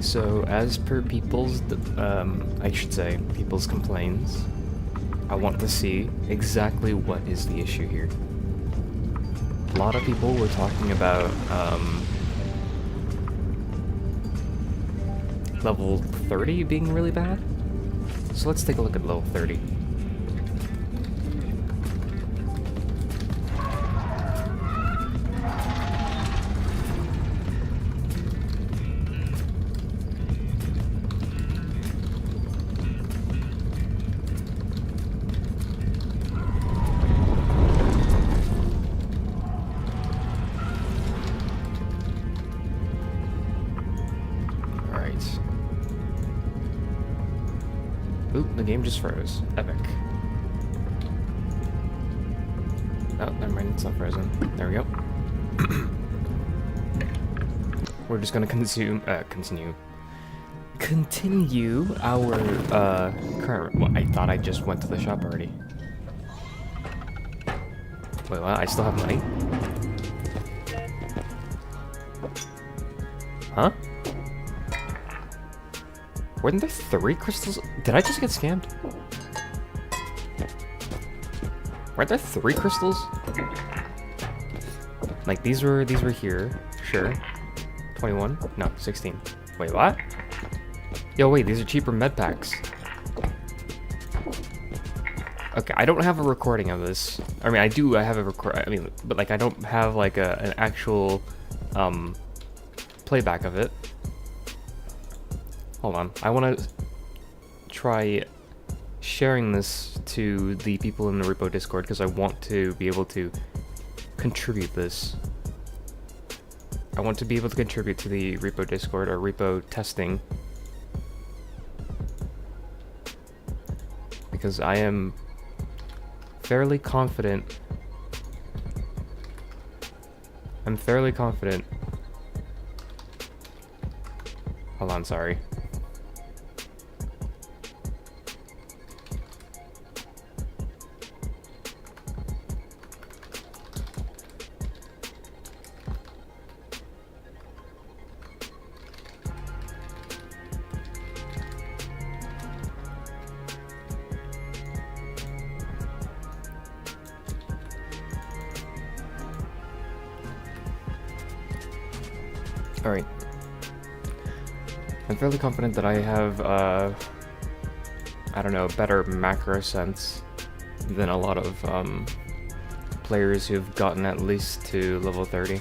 So, as per people's, I should say, people's complaints, I want to see exactly what is the issue here. A lot of people were talking about, level 30 being really bad. So let's take a look at level 30. Oop, the game just froze. Epic. Oh, never mind, it's not frozen. There we go. We're just gonna continue our, current... Well, I thought I just went to the shop already. Wait, what? I still have money? Huh? Weren't there 3 crystals? Did I just get scammed? Weren't there 3 crystals? Like these were here, sure. 21? No, 16. Wait, what? Yo, wait, these are cheaper med packs. Okay, I don't have a recording of this. I mean, I have a record. I mean, but like I don't have like an actual playback of it. Hold on, I want to try sharing this to the people in the REPO Discord because I want to be able to contribute this. I want to be able to contribute to the REPO Discord or REPO testing because I am fairly confident. I'm fairly confident. Hold on, sorry. Alright. I'm fairly confident that I have, I don't know, better macro sense than a lot of, players who've gotten at least to level 30.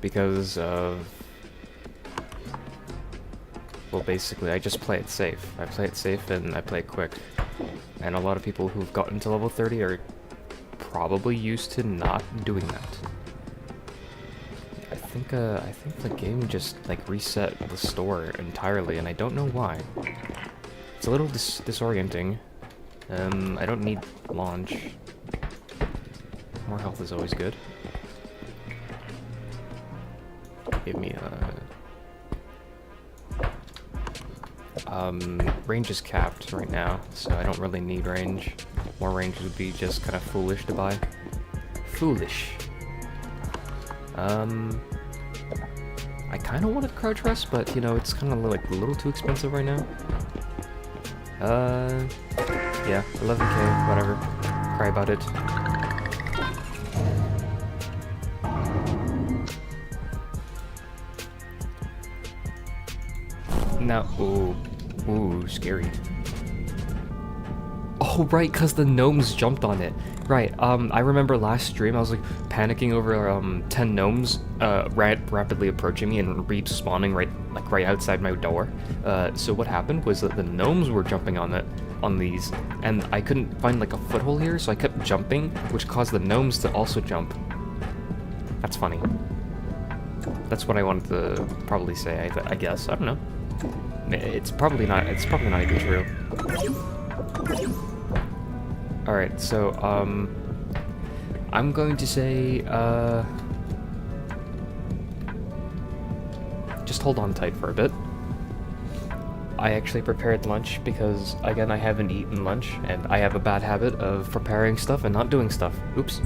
Because of... Well, basically, I just play it safe. I play it safe and I play it quick. And a lot of people who've gotten to level 30 are probably used to not doing that. I think the game just like reset the store entirely, and I don't know why. It's a little disorienting. I don't need launch. More health is always good. Give me range is capped right now, so I don't really need range. More range would be just kind of foolish to buy. Foolish. I kind of wanted crouch rest, but you know, it's kind of like a little too expensive right now. Yeah, 11k, whatever. Cry about it. Now, ooh, scary. Oh, right, because the gnomes jumped on it. Right, I remember last stream I was like panicking over 10 gnomes rapidly approaching me and respawning right outside my door. So what happened was that the gnomes were jumping on these, and I couldn't find like a foothold here, so I kept jumping, which caused the gnomes to also jump. That's funny. That's what I wanted to probably say, I guess. I don't know. It's probably not even true. Alright, so, I'm going to say, just hold on tight for a bit. I actually prepared lunch because, again, I haven't eaten lunch, and I have a bad habit of preparing stuff and not doing stuff. Oops.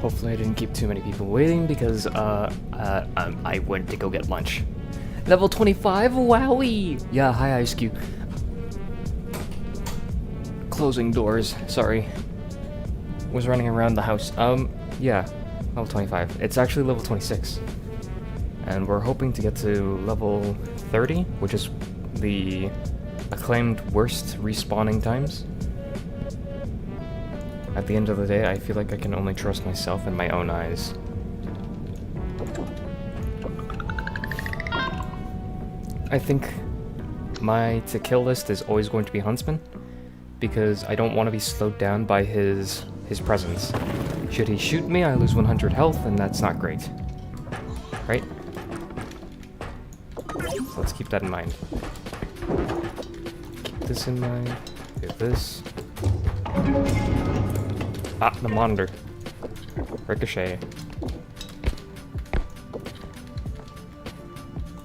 Hopefully I didn't keep too many people waiting because I went to go get lunch. Level 25, wowie! Yeah, hi Ice Cube. Closing doors, sorry. Was running around the house. Yeah, level 25. It's actually level 26. And we're hoping to get to level 30, which is the acclaimed worst respawning times. At the end of the day, I feel like I can only trust myself and my own eyes. I think my to-kill list is always going to be Huntsman, because I don't want to be slowed down by his presence. Should he shoot me, I lose 100 health, and that's not great. Right? So let's keep that in mind. Keep this in mind. Do this. Ah, the monitor. Ricochet.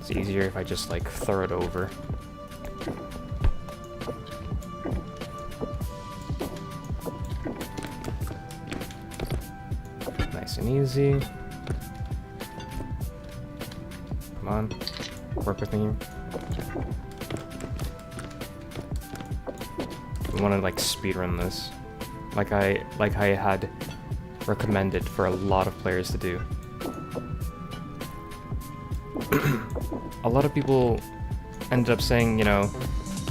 It's easier if I just, like, throw it over. Nice and easy. Come on. Work with me. We want to, like, speedrun this. Like I had recommended for a lot of players to do. A lot of people ended up saying, you know,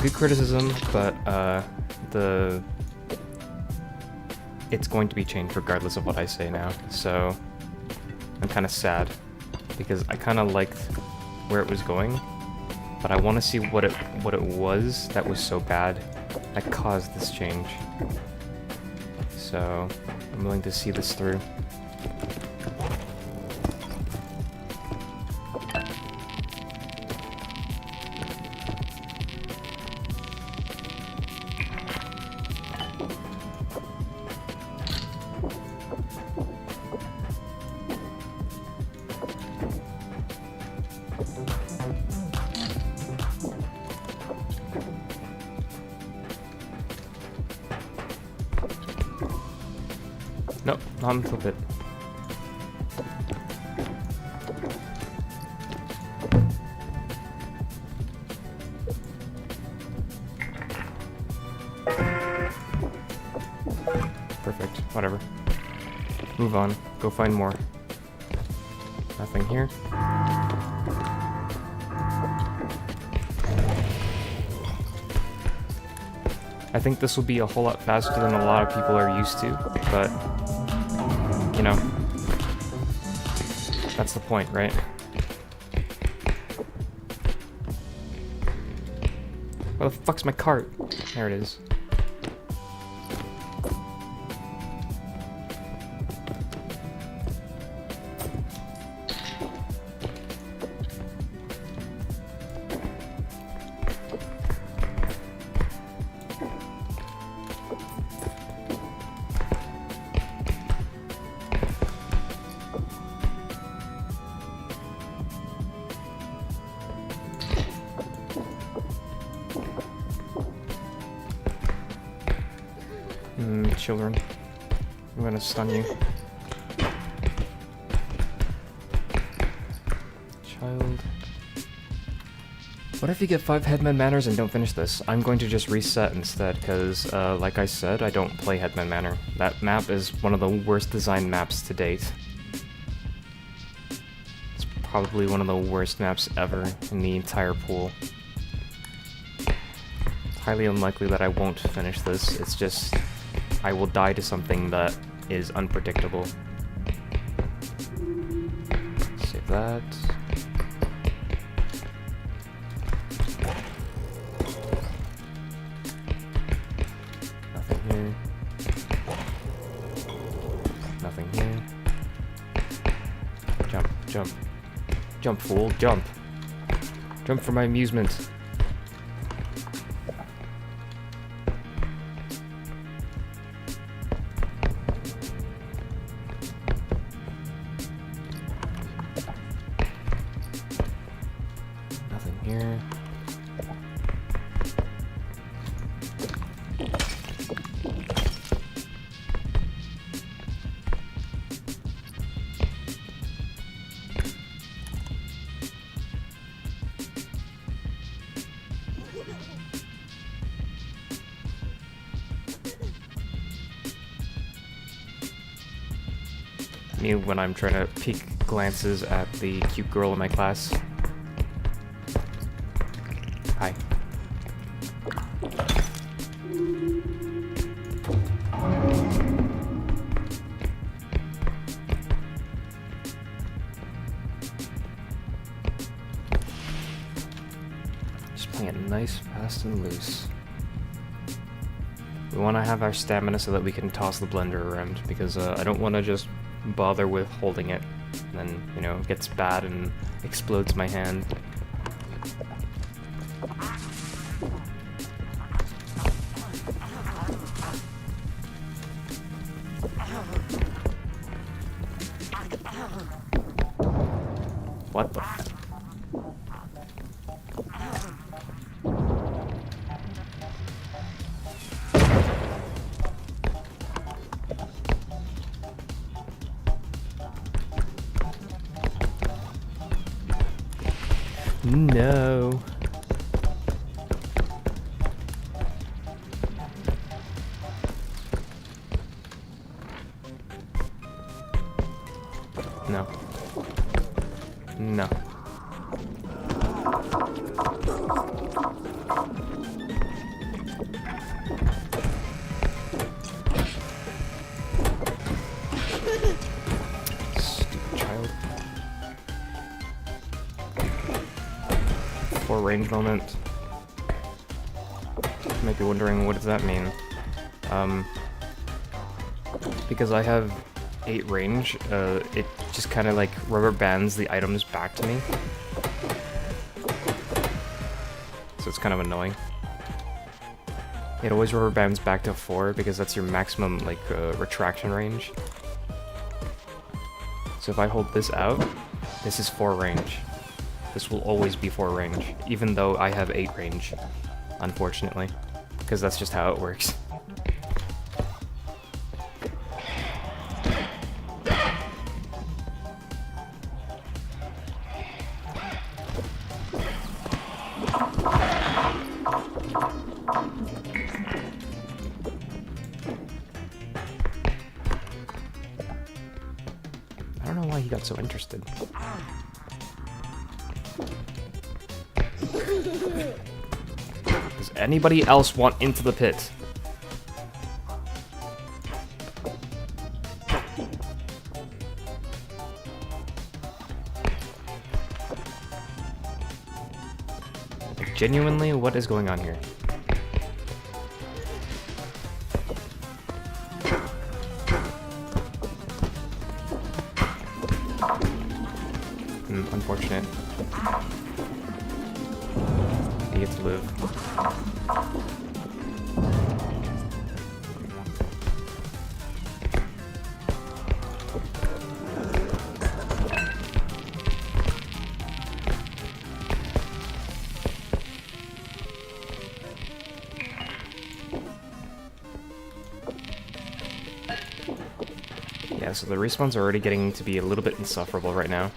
good criticism, but it's going to be changed regardless of what I say now. So I'm kind of sad because I kind of liked where it was going, but I want to see what it was that was so bad that caused this change. So I'm willing to see this through. Nope, not until bit. Perfect, whatever. Move on, go find more. Nothing here. I think this will be a whole lot faster than a lot of people are used to, but, you know, that's the point, right? Where the fuck's my cart? There it is. Children. I'm gonna stun you. Child. What if you get 5 Headman Manners and don't finish this? I'm going to just reset instead, because, like I said, I don't play Headman Manor. That map is one of the worst designed maps to date. It's probably one of the worst maps ever in the entire pool. Highly unlikely that I won't finish this, it's just I will die to something that is unpredictable. Save that. Nothing here. Nothing here. Jump, jump. Jump, fool, jump. Jump for my amusement. Here. Me when I'm trying to peek glances at the cute girl in my class. Hi. Just playing it nice, fast, and loose. We want to have our stamina so that we can toss the blender around, because I don't want to just bother with holding it, and then, you know, it gets bad and explodes my hand. What the f- No. No. No. Stupid child. For range moment. You might be wondering, what does that mean? Because I have 8 range, it just kind of like rubber bands the items back to me. So it's kind of annoying. It always rubber bands back to 4 because that's your maximum like retraction range. So if I hold this out, this is 4 range. This will always be 4 range, even though I have 8 range, unfortunately, because that's just how it works. I don't know why he got so interested. Does anybody else want into the pit? Like, genuinely, what is going on here? Unfortunate. You get to live. Yeah, so the respawns are already getting to be a little bit insufferable right now.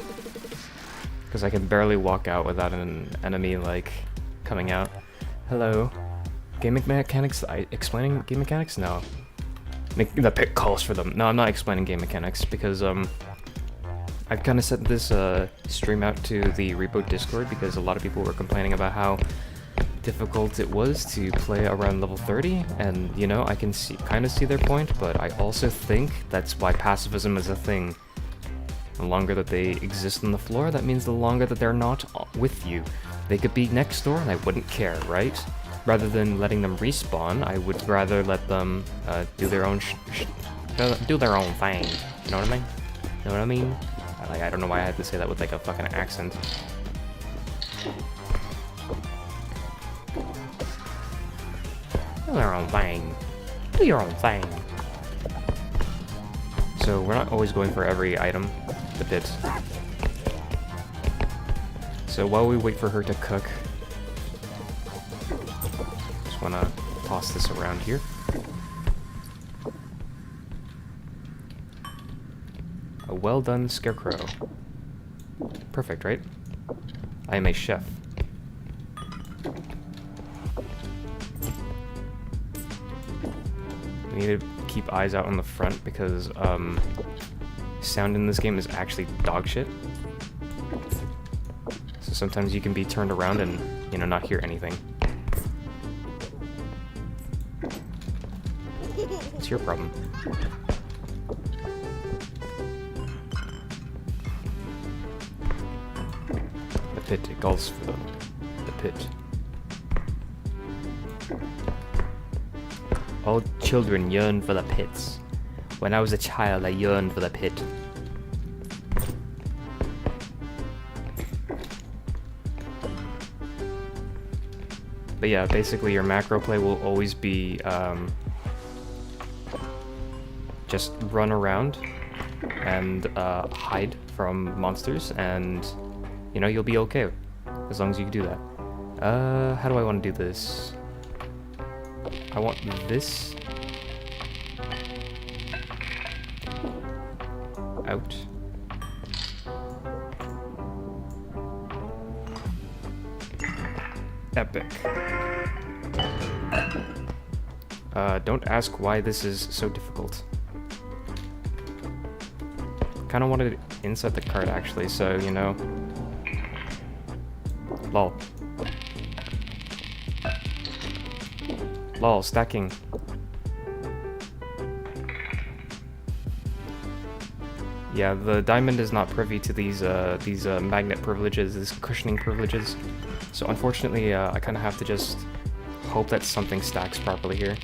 Because I can barely walk out without an enemy, like, coming out. Hello. Game mechanics? Explaining game mechanics? No. The pit calls for them. No, I'm not explaining game mechanics, because, I've kind of sent this, stream out to the REPO Discord, because a lot of people were complaining about how difficult it was to play around level 30, and, you know, I can kind of see their point, but I also think that's why pacifism is a thing. The longer that they exist on the floor, that means the longer that they're not with you. They could be next door and I wouldn't care, right? Rather than letting them respawn, I would rather let them do their own do their own thing. You know what I mean? You know what I mean? I don't know why I had to say that with like a fucking accent. Do their own thing. Do your own thing. So we're not always going for every item. The pit. So while we wait for her to cook, just wanna toss this around here. A well done scarecrow. Perfect, right? I am a chef. We need to keep eyes out on the front because sound in this game is actually dog shit. So sometimes you can be turned around and, you know, not hear anything. It's your problem. The pit, it calls for the pit. All children yearn for the pits. When I was a child, I yearned for the pit. But yeah, basically your macro play will always be just run around and hide from monsters, and you know, you'll be okay as long as you can do that. How do I want to do this? I want this out. Epic. Don't ask why this is so difficult. Kinda wanted it inside the card actually, so you know. Lol. Lol, stacking. Yeah, the diamond is not privy to these magnet privileges, these cushioning privileges. So unfortunately, I kind of have to just hope that something stacks properly here.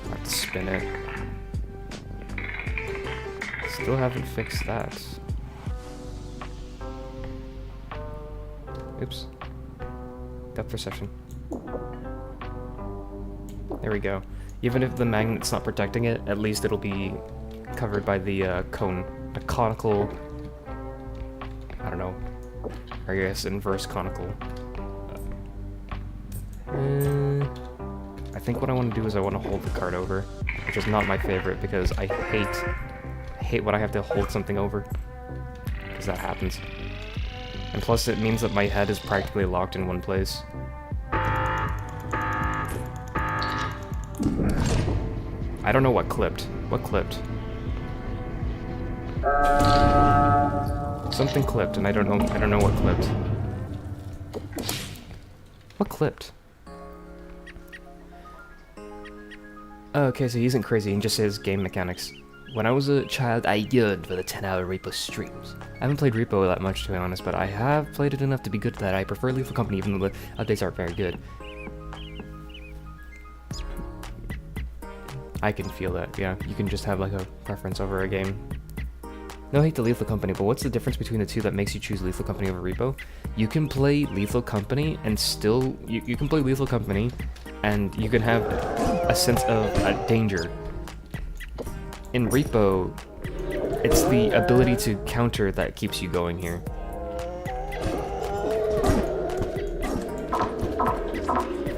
I have to spin it. Still haven't fixed that. Oops. Depth perception. There we go. Even if the magnet's not protecting it, at least it'll be covered by the cone. A conical... I don't know. I guess inverse conical. I think what I want to do is I want to hold the card over, which is not my favorite because I hate when I have to hold something over. Because that happens. And plus it means that my head is practically locked in one place. I don't know what clipped. What clipped? Something clipped, and I don't know what clipped. What clipped? Okay, so he isn't crazy, he just says game mechanics. When I was a child, I yearned for the 10-hour REPO streams. I haven't played REPO that much, to be honest, but I have played it enough to be good at that. I prefer Lethal Company, even though the updates aren't very good. I can feel that, yeah. You can just have like a preference over a game. No hate to Lethal Company, but what's the difference between the two that makes you choose Lethal Company over REPO? You can play Lethal Company and still... You can play Lethal Company and you can have a sense of danger. In REPO, it's the ability to counter that keeps you going here.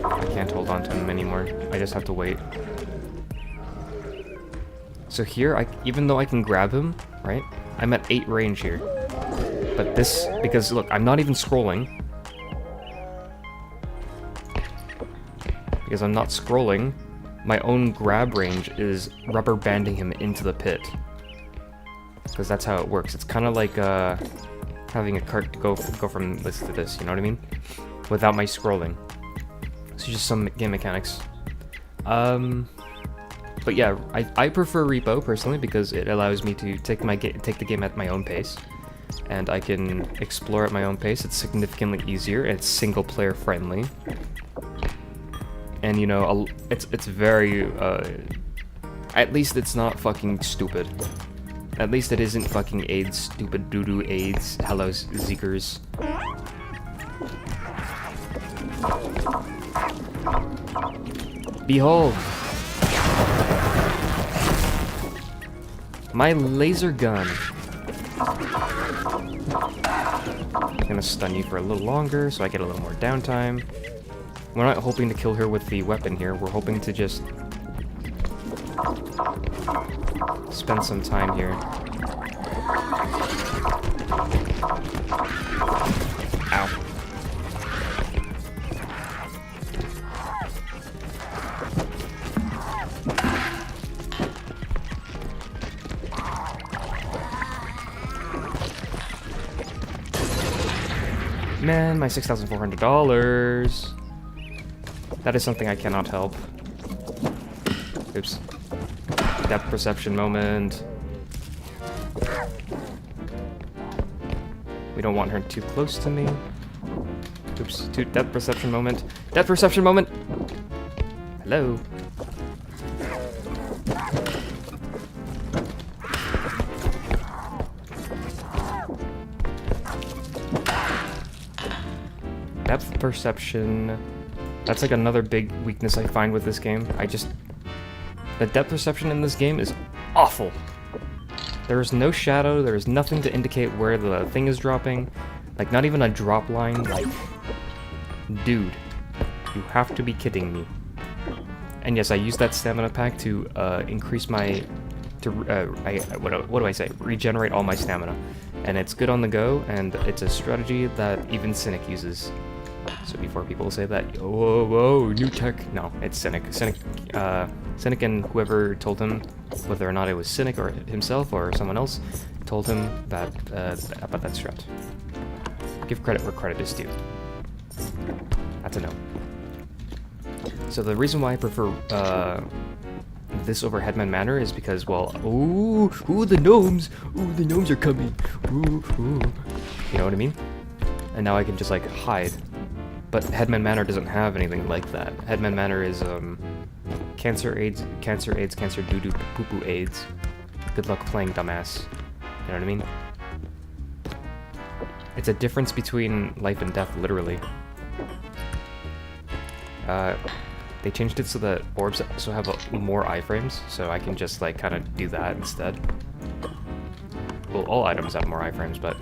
I can't hold on to him anymore. I just have to wait. So here, even though I can grab him, right? I'm at 8 range here. But this, because look, I'm not even scrolling. Because I'm not scrolling, my own grab range is rubber banding him into the pit. Because that's how it works. It's kind of like having a cart to go from this to this, you know what I mean? Without my scrolling. So just some game mechanics. But yeah, I prefer REPO personally because it allows me to take the game at my own pace, and I can explore at my own pace. It's significantly easier. It's single player friendly, and you know it's very at least it's not fucking stupid. At least it isn't fucking AIDS, stupid doo-doo AIDS. Hello Zeekers. Behold. My laser gun. I'm gonna stun you for a little longer so I get a little more downtime. We're not hoping to kill her with the weapon here. We're hoping to just spend some time here. Ow. Man, my $6,400. That is something I cannot help. Oops. Depth perception moment. We don't want her too close to me. Oops, depth perception moment. Depth perception moment! Hello? Depth perception. That's like another big weakness I find with this game. The depth perception in this game is awful. There is no shadow, there is nothing to indicate where the thing is dropping. Like, not even a drop line. Like, dude, you have to be kidding me. And yes, I used that stamina pack to increase my... what do I say? Regenerate all my stamina. And it's good on the go, and it's a strategy that even Cynic uses. So before people say that, whoa, whoa, new tech. No, it's Cynic. Cynic and whoever told him, whether or not it was Cynic or himself or someone else, told him that about that strat. Give credit where credit is due. That's a no. So the reason why I prefer this over Headman Manor is because, well, ooh, the gnomes! Ooh, the gnomes are coming! Ooh, ooh. You know what I mean? And now I can just, like, hide. But Headman Manor doesn't have anything like that. Headman Manor is, cancer AIDS, cancer doo-doo, poo-poo AIDS. Good luck playing dumbass. You know what I mean? It's a difference between life and death, literally. They changed it so that orbs also have more iframes, so I can just, like, kind of do that instead. Well, all items have more iframes, but,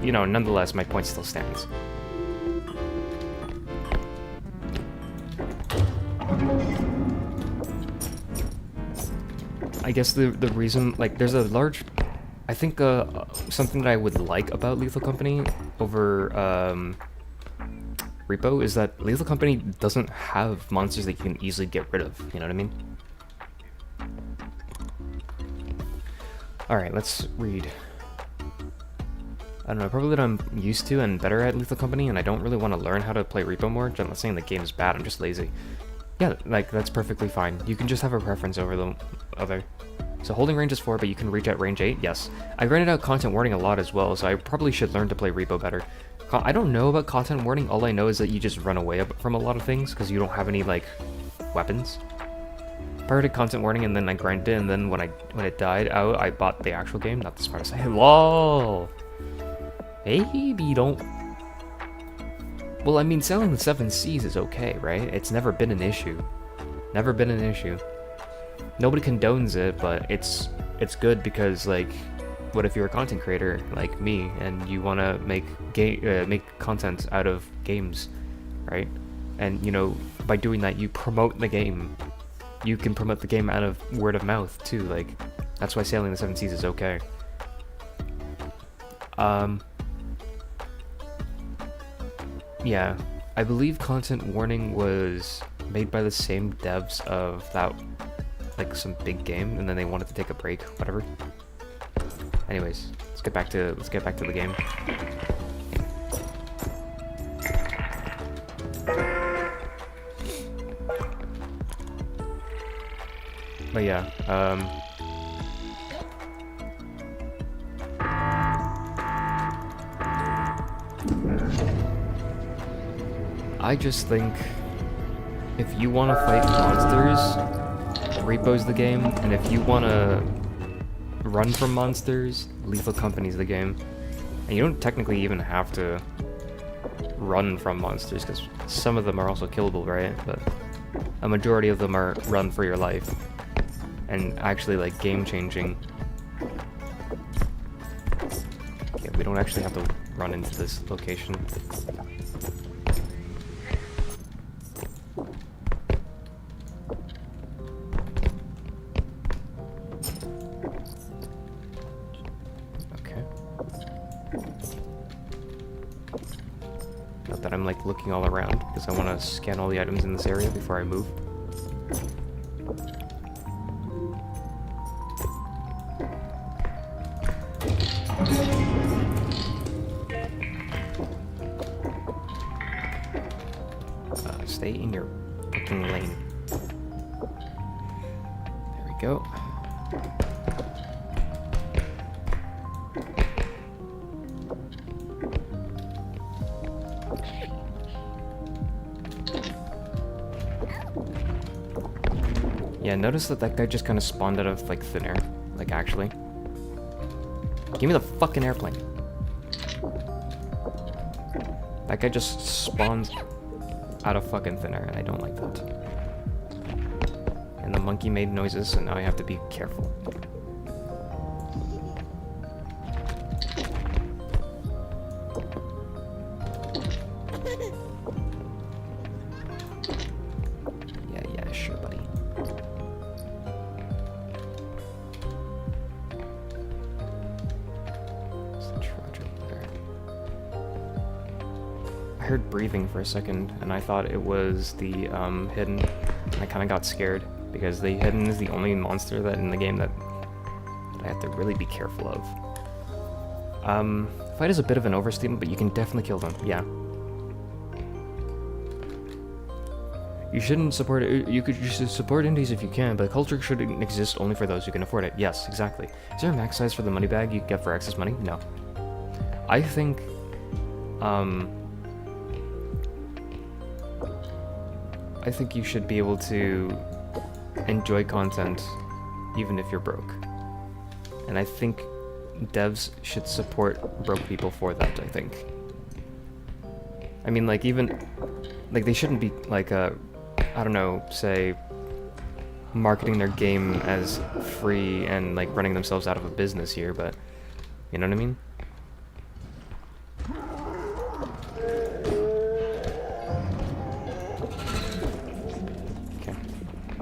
you know, nonetheless, my point still stands. I guess the reason, like, there's a large... I think something that I would like about Lethal Company over REPO is that Lethal Company doesn't have monsters that you can easily get rid of, you know what I mean? Alright, let's read. I don't know, probably that I'm used to and better at Lethal Company, and I don't really want to learn how to play REPO more. I'm not saying the game is bad, I'm just lazy. Yeah, like, that's perfectly fine. You can just have a preference over the other. So holding range is 4, but you can reach at range 8? Yes. I granted out content warning a lot as well, so I probably should learn to play REPO better. I don't know about content warning, all I know is that you just run away from a lot of things, because you don't have any, like, weapons. Prior to content warning, and then I grinded it, and then when it died out, I bought the actual game, not the smartest. Hey, lol! Maybe don't... Well, I mean, selling the 7 Seas is okay, right? It's never been an issue. Never been an issue. Nobody condones it, but it's good because, like, what if you're a content creator like me and you want to make content out of games, right? And, you know, by doing that, you promote the game. You can promote the game out of word of mouth, too. Like, that's why Sailing the 7 Seas is okay. Yeah, I believe content warning was made by the same devs of that, like, some big game, and then they wanted to take a break, whatever. Anyways, let's get back to the game. But yeah, I just think if you want to fight monsters, REPO's the game, and if you want to run from monsters, Lethal Company's the game. And you don't technically even have to run from monsters, because some of them are also killable, right? But a majority of them are run for your life, and actually, like, game-changing. Yeah, we don't actually have to run into this location. Not that I'm, like, looking all around, because I want to scan all the items in this area before I move. Stay in your fucking lane. There we go. Yeah, notice that that guy just kind of spawned out of, like, thin air. Like, actually. Give me the fucking airplane. That guy just spawns out of fucking thin air, and I don't like that. And the monkey made noises, so now I have to be careful. Yeah, sure, buddy. I heard breathing for a second, and I thought it was the hidden. And I kind of got scared because the hidden is the only monster that in the game that I have to really be careful of. Fight is a bit of an overstatement, but you can definitely kill them. Yeah. You shouldn't support it. You should support indies if you can, but culture should exist only for those who can afford it. Yes, exactly. Is there a max size for the money bag you get for excess money? No. I think you should be able to enjoy content even if you're broke. And I think devs should support broke people for that, I think. I mean, like, even, like, they shouldn't be, like, I don't know, say, marketing their game as free and, like, running themselves out of a business here, but, you know what I mean?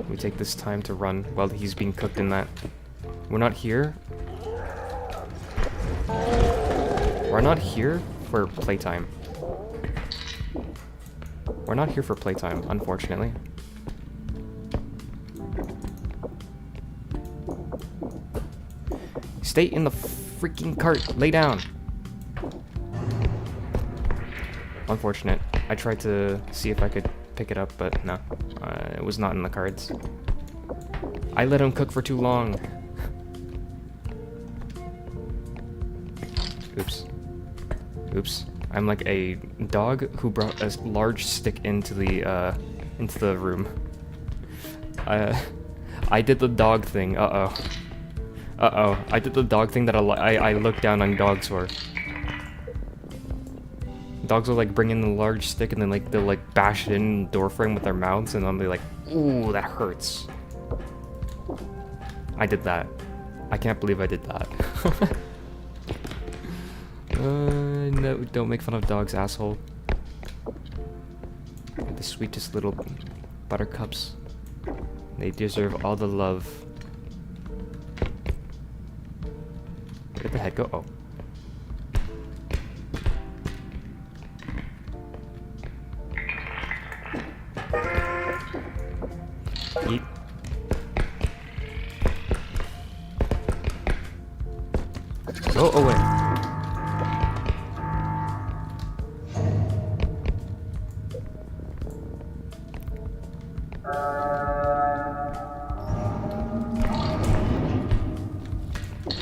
We take this time to run while he's being cooked in that. We're not here. We're not here for playtime. We're not here for playtime, unfortunately. Stay in the freaking cart. Lay down. Unfortunate. I tried to see if I could pick it up, but no. It was not in the cards. I let him cook for too long. Oops. Oops. I'm like a dog who brought a large stick into the room. I did the dog thing. Uh-oh. Uh-oh. I did the dog thing that I look down on dogs for. Dogs will like bring in the large stick and then like they'll like bash it in the door frame with their mouths and then they're like, ooh, that hurts. I did that. I can't believe I did that. No, don't make fun of dogs, asshole. They're the sweetest little buttercups. They deserve all the love. Where did the head go? Oh. Eat. Go away.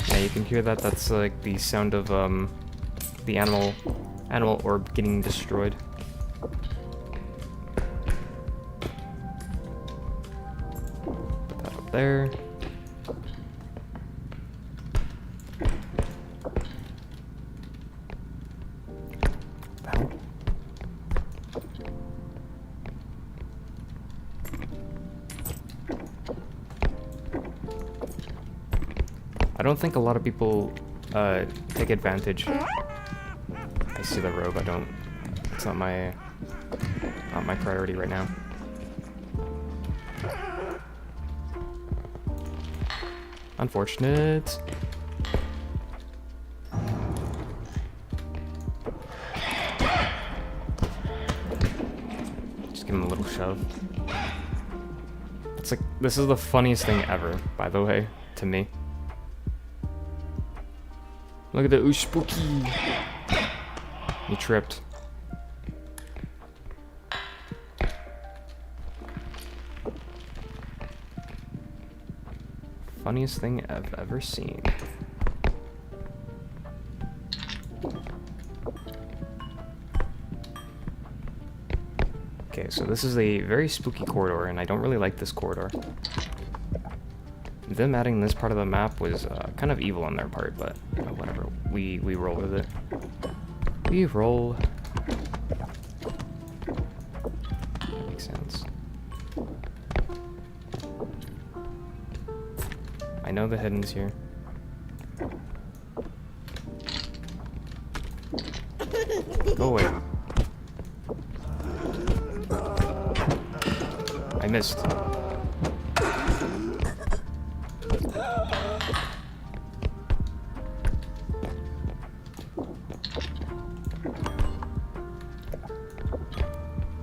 Yeah, you can hear that. That's like the sound of the animal orb getting destroyed. Put that up there. I don't think a lot of people take advantage. I see the robe. I don't. It's not my priority right now. Unfortunate. Just give him a little shove. It's like, this is the funniest thing ever, by the way, to me. Look at that, ooh, spooky. He tripped. funniest thing I've ever seen. Okay, so this is a very spooky corridor, and I don't really like this corridor. Them adding this part of the map was kind of evil on their part, but you know, whatever. We roll with it. We roll. That makes sense. I know the hidden's here. Go away. I missed.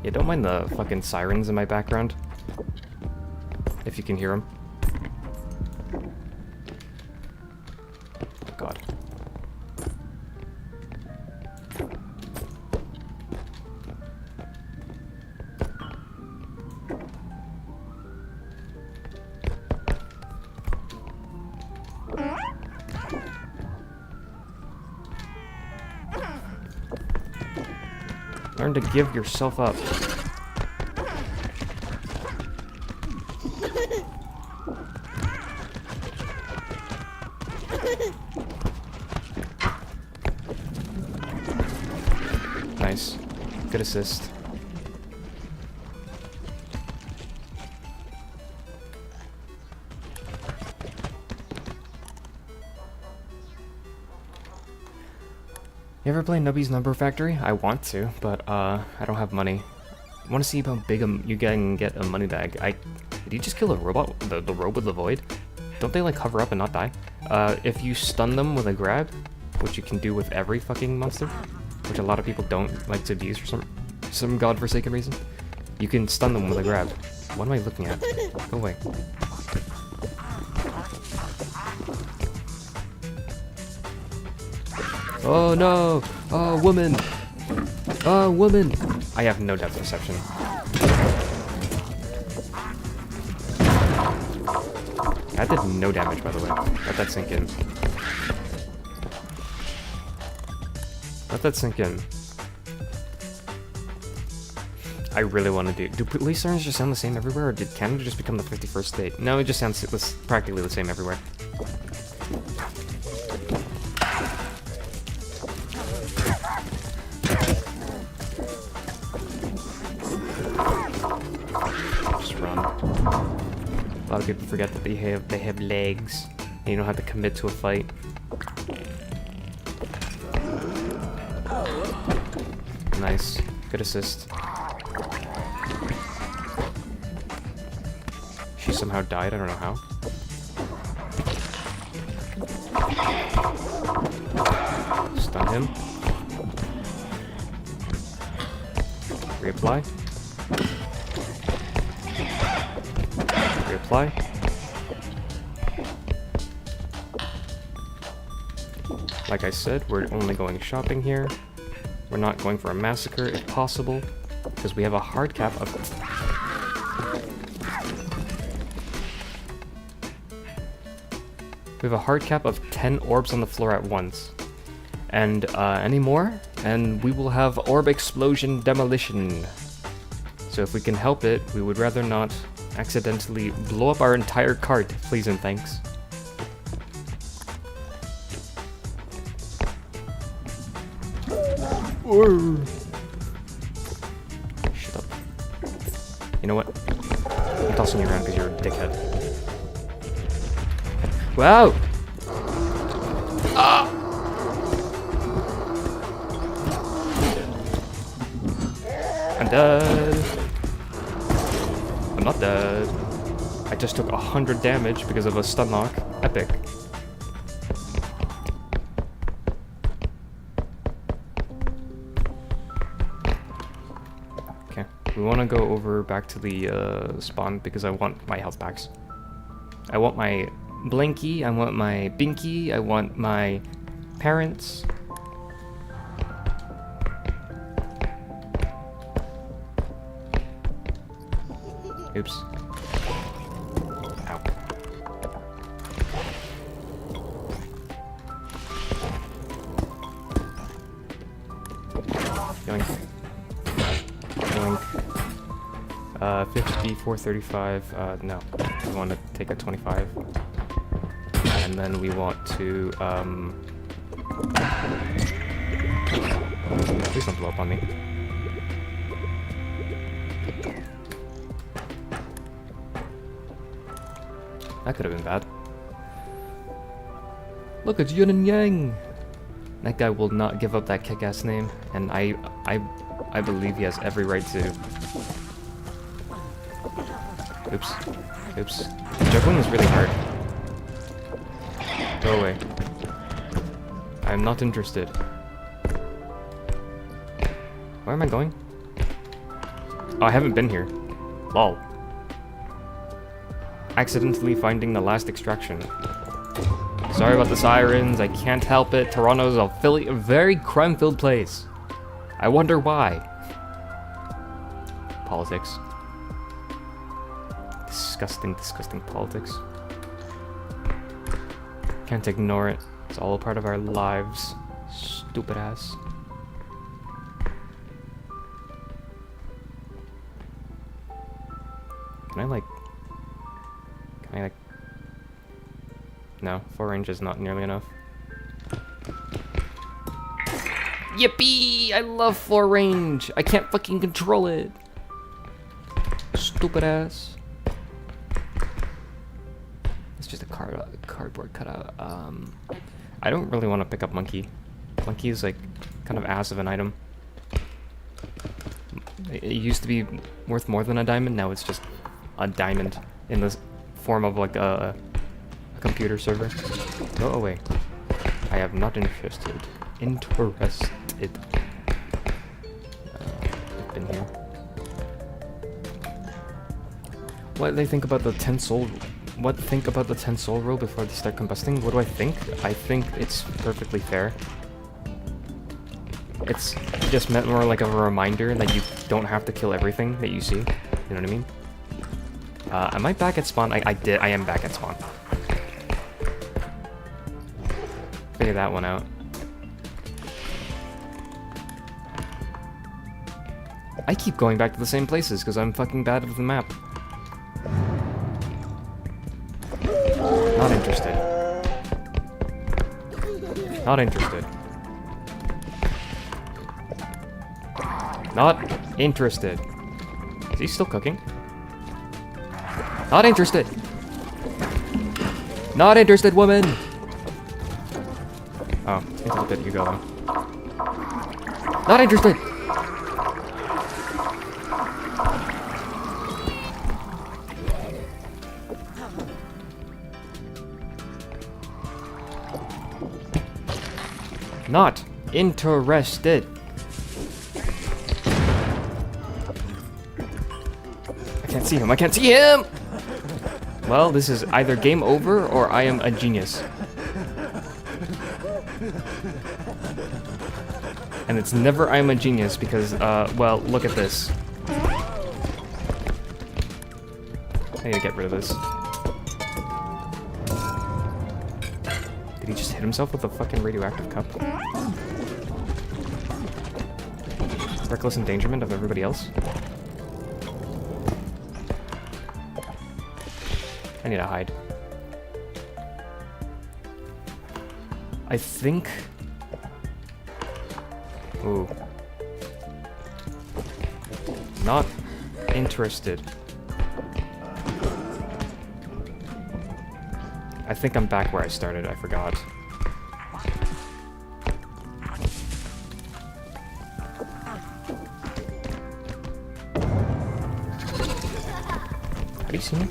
Yeah, don't mind the fucking sirens in my background. If you can hear them. God. Learn to give yourself up. Nice. Good assist. You ever play Nubby's Number Factory? I want to, but I don't have money. I want to see how big you can get a money bag. Did you just kill a robot? The robe with the void? Don't they like cover up and not die? If you stun them with a grab, which you can do with every fucking monster, which a lot of people don't like to abuse for some godforsaken reason, you can stun them with a grab. What am I looking at? Go away. Oh no! Oh, woman! Oh, woman! I have no depth perception. That did no damage, by the way. Let that sink in. Let that sink in. I really want to do police sirens just sound the same everywhere, or did Canada just become the 51st state? No, it just sounds practically the same everywhere. Just run. A lot of people forget that they have legs, and you don't have to commit to a fight. Nice. Good assist. She somehow died, I don't know how. Stun him. Reapply. Reapply. Like I said, we're only going shopping here. We're not going for a massacre if possible, because we have a hard cap of... We have a hard cap of 10 orbs on the floor at once. And any more, and we will have orb explosion demolition. So if we can help it, we would rather not accidentally blow up our entire cart, please and thanks. Shut up. You know what? I'm tossing you around because you're a dickhead. Wow! Ah! I'm dead. I'm not dead. I just took 100 damage because of a stun lock. Epic. Okay, we want to go over back to the spawn because I want my health packs. I want my Blinky, I want my Binky, I want my parents. Oops. Ow. Yoink. 50, 435, no. We want to take a 25. And then we want to, please don't blow up on me. That could have been bad. Look, it's Yin and Yang! That guy will not give up that kick-ass name, and I believe he has every right to. Oops. Oops. Juggling is really hard. Go away. I'm not interested. Where am I going? Oh, I haven't been here. Lol. Accidentally finding the last extraction. Sorry about the sirens, I can't help it. Toronto's a very crime-filled place. I wonder why. Politics. Disgusting, disgusting politics. Can't ignore it. It's all a part of our lives. Stupid ass. Can I like... No, 4 range is not nearly enough. Yippee! I love 4 range! I can't fucking control it! Stupid ass. It's just a cardboard cutout. I don't really want to pick up Monkey. Monkey is like kind of ass of an item. It used to be worth more than a diamond, now it's just a diamond in the form of like a computer server. Go away. I am not interested. Interested. I've been here. What do they think about the 10 soul? What think about the 10 soul rule before they start combusting? What do I think? I think it's perfectly fair. It's just meant more like a reminder that you don't have to kill everything that you see. You know what I mean? Am I back at spawn? I am back at spawn. Figure that one out. I keep going back to the same places because I'm fucking bad at the map. Not interested. Not interested. Not interested. Is he still cooking? Not interested. Not interested, woman. Oh, into the pit you go then. Not interested. Not interested. I can't see him. I can't see him. Well, this is either game over or I am a genius. And it's never I'm a genius because, well, look at this. I need to get rid of this. Did he just hit himself with a fucking radioactive cup? Reckless endangerment of everybody else? I need to hide. I think... Ooh. Not interested. I think I'm back where I started, I forgot. How do you see me?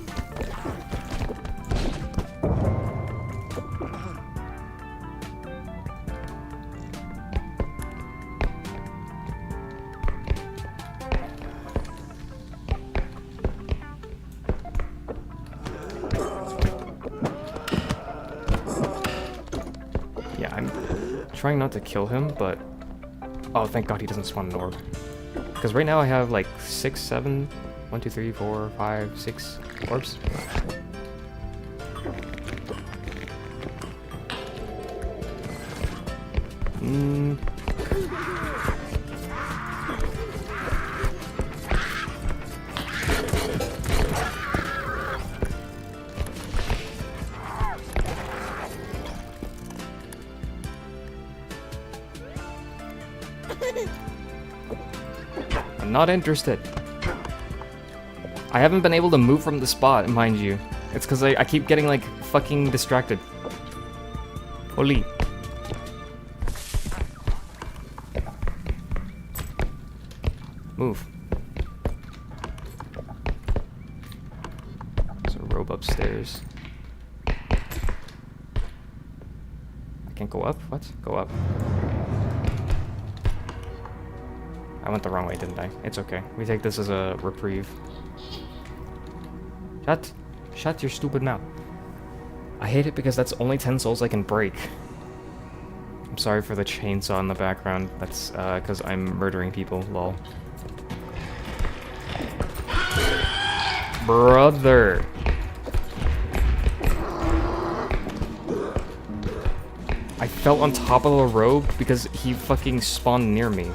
Trying not to kill him, but oh, thank God he doesn't spawn an orb. Because right now I have like 6, 7, 1, 2, 3, 4, 5, 6 orbs. Not interested. I haven't been able to move from the spot, mind you. It's because I keep getting, like, fucking distracted. Holy. Move. There's a robe upstairs. I can't go up? What? Go up. I went the wrong way, didn't I? It's okay. We take this as a reprieve. Shut your stupid mouth. I hate it because that's only 10 souls I can break. I'm sorry for the chainsaw in the background. That's because I'm murdering people, lol. Brother. I fell on top of the robe because he fucking spawned near me.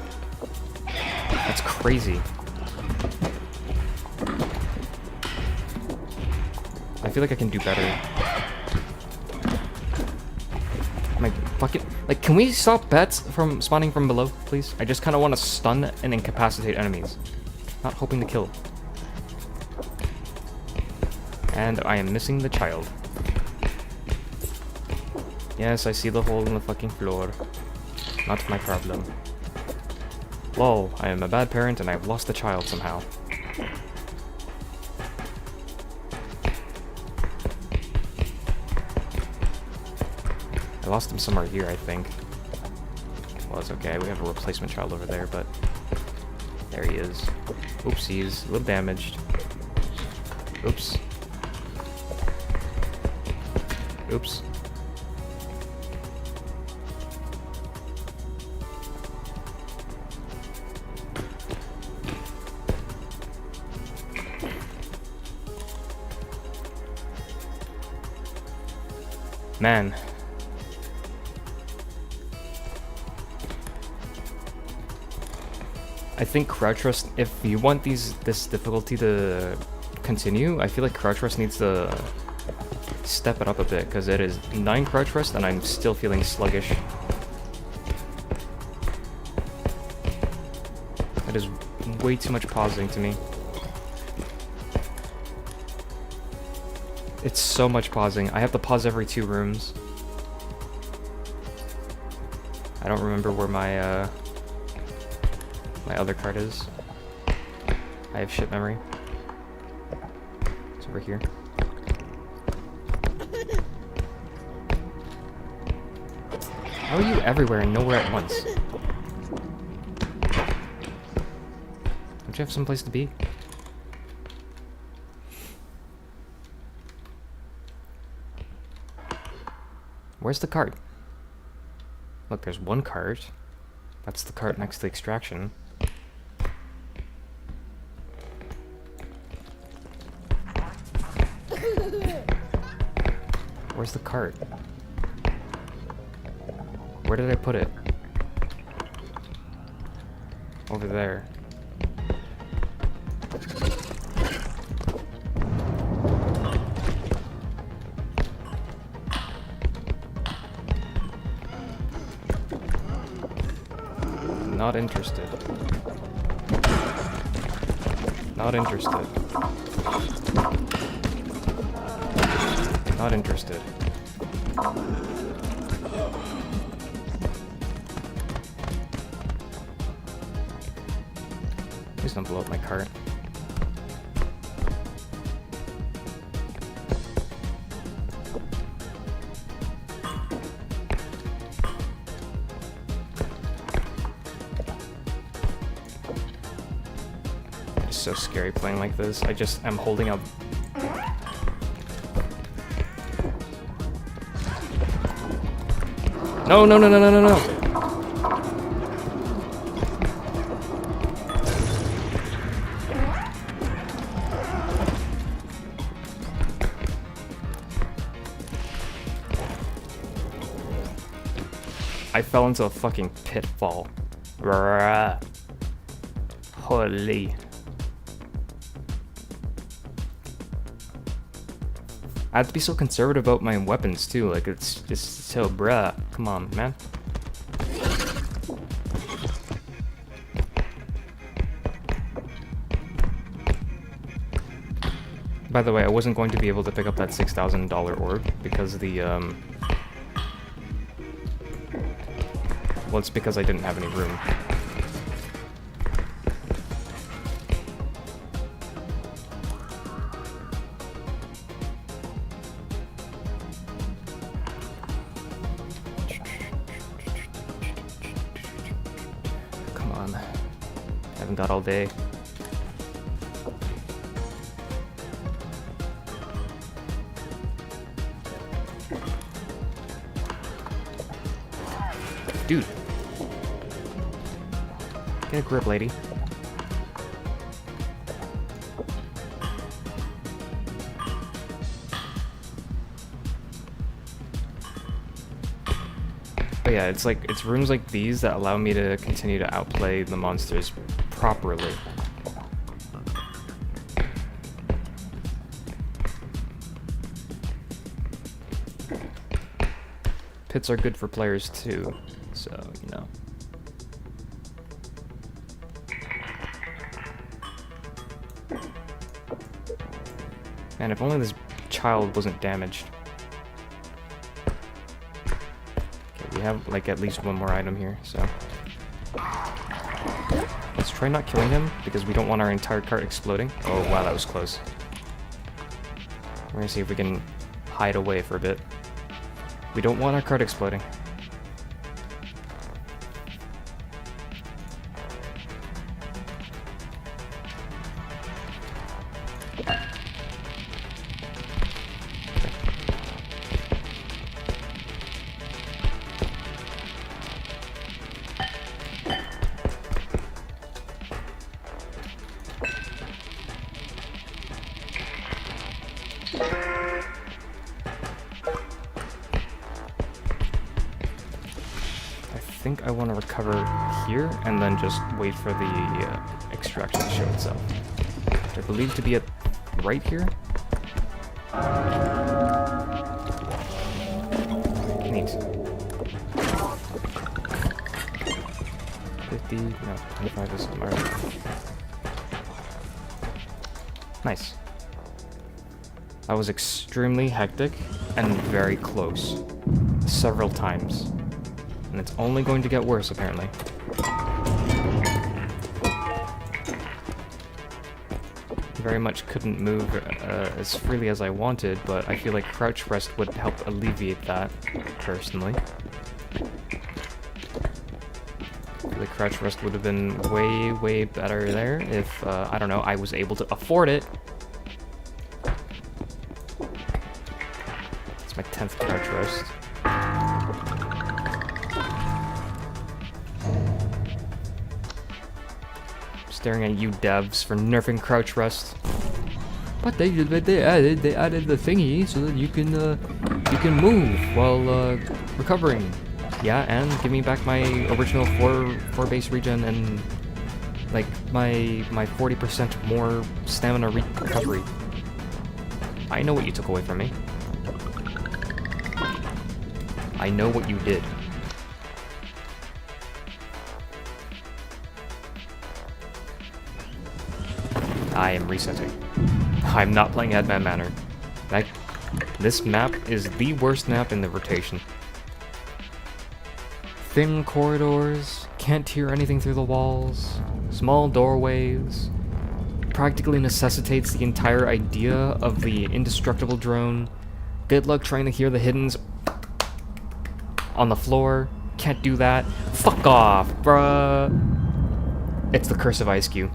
That's crazy. I feel like I can do better. My fucking... Like, can we stop bats from spawning from below, please? I just kind of want to stun and incapacitate enemies. Not hoping to kill. And I am missing the child. Yes, I see the hole in the fucking floor. Not my problem. Lol, I am a bad parent and I've lost the child somehow. I lost him somewhere here, I think. Well, it's okay. We have a replacement child over there, but... There he is. Oopsies. A little damaged. Oops. Oops. Man. I think crouch rest, if you want this difficulty to continue, I feel like crouch rest needs to step it up a bit, because it is 9 crouch rest and I'm still feeling sluggish. That is way too much pausing to me. It's so much pausing. I have to pause every 2 rooms. I don't remember where my my other card is. I have shit memory. It's over here. How are you everywhere and nowhere at once? Don't you have someplace to be? Where's the cart? Look, there's 1 cart. That's the cart next to extraction. Where's the cart? Where did I put it? Over there. Not interested. Not interested. Not interested. Please don't blow up my cart. It's so scary playing like this. I just am holding up. No, no, no, no, no, no, no. I fell into a fucking pitfall. Bruh. Holy. I have to be so conservative about my weapons too, like it's just so bruh. Come on, man. By the way, I wasn't going to be able to pick up that $6,000 orb because the, well, it's because I didn't have any room. Come on. Haven't got all day. Dude. Get a grip, lady. But yeah, it's rooms like these that allow me to continue to outplay the monsters properly. Pits are good for players too, so, you know. Man, if only this child wasn't damaged. Okay, we have, like, at least one more item here, so. Let's try not killing him, because we don't want our entire cart exploding. Oh, wow, that was close. We're gonna see if we can hide away for a bit. We don't want our cart exploding. I think I want to recover here and then just wait for the extraction to show itself. Which I believe to be at right here. Neat. 50, no, 25 is alright. Nice. That was extremely hectic and very close. Several times. And it's only going to get worse, apparently. Very much couldn't move as freely as I wanted, but I feel like crouch rest would help alleviate that, personally. I feel like crouch rest would have been way, way better there if, I don't know, I was able to afford it. It's my 10th crouch rest. Staring at you devs for nerfing crouch rest. But they added the thingy so that you can move while recovering. Yeah, and give me back my original 4 base regen and like my 40% more stamina recovery. I know what you took away from me. I know what you did. I am resetting. I'm not playing Headman Manor. This map is the worst map in the rotation. Thin corridors, can't hear anything through the walls, small doorways, practically necessitates the entire idea of the indestructible drone. Good luck trying to hear the hiddens on the floor. Can't do that. Fuck off, bruh. It's the curse of IceQ.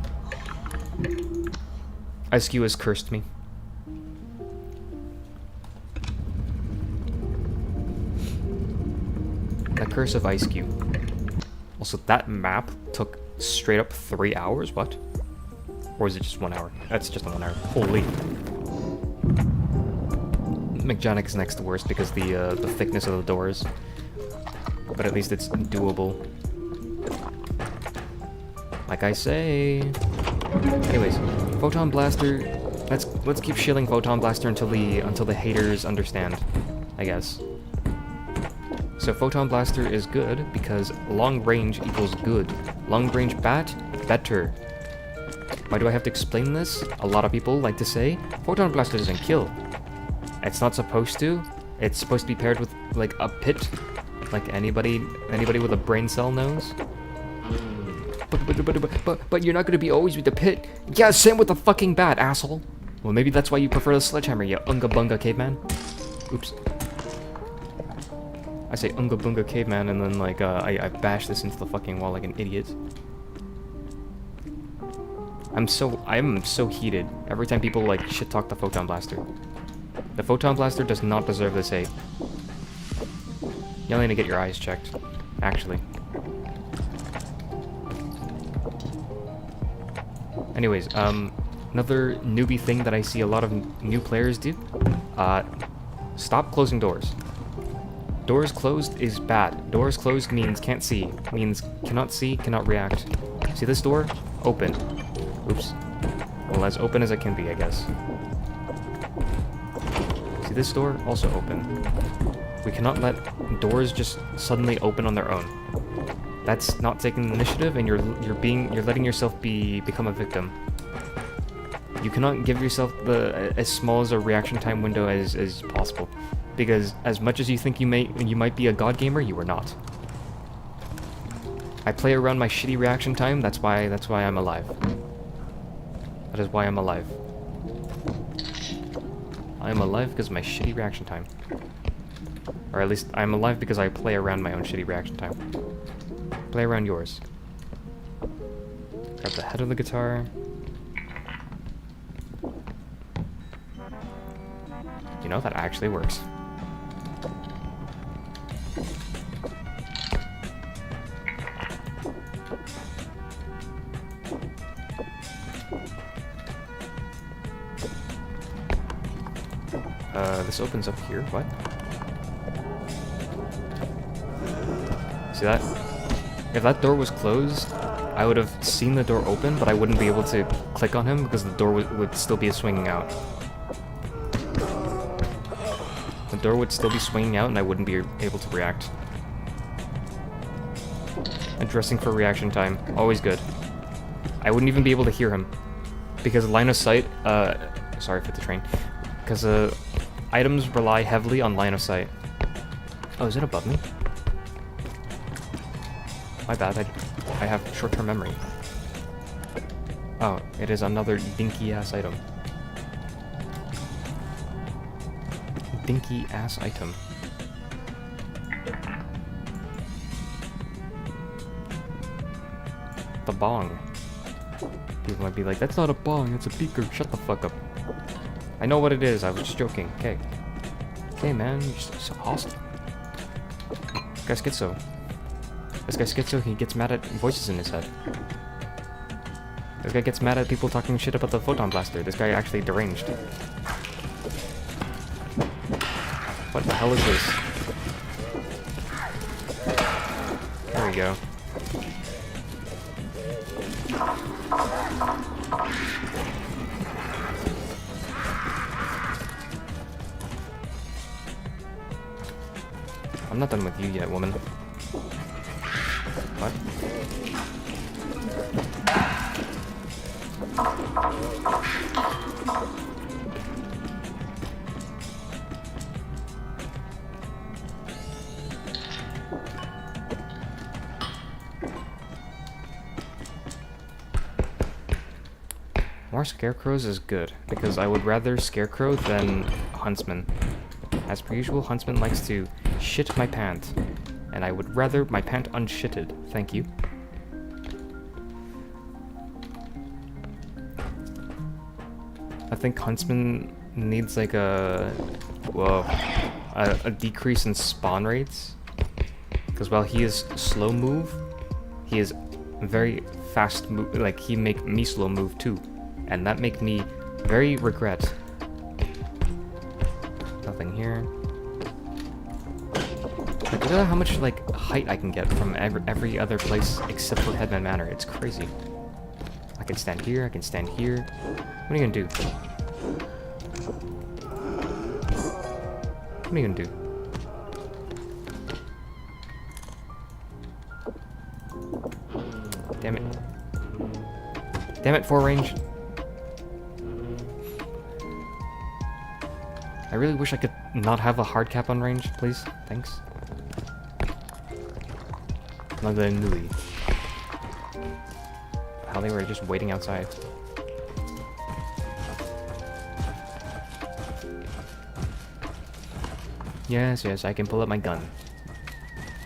IceQ has cursed me. The curse of IceQ. Also, that map took straight up 3 hours? What? Or is it just 1 hour? That's just 1 hour. Holy. McJanic is next to worst because the thickness of the doors. But at least it's doable. Like I say. Anyways, Photon Blaster. Let's keep shilling Photon Blaster until the haters understand, I guess. So Photon Blaster is good because long range equals good. Long range bat, better. Why do I have to explain this? A lot of people like to say, Photon Blaster doesn't kill. It's not supposed to. It's supposed to be paired with, like, a pit. Like anybody with a brain cell knows. But you're not gonna be always with the pit. Yeah, same with the fucking bat, asshole. Well, maybe that's why you prefer the sledgehammer, you unga bunga caveman. Oops. I say unga bunga caveman and then like I bash this into the fucking wall like an idiot. I am so heated every time people like shit talk the Photon Blaster. The Photon Blaster does not deserve this hate. You only need to get your eyes checked, actually. Anyways, another newbie thing that I see a lot of new players do, stop closing doors. Doors closed is bad. Doors closed means can't see, means cannot see, cannot react. See this door? Open. Oops. Well, as open as it can be, I guess. See this door? Also open. We cannot let doors just suddenly open on their own. That's not taking initiative, and you're letting yourself become a victim. You cannot give yourself as small as a reaction time window as possible, because as much as you think you might be a god gamer, you are not. I play around my shitty reaction time. That's why I'm alive. That is why I'm alive. I am alive because of my shitty reaction time. Or at least, I'm alive because I play around my own shitty reaction time. Play around yours. Grab the head of the guitar. You know, that actually works. This opens up here. What? See that? If that door was closed, I would have seen the door open, but I wouldn't be able to click on him because the door would still be swinging out. The door would still be swinging out and I wouldn't be able to react. Addressing for reaction time. Always good. I wouldn't even be able to hear him. Because line of sight, sorry for the train. Because items rely heavily on line of sight. Oh, is it above me? My bad, I have short-term memory. Oh, it is another dinky-ass item. Dinky-ass item. The bong. People might be like, that's not a bong, it's a beaker, shut the fuck up. I know what it is, I was just joking, okay. Okay, man, you're so hostile. This guy's schizo. This guy's schizo, he gets mad at voices in his head. This guy gets mad at people talking shit about the Photon Blaster. This guy actually deranged. What the hell is this? There we go. I'm not done with you yet, woman. What? More scarecrows is good, because I would rather scarecrow than huntsman. As per usual, huntsman likes to shit my pant, and I would rather my pant unshitted. Thank you. I think huntsman needs like a decrease in spawn rates, because while he is slow move, he is very fast move. Like he make me slow move too, and that make me very regret. Nothing here. Like, look at how much like height I can get from every other place except for Headman Manor. It's crazy. I can stand here. I can stand here. What are you gonna do? What are you gonna do? Damn it. Damn it, 4 range. I really wish I could not have a hard cap on range, please. Thanks. Nui. How they were just waiting outside. Yes, yes, I can pull up my gun.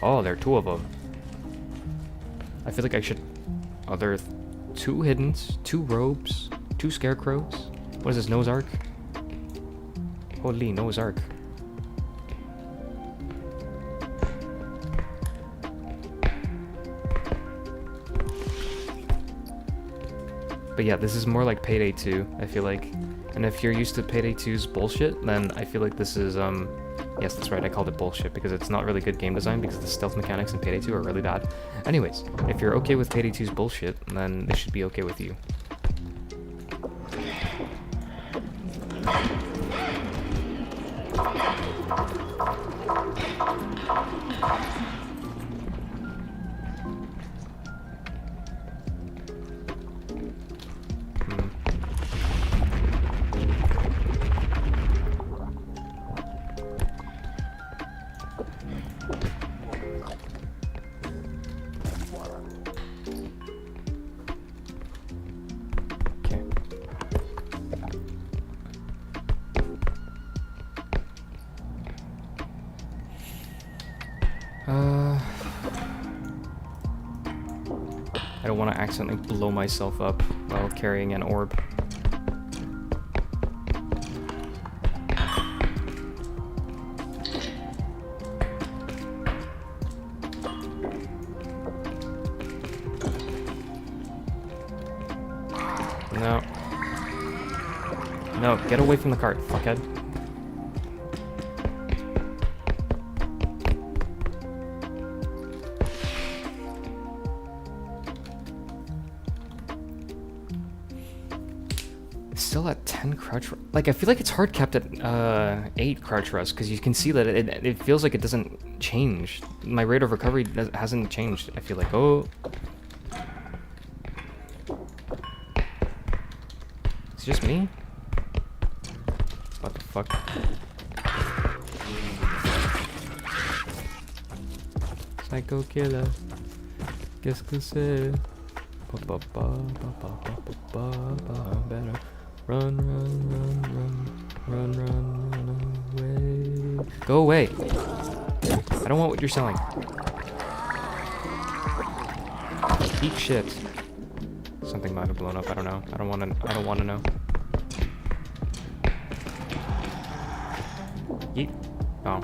Oh, there are 2 of them. I feel like I should... Oh, there are 2 hiddens, 2 robes, 2 scarecrows. What is this, Noah's Ark? Holy Noah's Ark. But yeah, this is more like Payday 2, I feel like. And if you're used to Payday 2's bullshit, then I feel like this is, yes, that's right, I called it bullshit, because it's not really good game design, because the stealth mechanics in Payday 2 are really bad. Anyways, if you're okay with Payday 2's bullshit, then this should be okay with you. I don't want to accidentally blow myself up while carrying an orb. No. No, get away from the cart, fuckhead. Still at 10 crouch. Like, I feel like it's hard kept at 8 crouch rest, because you can see that it feels like it doesn't change. My rate of recovery hasn't changed, I feel like. Oh. It's just me? What the fuck? Psycho killer. Qu'est-ce que c'est? Better. Run, run, run, run, run, run, run away. Go away. I don't want what you're selling. Eat shit. Something might have blown up, I don't know. I don't want to know. Eat. Oh.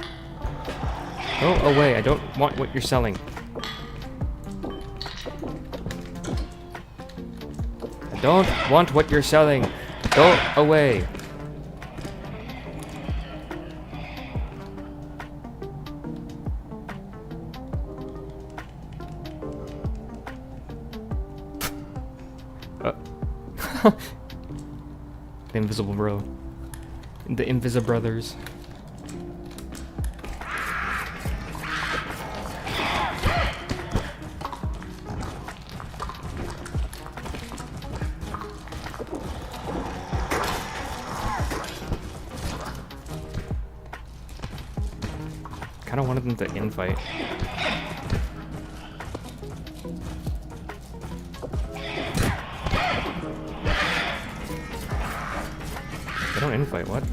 Go away, I don't want what you're selling. I don't want what you're selling. Go away. The invisible bro. The Invisible Brothers. I kinda wanted them to infight. They don't infight, what?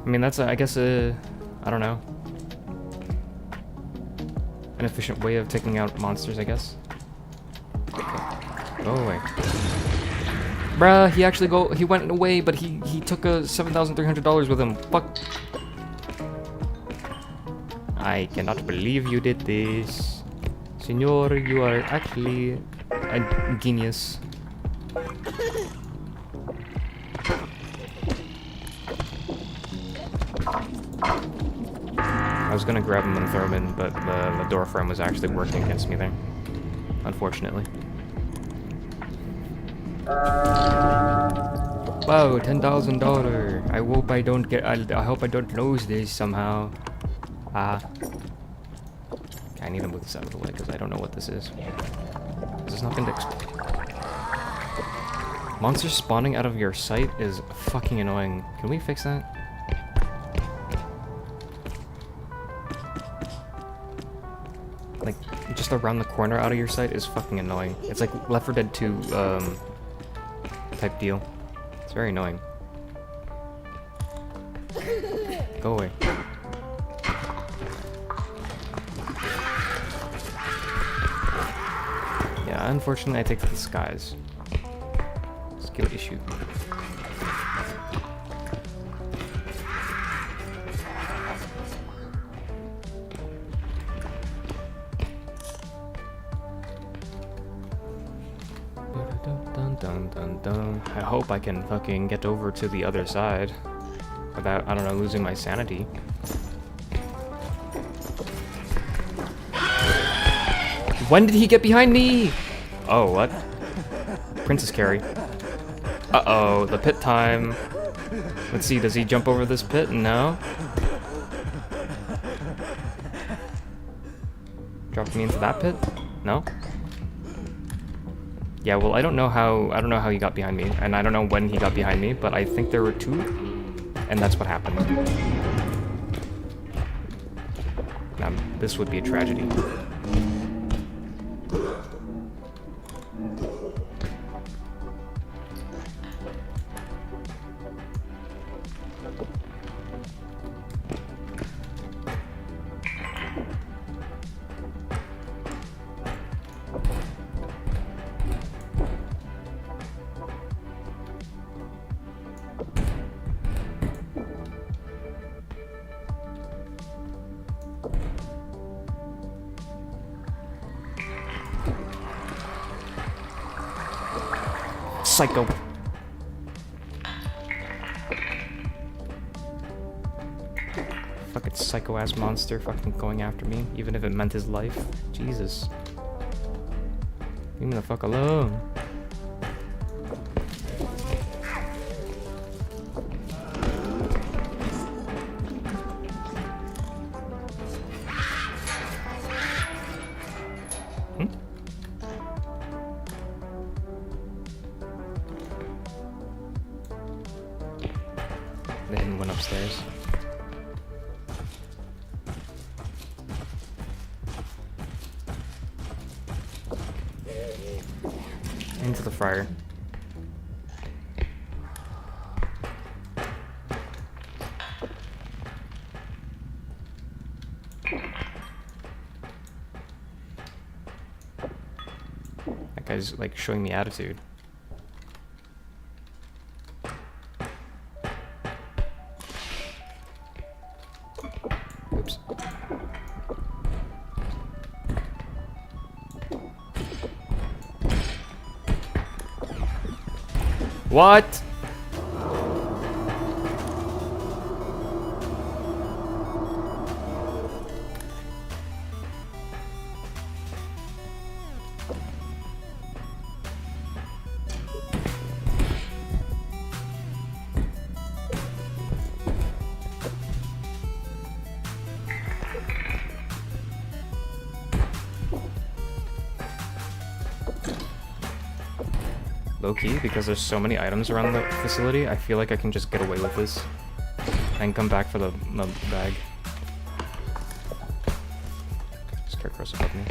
I mean, that's, I guess, I don't know. An efficient way of taking out monsters, I guess. Go away. Bruh, he went away, but he took a $7,300 with him. Fuck. I cannot believe you did this. Senor, you are actually a genius. I was gonna grab him and throw him in, but the door frame was actually working against me there. Unfortunately. Wow, $10,000. I hope I don't get. I hope I don't lose this somehow. Ah. I need to move this out of the way because I don't know what this is. Has this not been Monsters spawning out of your sight is fucking annoying. Can we fix that? Like, just around the corner out of your sight is fucking annoying. It's like Left 4 Dead 2 type deal. It's very annoying. Go away. Yeah, unfortunately I take to the skies. Skill issue. I hope I can fucking get over to the other side without, I don't know, losing my sanity. When did he get behind me? Oh, what? Princess carry. Uh-oh, the pit time. Let's see, does he jump over this pit? No. Drop me into that pit? No. Yeah, well, I don't know how he got behind me, and I don't know when he got behind me, but I think there were two, and that's what happened. Now, this would be a tragedy. Psycho. Fucking psycho-ass monster fucking going after me, even if it meant his life. Jesus. Leave me the fuck alone. They didn't went upstairs. Into the fryer. That guy's like showing me attitude. Oops. What? Low-key, because there's so many items around the facility, I feel like I can just get away with this and come back for the bag. Scarecrow's above me.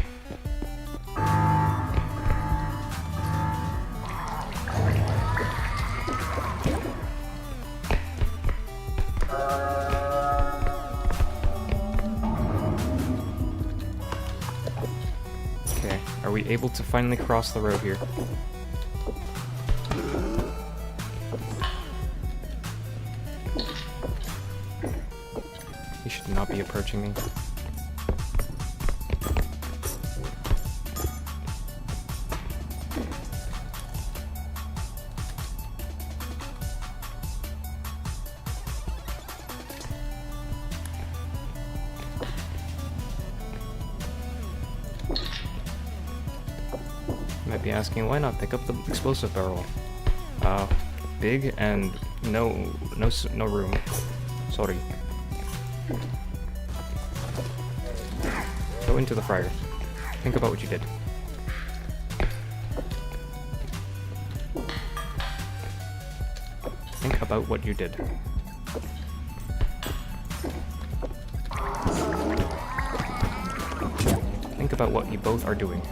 Okay, are we able to finally cross the road here? He should not be approaching me. Might be asking, why not pick up the explosive barrel? Big and no room. Sorry. Go Go into the fryer. Think about what you did. Think about what you did. Think about what you both are doing.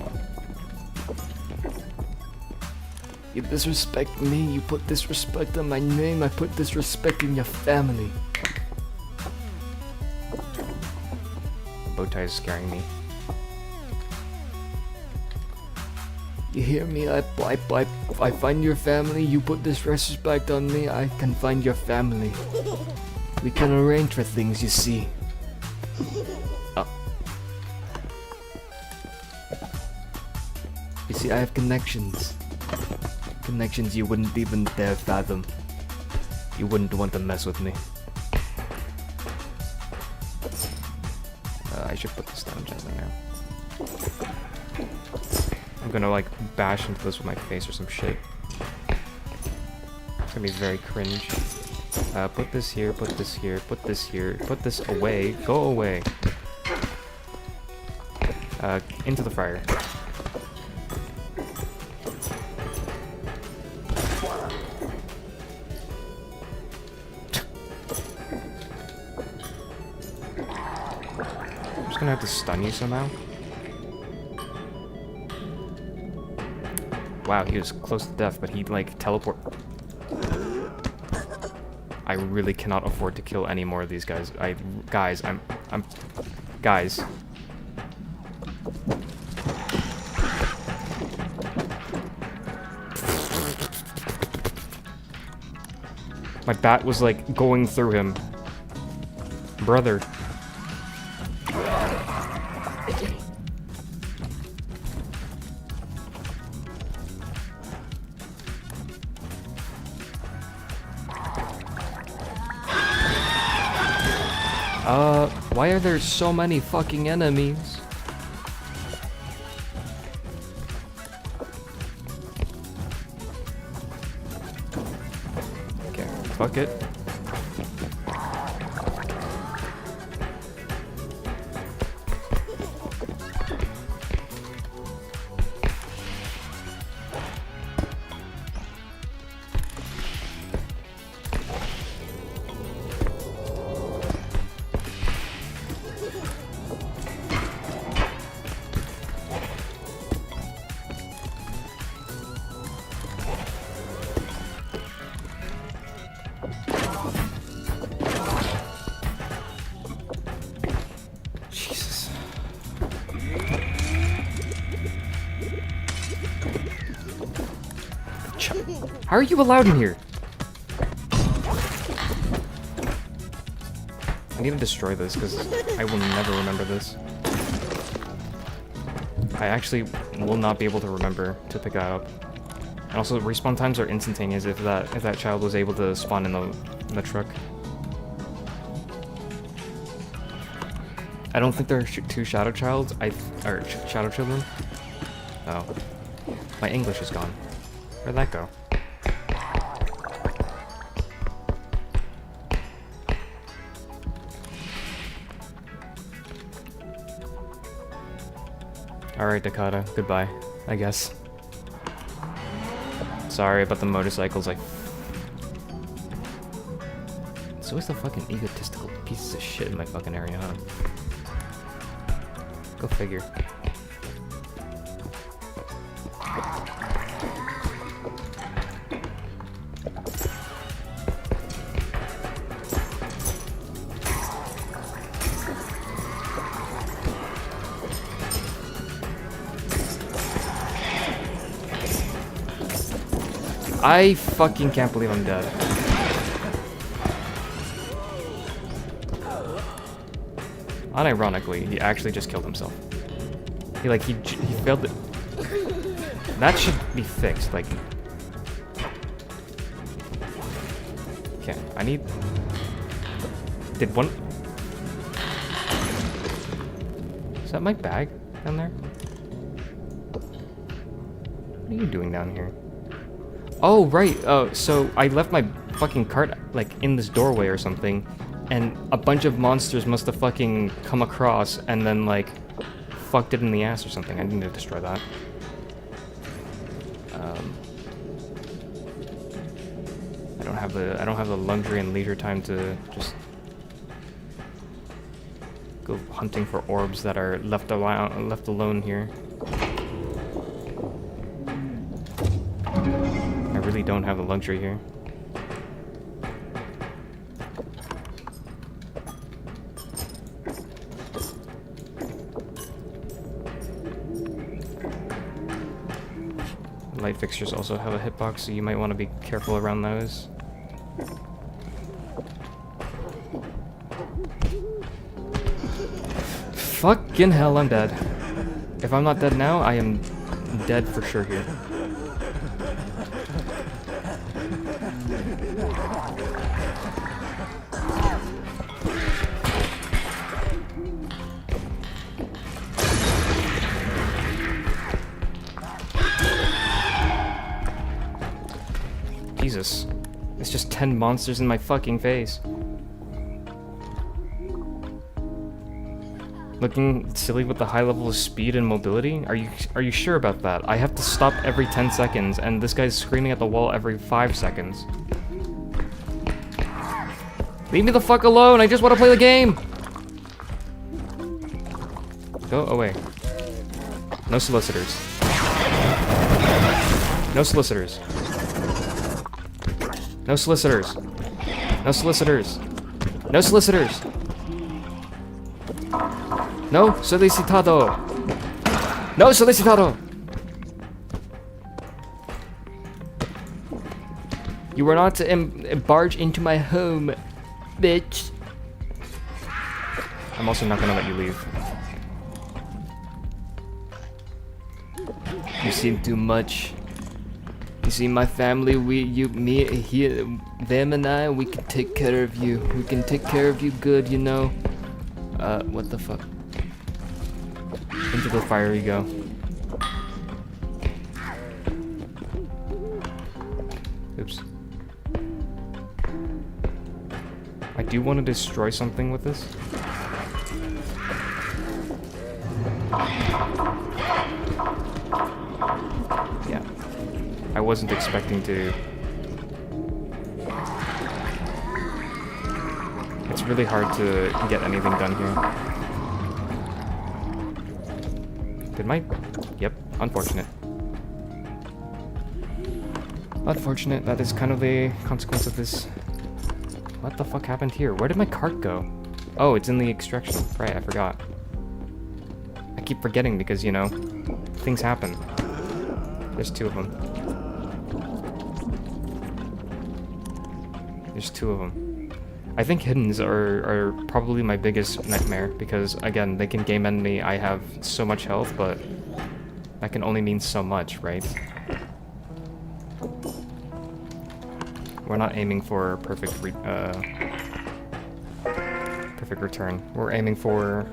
You disrespect me, you put disrespect on my name, I put disrespect in your family. Bow tie is scaring me. You hear me? I find your family, you put disrespect on me, I can find your family. We can arrange for things, you see. Oh. You see, I have connections. Connections you wouldn't even dare fathom. You wouldn't want to mess with me. I should put this down gently now. I'm gonna like bash into this with my face or some shit. It's gonna be very cringe. Put this here, put this here, put this here, put this away, go away. Into the fryer. I'm gonna have to stun you somehow. Wow, he was close to death, but he like teleport. I really cannot afford to kill any more of these guys. Guys. My bat was like going through him. Brother. Why are there so many fucking enemies? Okay, fuck it. How are you allowed in here? I need to destroy this because I will never remember this. I actually will not be able to remember to pick that up. And also, respawn times are instantaneous if that child was able to spawn in the truck. I don't think there are two shadow childs. Or shadow children. Oh, my English is gone. Where'd that go? Alright, Dakota. Goodbye, I guess. Sorry about the motorcycles, It's always the fucking egotistical pieces of shit in my fucking area, huh? Go figure. I fucking can't believe I'm dead. Unironically, he actually just killed himself. He failed it. That should be fixed, like... Okay, I need... Did one... Is that my bag down there? What are you doing down here? Oh, right. So I left my fucking cart, like, in this doorway or something, and a bunch of monsters must have fucking come across and then, like, fucked it in the ass or something. I need to destroy that. I don't have the luxury and leisure time to just go hunting for orbs that are left alone here. I really don't have the luxury here. Light fixtures also have a hitbox, so you might want to be careful around those. Fucking hell, I'm dead. If I'm not dead now, I am dead for sure here. Jesus. It's just 10 monsters in my fucking face. Looking silly with the high level of speed and mobility? Are you sure about that? I have to stop every 10 seconds, and this guy's screaming at the wall every 5 seconds. Leave me the fuck alone! I just want to play the game! Go away. No solicitors. No solicitors. No solicitors. No solicitors. No solicitors. No solicitado. No solicitado. You were not to barge into my home, bitch. I'm also not gonna let you leave. You seem too much. You see, my family, them and I, we can take care of you. We can take care of you good, you know. What the fuck? Into the fire you go. Oops. I do want to destroy something with this. Yeah. I wasn't expecting to. It's really hard to get anything done here. Did my... Yep, unfortunate. Unfortunate, that is kind of the consequence of this. What the fuck happened here? Where did my cart go? Oh, it's in the extraction. Right, I forgot. I keep forgetting because, you know, things happen. There's 2 of them. There's 2 of them. I think hiddens are probably my biggest nightmare because, again, they can game end me. I have so much health, but that can only mean so much, right? We're not aiming for perfect return. We're aiming for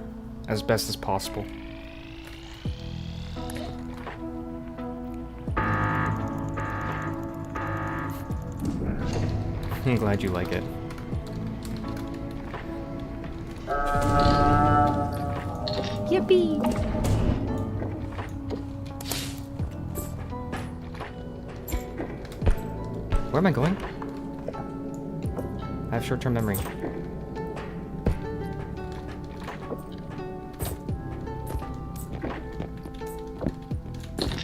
as best as possible. I'm glad you like it. Yippee! Where am I going? I have short-term memory.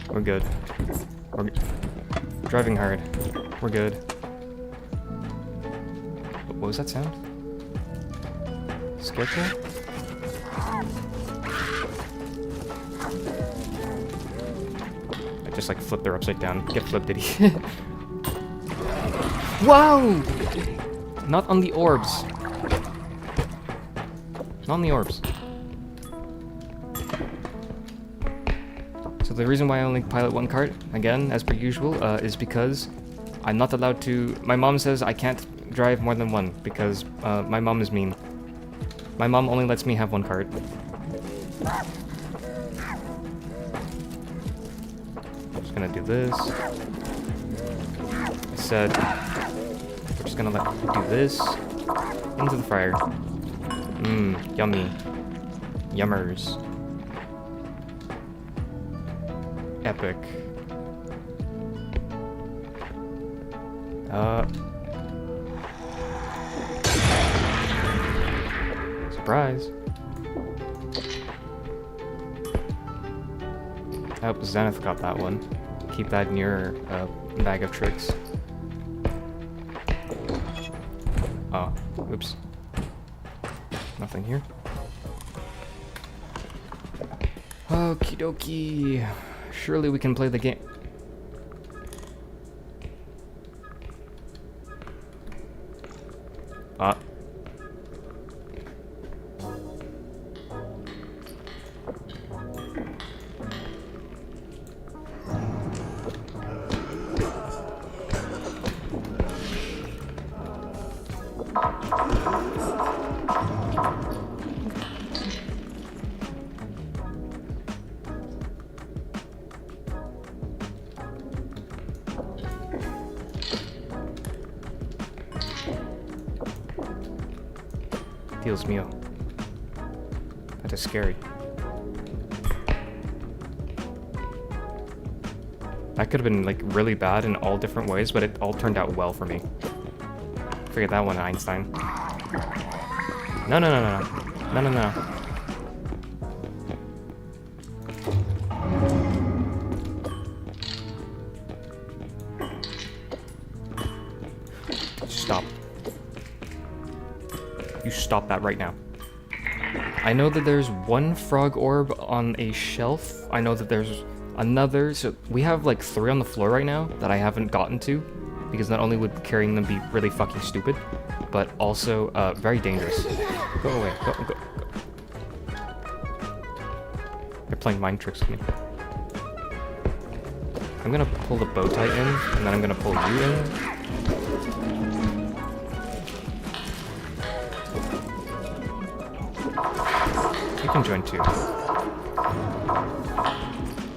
We're good. We're driving hard. We're good. What was that sound? Scarecrow? I just like flipped her upside down. Get flipped, idiot. Wow! Not on the orbs. Not on the orbs. So the reason why I only pilot 1 cart, again, as per usual, is because I'm not allowed to... My mom says I can't drive more than 1 because my mom is mean. My mom only lets me have 1 cart. I'm just gonna do this. I said we're just gonna do this into the fryer. Mmm, yummy. Yummers. epic. Surprise. I hope Zenith got that one. Keep that in your bag of tricks. Oh, oops. Nothing here. Okie dokie. Surely we can play the game. Dios mío. That is scary. That could have been like really bad in all different ways, but it all turned out well for me. Forget that one, Einstein. No, no, no, no, no. No, no, no. Stop. You stop that right now. I know that there's one frog orb on a shelf. I know that there's another. So we have like 3 on the floor right now that I haven't gotten to. Because not only would carrying them be really fucking stupid, but also very dangerous. Go away. Go, go, go. They're playing mind tricks with me. I'm gonna pull the bow tie in, and then I'm gonna pull you in. You can join too.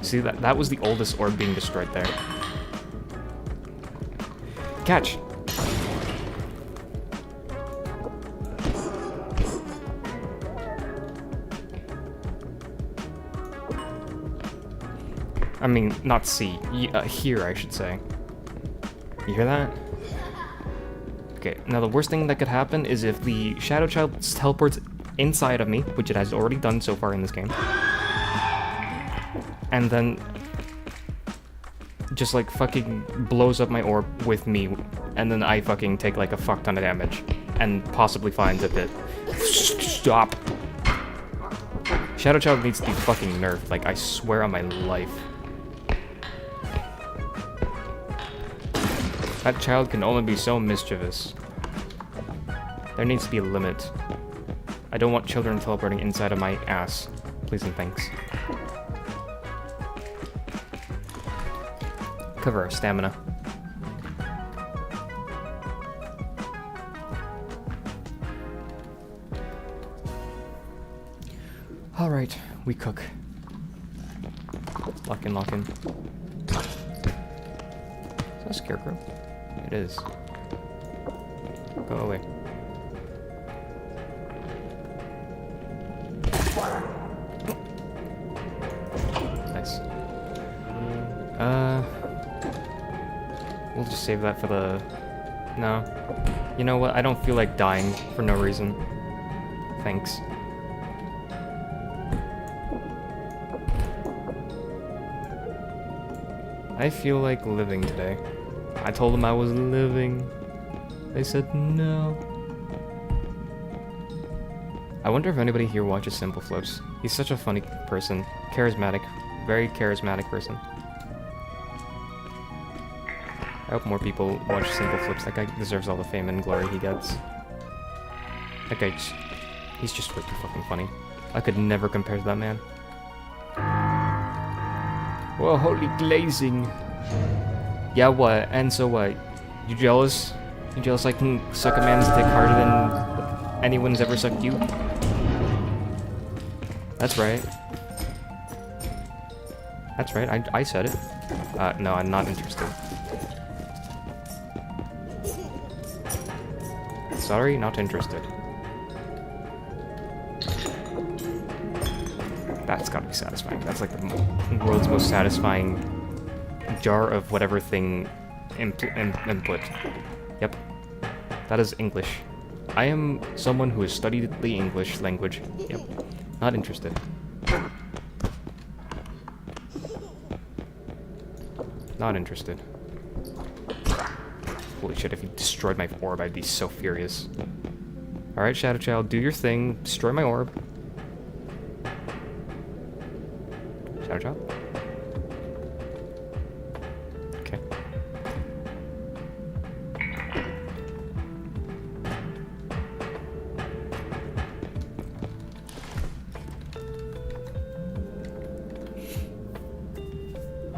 See, that was the oldest orb being destroyed there. Catch! I mean, not see. Here, I should say. You hear that? Okay, now the worst thing that could happen is if the Shadow Child teleports inside of me, which it has already done so far in this game, and then just like fucking blows up my orb with me, and then I fucking take like a fuck ton of damage, and possibly finds a bit. Stop! Shadow Child needs to be fucking nerfed, like I swear on my life. That child can only be so mischievous. There needs to be a limit. I don't want children teleporting inside of my ass. Please and thanks. Cover our stamina. Alright, we cook. Lock in, lock in. Is that a scarecrow? It is. Go away. Nice. We'll just save that for the... No. You know what? I don't feel like dying for no reason. Thanks. I feel like living today. I told them I was living. They said no. I wonder if anybody here watches Simple Flips. He's such a funny person. Charismatic. Very charismatic person. I hope more people watch Simple Flips. That guy deserves all the fame and glory he gets. That guy, he's just way too fucking funny. I could never compare to that man. Whoa, holy glazing. Yeah, what? And so what? You jealous? You jealous I can suck a man's dick harder than anyone's ever sucked you? That's right. That's right, I said it. No, I'm not interested. Sorry, not interested. That's gotta be satisfying. That's like the world's most satisfying jar of whatever thing input. Yep. That is English. I am someone who has studied the English language. Yep. Not interested. Not interested. Holy shit, if you destroyed my orb, I'd be so furious. Alright, Shadow Child, do your thing. Destroy my orb. Shadow Child? Okay.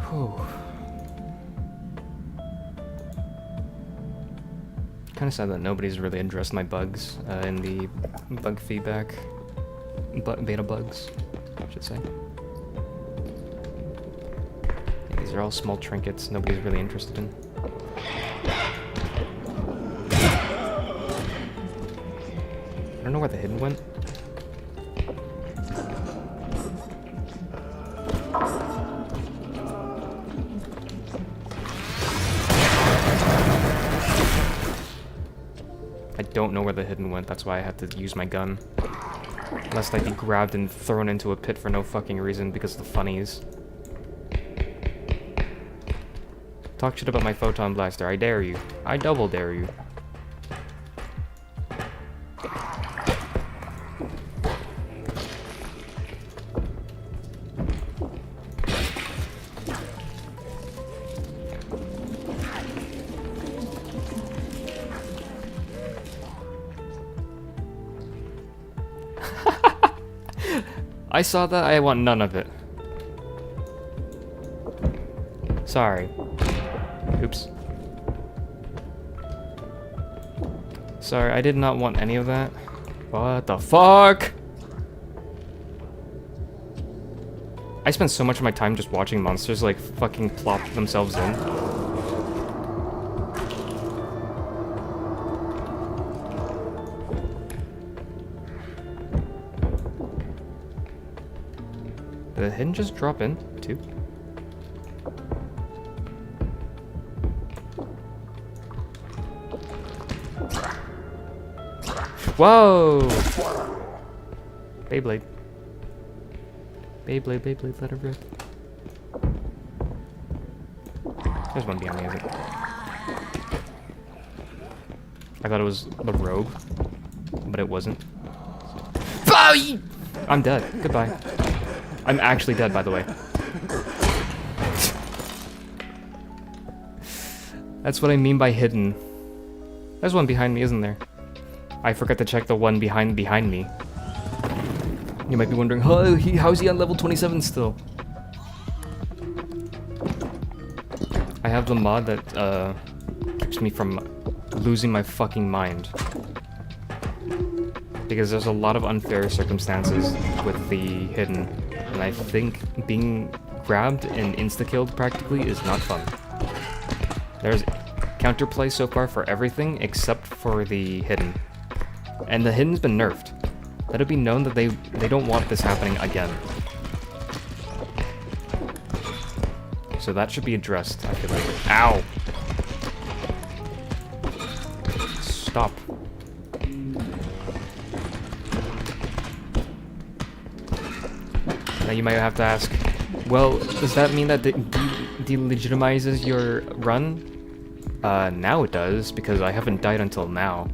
Whew. Kind of sad that nobody's really addressed my bugs in the bug feedback. Beta bugs, I should say. These are all small trinkets nobody's really interested in. I don't know where the hidden went. I don't know where the hidden went, that's why I had to use my gun. Lest I'd be grabbed and thrown into a pit for no fucking reason because of the funnies. Talk shit about my photon blaster, I dare you. I double dare you. I saw that, I want none of it. Sorry. Oops. Sorry, I did not want any of that. What the fuck? I spent so much of my time just watching monsters like fucking plop themselves in. Did the hidden just drop in, too? Whoa! Beyblade. Beyblade, Beyblade, let it rip. There's one behind me, is it? I thought it was the rogue, but it wasn't. I'm dead. Goodbye. I'm actually dead, by the way. That's what I mean by hidden. There's one behind me, isn't there? I forgot to check the one behind me. You might be wondering, oh, how's he on level 27 still? I have the mod that keeps me from losing my fucking mind. Because there's a lot of unfair circumstances with the hidden. And I think being grabbed and insta-killed practically is not fun. There's counterplay so far for everything except for the hidden. And the hidden's been nerfed. Let it be known that they don't want this happening again. So that should be addressed, I feel like. Ow! Stop. Now you might have to ask, well, does that mean that delegitimizes your run? Now it does, because I haven't died until now.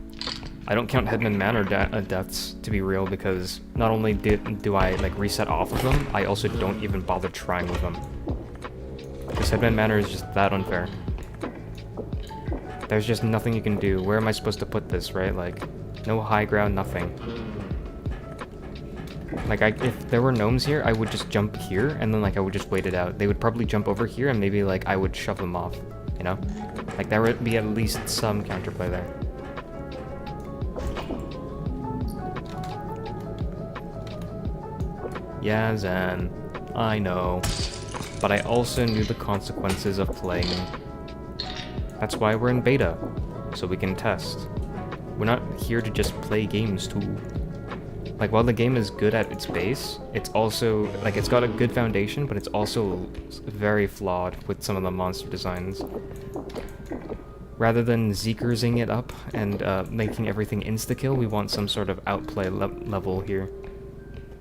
I don't count Headman Manor deaths to be real, because not only do I like reset off of them, I also don't even bother trying with them. Because Headman Manor is just that unfair. There's just nothing you can do. Where am I supposed to put this, right? Like, no high ground, nothing. Like, if there were gnomes here, I would just jump here, and then, like, I would just wait it out. They would probably jump over here, and maybe, like, I would shove them off, you know? Like, there would be at least some counterplay there. Yeah, Zan. I know. But I also knew the consequences of playing. That's why we're in beta, so we can test. We're not here to just play games, too. Like, while the game is good at its base, it's also, like, it's got a good foundation, but it's also very flawed with some of the monster designs. Rather than Zekersing it up and making everything insta-kill, we want some sort of outplay level here.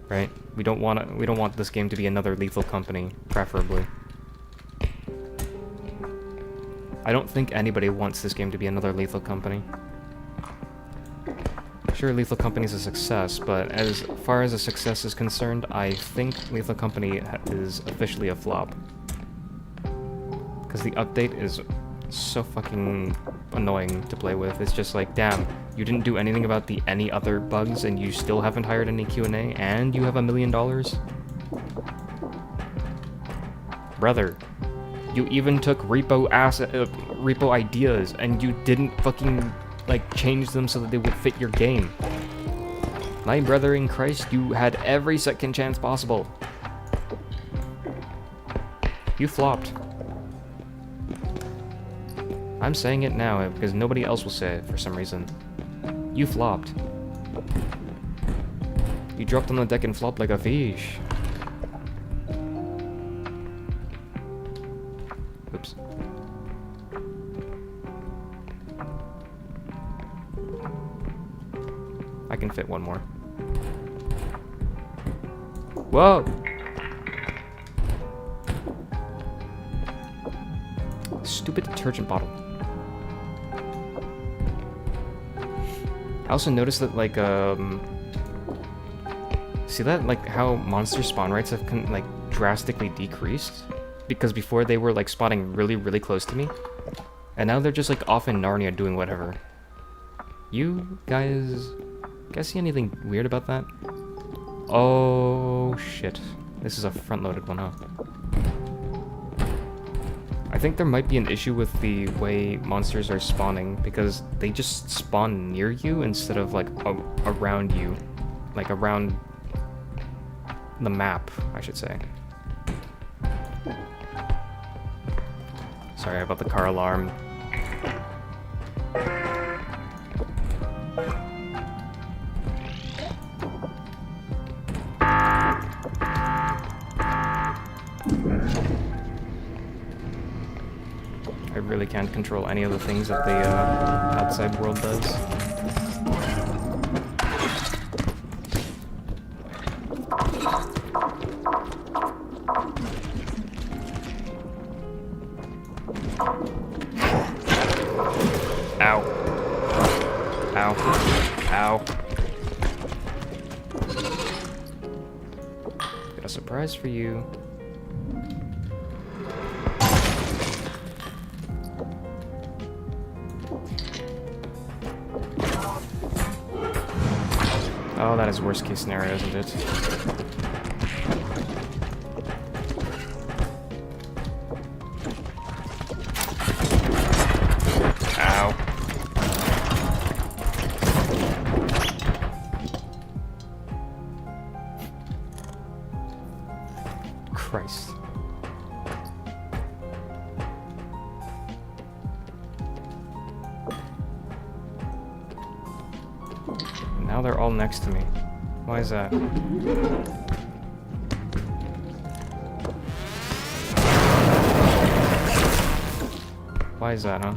Right? We don't want this game to be another Lethal Company, preferably. I don't think anybody wants this game to be another Lethal Company. Sure, Lethal Company is a success, but as far as a success is concerned, I think Lethal Company is officially a flop. Because the update is so fucking annoying to play with. It's just like, damn, you didn't do anything about the any other bugs and you still haven't hired any Q&A and you have $1 million? Brother, you even took repo ideas and you didn't fucking, like, change them so that they would fit your game. My brother in Christ, you had every second chance possible. You flopped. I'm saying it now because nobody else will say it for some reason. You flopped. You dropped on the deck and flopped like a fish. Oops. I can fit one more. Whoa! Stupid detergent bottle. I also noticed that, like, see that, like, how monster spawn rates have, like, drastically decreased? Because before they were, like, spawning really, really close to me. And now they're just, like, off in Narnia doing whatever. You guys see anything weird about that? Oh, shit. This is a front-loaded one, huh? I think there might be an issue with the way monsters are spawning, because they just spawn near you instead of, like, around you. Like, around the map, I should say. Sorry about the car alarm. I really can't control any of the things that the outside world does. Ow. Ow. Ow. Got a surprise for you. Oh, that is worst case scenario, isn't it? Ow. Christ. Now they're all next to me. Why is that? Why is that, huh?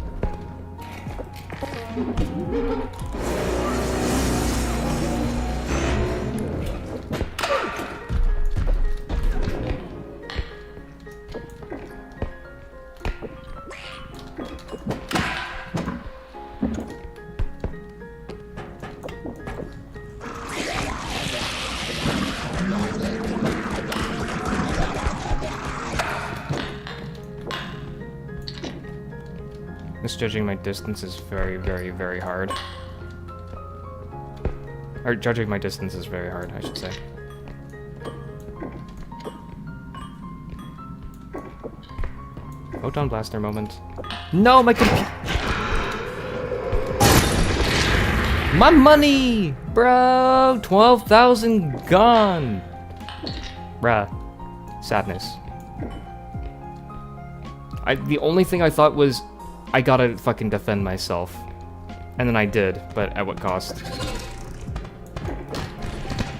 Misjudging my distance is very, very, very hard. Or judging my distance is very hard, I should say. Photon blaster moment. No, my computer! My money! Bro! 12,000 gone! Bruh. Sadness. The only thing I thought was, I gotta fucking defend myself. And then I did, but at what cost?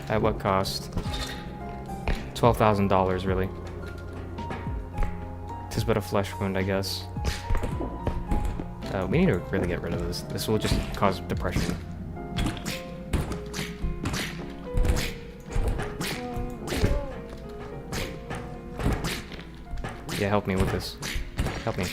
At what cost? $12,000, really. Tis but a flesh wound, I guess. We need to really get rid of this. This will just cause depression. Yeah, help me with this. Help me.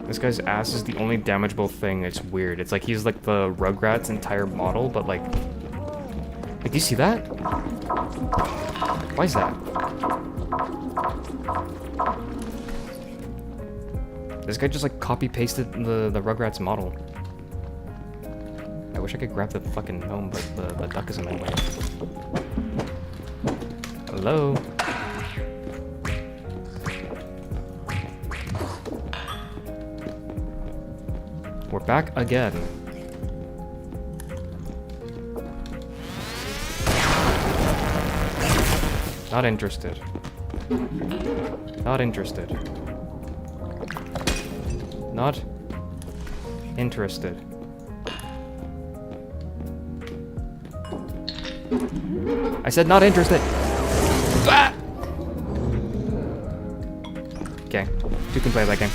This guy's ass is the only damageable thing. It's weird. It's like he's like the Rugrats entire model, but like... do you see that? Why is that? This guy just like copy-pasted the Rugrats model. I wish I could grab the fucking gnome, but the duck is in my way. Hello? We're back again. Not interested. Not interested. Not interested. I said not interested. Ah! Okay, you can play that game.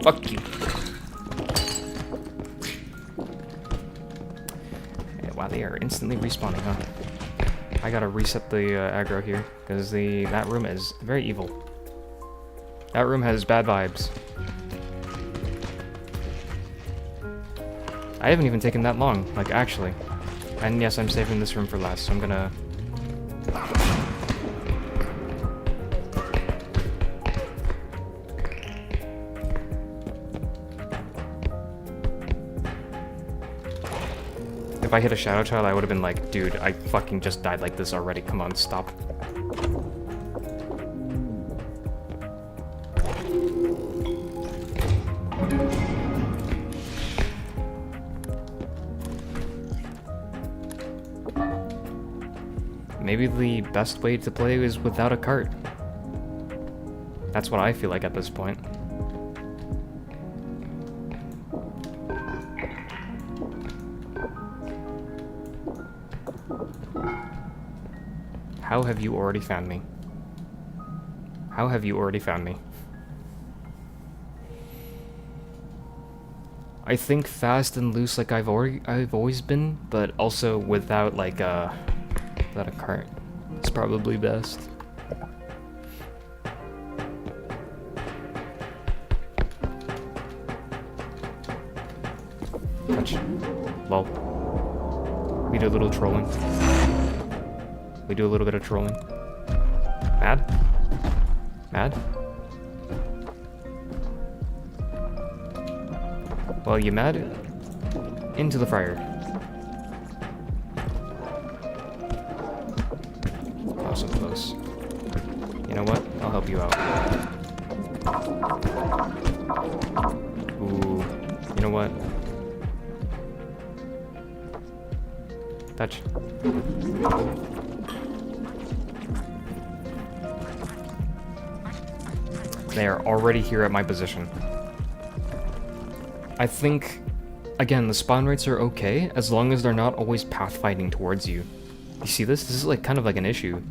Fuck you. Wow, they are instantly respawning, huh? I gotta reset the aggro here, because that room is very evil. That room has bad vibes. I haven't even taken that long, like, actually. And yes, I'm saving this room for last, so I'm gonna... If I hit a Shadow Child, I would have been like, dude, I fucking just died like this already. Come on, stop. Maybe the best way to play is without a cart. That's what I feel like at this point. How have you already found me? How have you already found me? I think fast and loose like I've always been, but also without like without a cart. It's probably best. Touch. Lol. We do a little trolling. We do a little bit of trolling. Mad? Mad? Well, you mad? Into the fire. Oh, so close. You know what? I'll help you out. Ooh. You know what? Touch. They are already here at my position. I think, again, the spawn rates are okay, as long as they're not always pathfinding towards you. You see this? This is like kind of like an issue.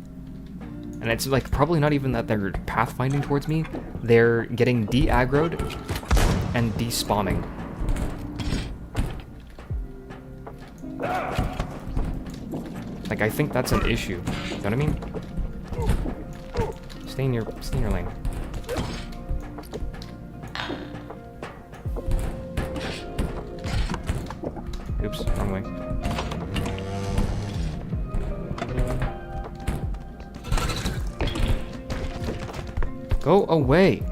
And it's like probably not even that they're pathfinding towards me, they're getting de-aggroed and despawning. Like, I think that's an issue. You know what I mean? Stay in your lane. Oops, wrong way. Go away!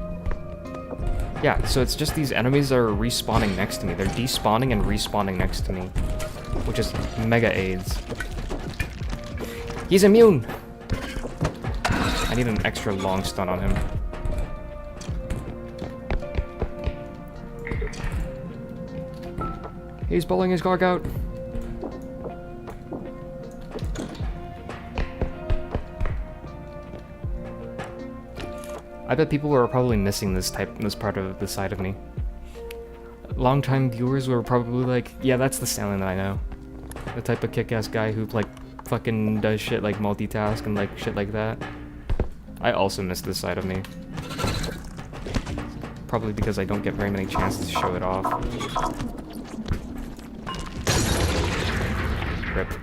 Yeah, so it's just these enemies that are respawning next to me. They're despawning and respawning next to me. Which is mega AIDS. He's immune! I need an extra long stun on him. He's pulling his cock out. I bet people were probably missing this part of the side of me. Longtime viewers were probably like, yeah, that's the Stanley that I know. The type of kick-ass guy who, like, fucking does shit like multitask and, like, shit like that. I also miss this side of me. Probably because I don't get very many chances to show it off. RIP.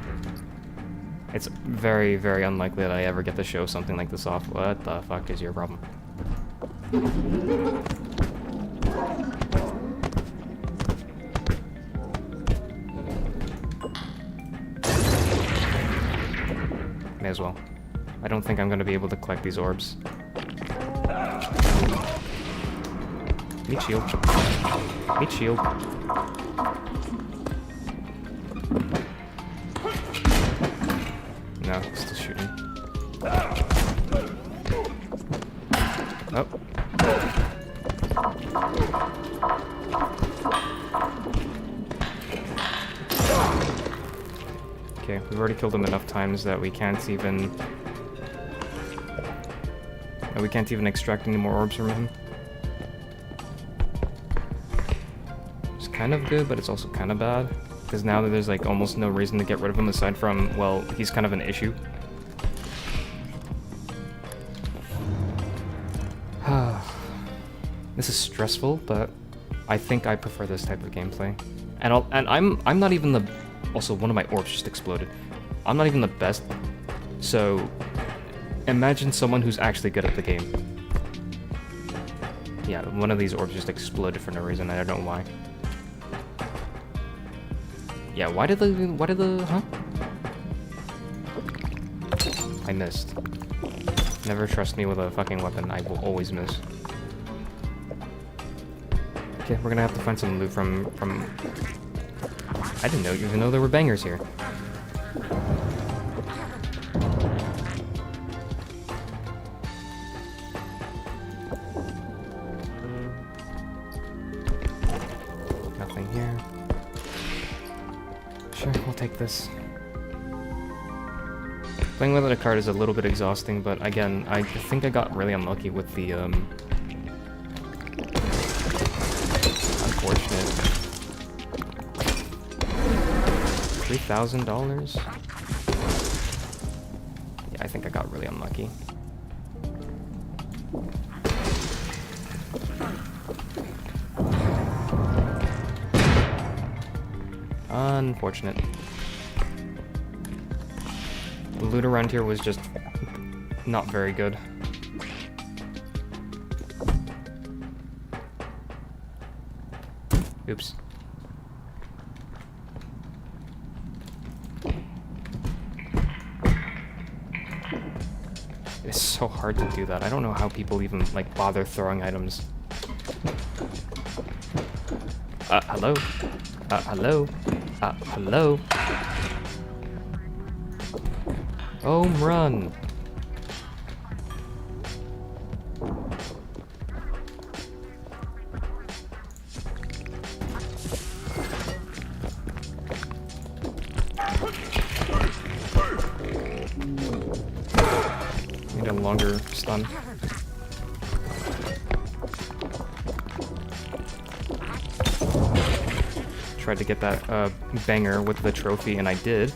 It's very, very unlikely that I ever get to show something like this off. What the fuck is your problem? May as well. I don't think I'm going to be able to collect these orbs. Meat shield. Meat shield. No, still shooting. Oh. Okay, we've already killed him enough times that we can't even extract any more orbs from him. It's kind of good, but it's also kind of bad. Because now that there's like almost no reason to get rid of him aside from, well, he's kind of an issue. This is stressful, but I think I prefer this type of gameplay. And I'm not even the... Also, one of my orbs just exploded. I'm not even the best, so imagine someone who's actually good at the game. Yeah, one of these orbs just exploded for no reason, and I don't know why. Yeah, why did the, huh? I missed. Never trust me with a fucking weapon, I will always miss. Okay, we're gonna have to find some loot from... I didn't even know there were bangers here. Nothing here. Sure, we'll take this. Playing without a card is a little bit exhausting, but again, I think I got really unlucky with the, unfortunate. $3,000? Yeah, I think I got really unlucky. Unfortunate. The loot around here was just not very good. Oops. It's so hard to do that. I don't know how people even, like, bother throwing items. Hello? Hello? Hello? Home run! Need a longer stun. Tried to get that banger with the trophy, and I did.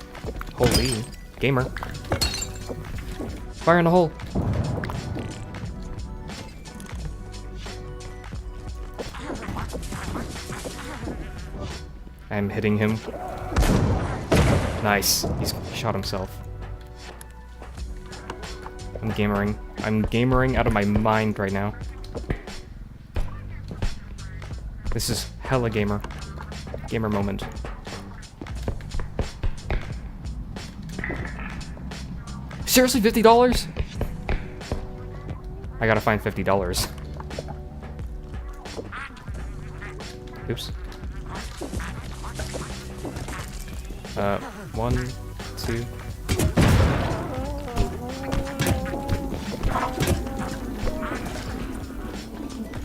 Holy gamer. Fire in the hole. I'm hitting him. Nice. He shot himself. I'm gamering. I'm gamering out of my mind right now. This is hella gamer. Gamer moment. Seriously, $50? I gotta find $50. Oops. 1, 2.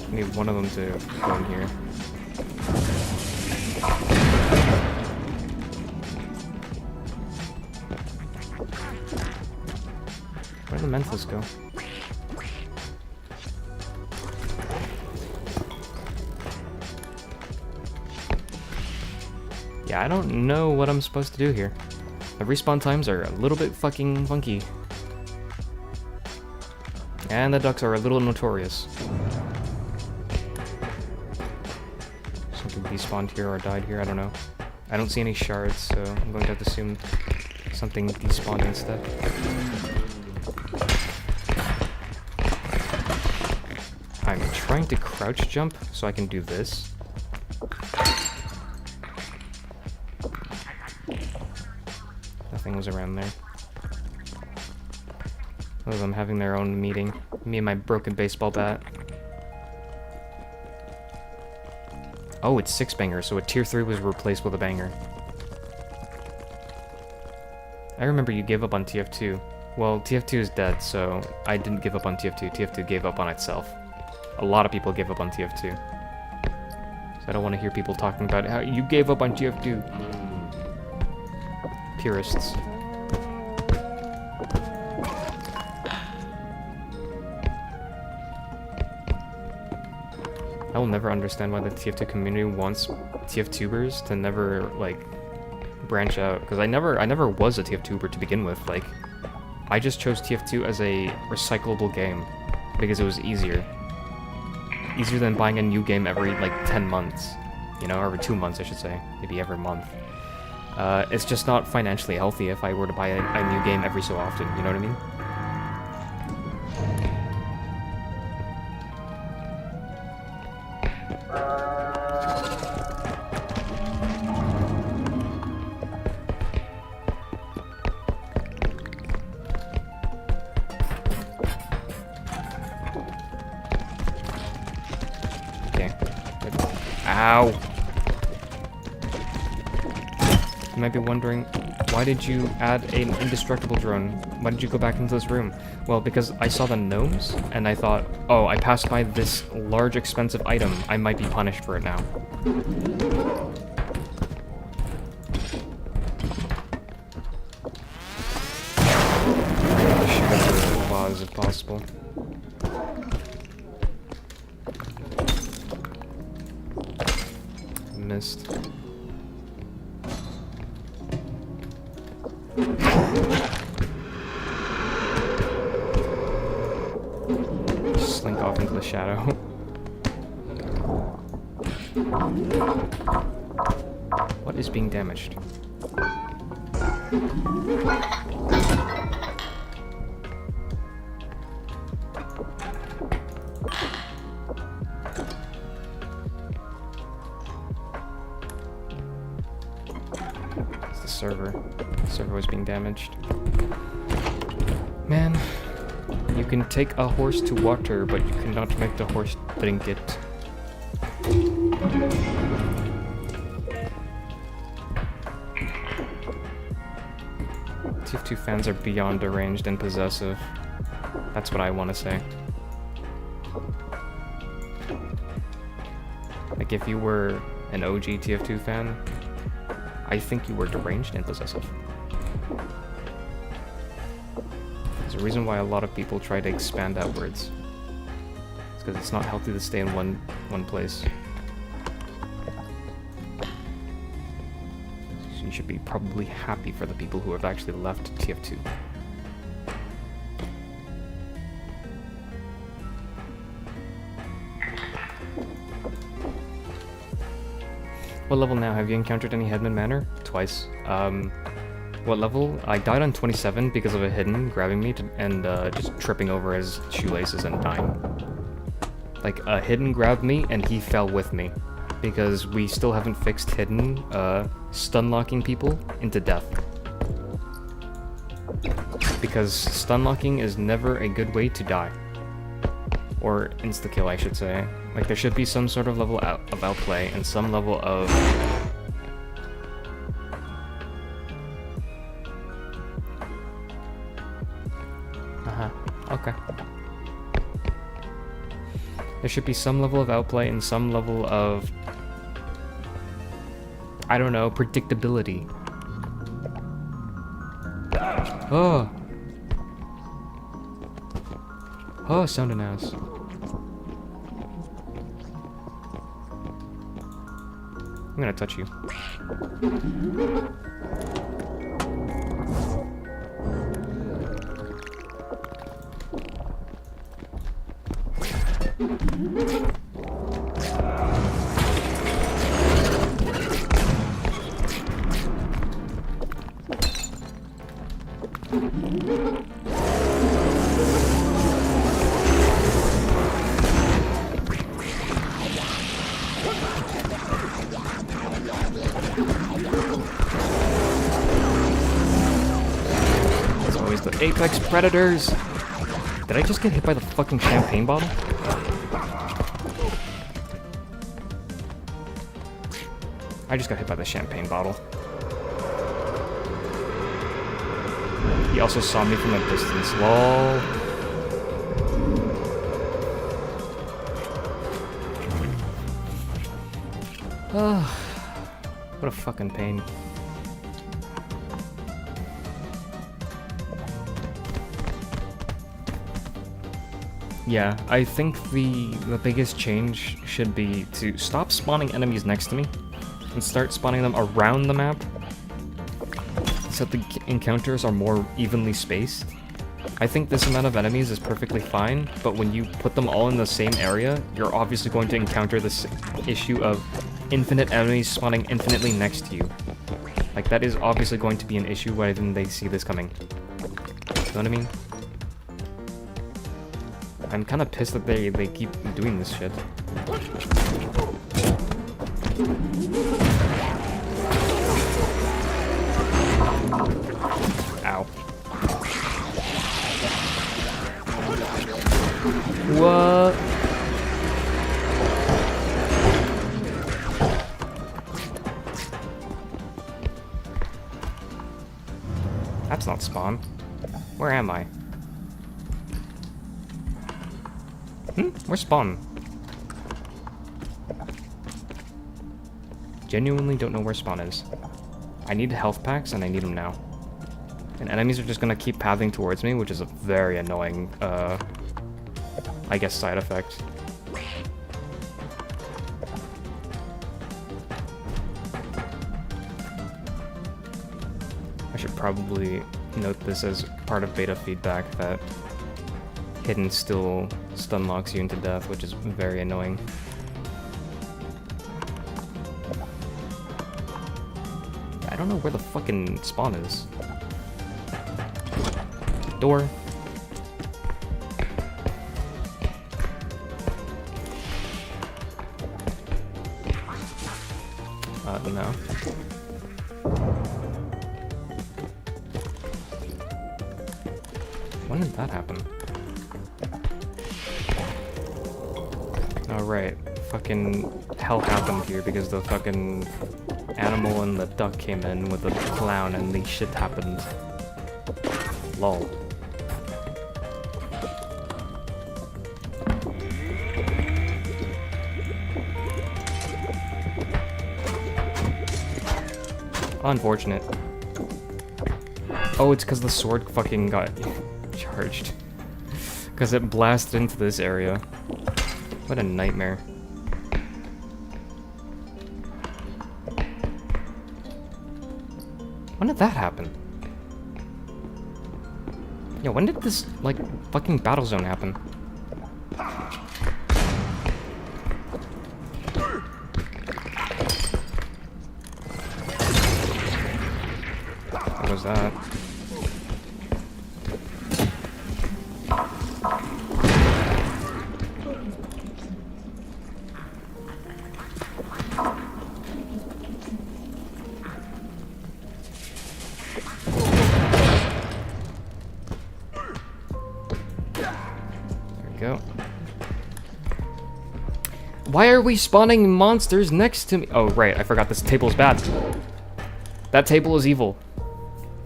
I need one of them to go in here. Menthos go? Yeah, I don't know what I'm supposed to do here. The respawn times are a little bit fucking funky. And the ducks are a little notorious. Something despawned here or died here, I don't know. I don't see any shards, so I'm going to have to assume something despawned instead. I'm trying to crouch jump so I can do this. Nothing was around there. Both of them having their own meeting. Me and my broken baseball bat. Oh, it's 6 banger, so a tier 3 was replaced with a banger. I remember you gave up on TF2. Well, TF2 is dead, so I didn't give up on TF2. TF2 gave up on itself. A lot of people gave up on TF2. So I don't want to hear people talking about how you gave up on TF2. Purists. I will never understand why the TF2 community wants TF2bers to never, like, branch out. Because I never was a TF2ber to begin with. Like, I just chose TF2 as a recyclable game. Because it was easier. Easier than buying a new game every, like, 10 months. You know, every 2 months, I should say. Maybe every month. It's just not financially healthy if I were to buy a new game every so often, you know what I mean? Okay. Ow! You might be wondering, why did you add an indestructible drone? Why did you go back into this room? Well, because I saw the gnomes, and I thought, oh, I passed by this large expensive item, I might be punished for it now. Shoot up the vase if possible. Missed. Slink off into the shadow. What is being damaged? It's the server. The server was being damaged. Man. You can take a horse to water, but you cannot make the horse drink it. TF2 fans are beyond deranged and possessive. That's what I want to say. Like, if you were an OG TF2 fan, I think you were deranged and possessive. There's a reason why a lot of people try to expand outwards. It's because it's not healthy to stay in one place. So you should be probably happy for the people who have actually left TF2. What level now? Have you encountered any Headman Manor? Twice. What level? I died on 27 because of a hidden grabbing me and just tripping over his shoelaces and dying. Like, a hidden grabbed me and he fell with me. Because we still haven't fixed hidden stun locking people into death. Because stun locking is never a good way to die. Or insta-kill, I should say. Like, there should be some sort of level of outplay and some level of... Okay. There should be some level of outplay and some level of... I don't know, predictability. Oh! Oh, sound an ass. I'm gonna touch you. It's always the apex predators. Did I just get hit by the fucking champagne bottle? I just got hit by the champagne bottle. He also saw me from a distance. Lol. What a fucking pain. Yeah, I think the biggest change should be to stop spawning enemies next to me and start spawning them around the map so the encounters are more evenly spaced. I think this amount of enemies is perfectly fine, but when you put them all in the same area, you're obviously going to encounter this issue of infinite enemies spawning infinitely next to you. Like, that is obviously going to be an issue when they see this coming. You know what I mean? I'm kind of pissed that they keep doing this shit. Ow. What? That's not spawn. Where am I? Where's spawn? Genuinely don't know where spawn is. I need health packs and I need them now. And enemies are just gonna keep pathing towards me, which is a very annoying, I guess, side effect. I should probably note this as part of beta feedback that hidden still stun locks you into death, which is very annoying. I don't know where the fucking spawn is. Door. No. When did that happen? Oh, right. Fucking hell happened here because the fucking animal and the duck came in with the clown and the shit happened. Lol. Unfortunate. Oh, it's because the sword fucking got charged. Because it blasted into this area. What a nightmare. When did that happen? Yo, when did this, like, fucking battle zone happen? What was that? Go. Why are we spawning monsters next to me? Oh, right, I forgot this table's bad. That table is evil.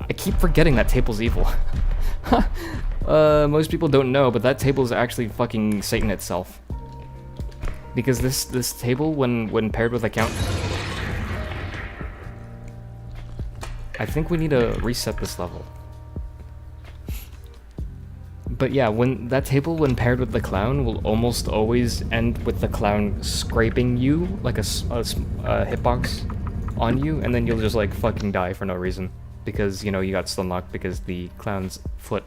I keep forgetting that table's evil. Most people don't know, but that table is actually fucking Satan itself. Because this table, when paired with a count... I think we need to reset this level. But yeah, when that table, when paired with the clown, will almost always end with the clown scraping you like a hitbox on you, and then you'll just like fucking die for no reason because you know you got stun locked because the clown's foot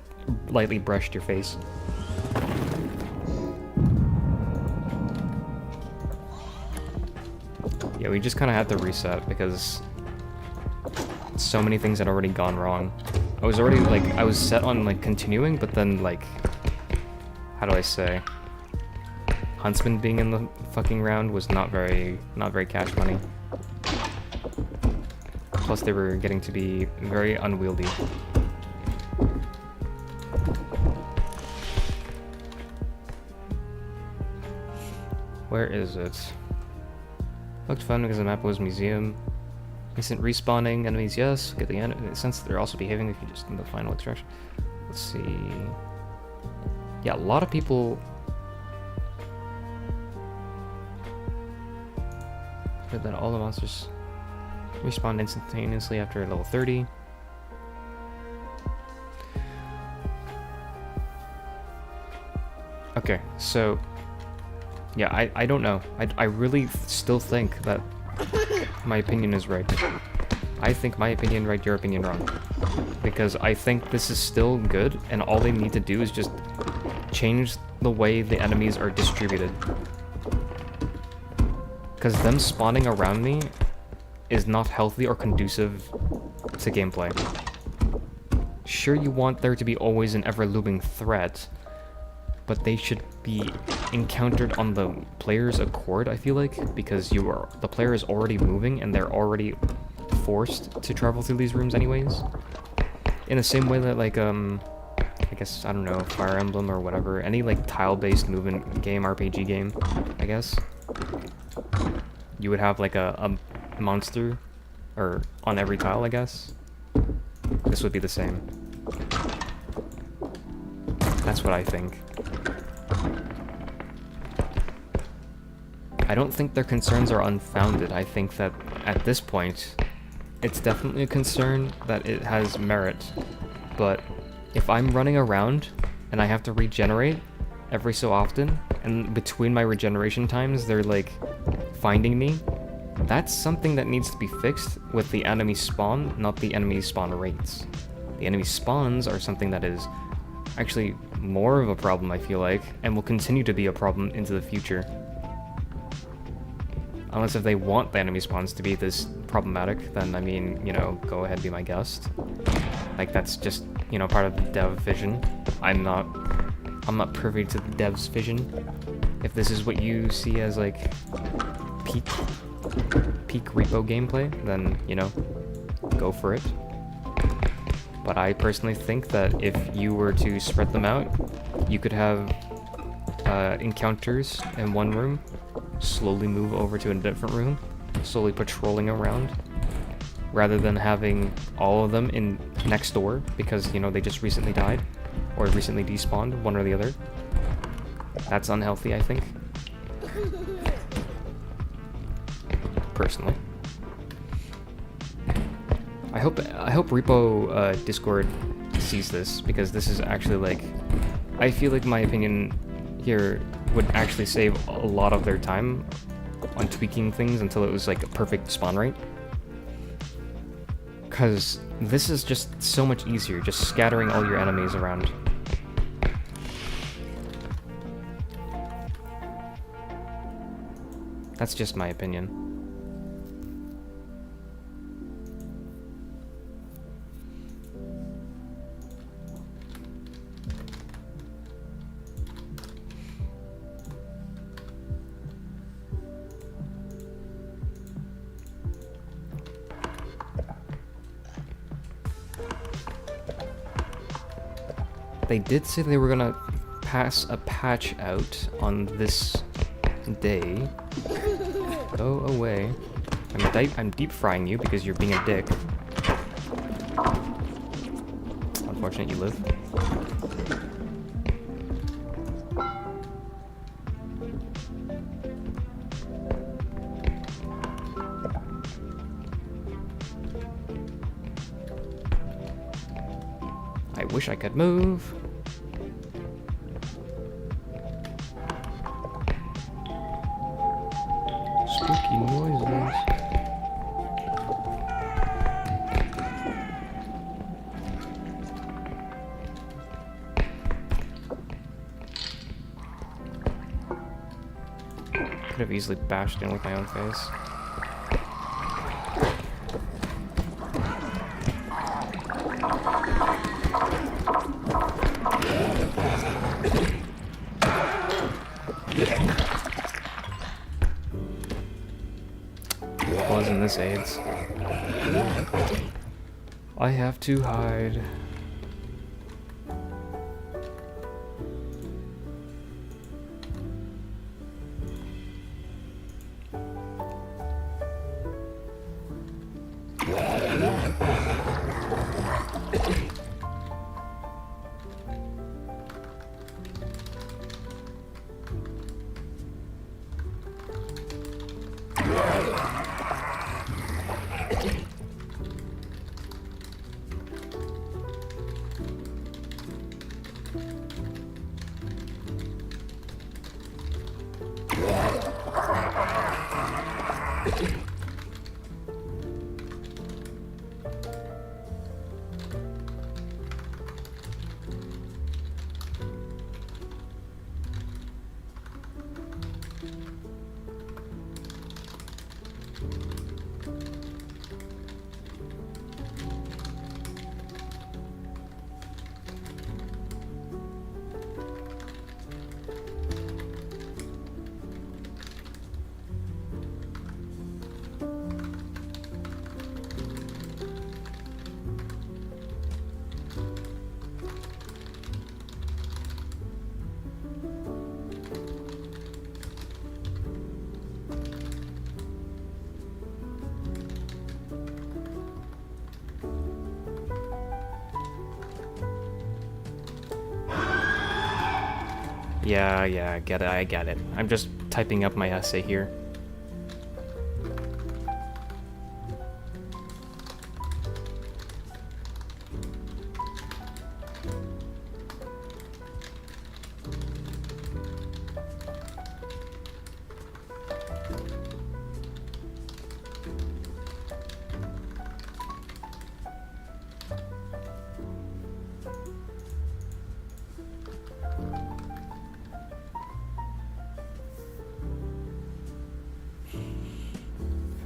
lightly brushed your face. Yeah, we just kind of had to reset because so many things had already gone wrong. I was already like, I was set on like continuing, but then like, how do I say? Huntsman being in the fucking round was not very cash money. Plus they were getting to be very unwieldy. Where is it? Looked fun because the map was museum. Instant respawning enemies, yes. Get the sense they're also behaving if you just in the final extraction. Let's see. Yeah, a lot of people. Heard that all the monsters respawn instantaneously after level 30. Okay, so yeah, I don't know. I really still think that my opinion is right. I think my opinion right, your opinion wrong. Because I think this is still good, and all they need to do is just change the way the enemies are distributed. Because them spawning around me is not healthy or conducive to gameplay. Sure, you want there to be always an ever-looming threat, but they should be encountered on the player's accord, I feel like, because the player is already moving and they're already forced to travel through these rooms anyways. In the same way that like I guess, I don't know, Fire Emblem or whatever, any like tile-based movement game, RPG game, I guess, you would have like a monster or on every tile, I guess. This would be the same. That's what I think. I don't think their concerns are unfounded. I think that at this point, it's definitely a concern that it has merit. But if I'm running around and I have to regenerate every so often, and between my regeneration times, they're like finding me, that's something that needs to be fixed with the enemy spawn, not the enemy spawn rates. The enemy spawns are something that is actually more of a problem, I feel like, and will continue to be a problem into the future. Unless if they want the enemy spawns to be this problematic, then I mean, you know, go ahead, be my guest. Like, that's just, you know, part of the dev vision. I'm not privy to the dev's vision. If this is what you see as like peak REPO gameplay, then, you know, go for it. But I personally think that if you were to spread them out, you could have encounters in one room, slowly move over to a different room, slowly patrolling around, rather than having all of them in next door because, you know, they just recently died or recently despawned, one or the other. That's unhealthy, I think. Personally. I hope REPO Discord sees this, because this is actually like, I feel like my opinion here would actually save a lot of their time on tweaking things until it was like a perfect spawn rate. Because this is just so much easier, just scattering all your enemies around. That's just my opinion. They did say they were gonna pass a patch out on this day. Go away. I'm deep frying you because you're being a dick. Unfortunate you live. I wish I could move. Could have easily bashed in with my own face. Wasn't this AIDS? I have to hide. Yeah, I get it. I'm just typing up my essay here.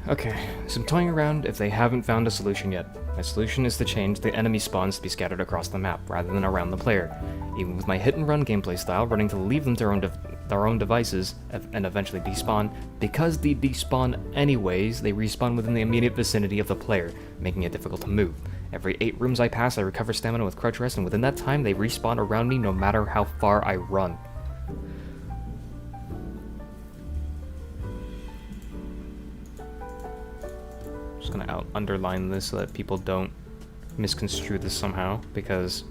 Okay, so I'm toying around if they haven't found a solution yet. My solution is to change the enemy spawns to be scattered across the map, rather than around the player. Even with my hit-and-run gameplay style, running to leave them to their own devices, and eventually despawn, because they despawn anyways, they respawn within the immediate vicinity of the player, making it difficult to move. Every 8 rooms I pass, I recover stamina with crouch rest, and within that time, they respawn around me no matter how far I run. Just gonna underline this so that people don't misconstrue this somehow, because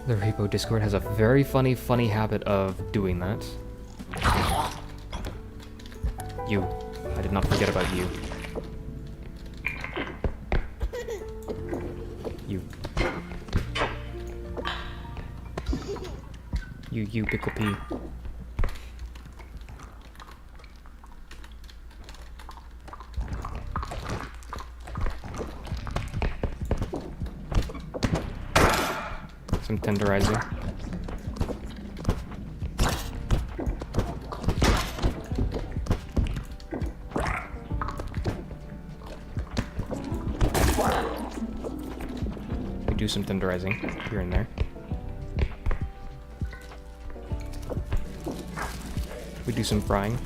the REPO Discord has a very funny habit of doing that. You. I did not forget about you. You pickle pea. Some tenderizing. We do some tenderizing here and there. We do some frying.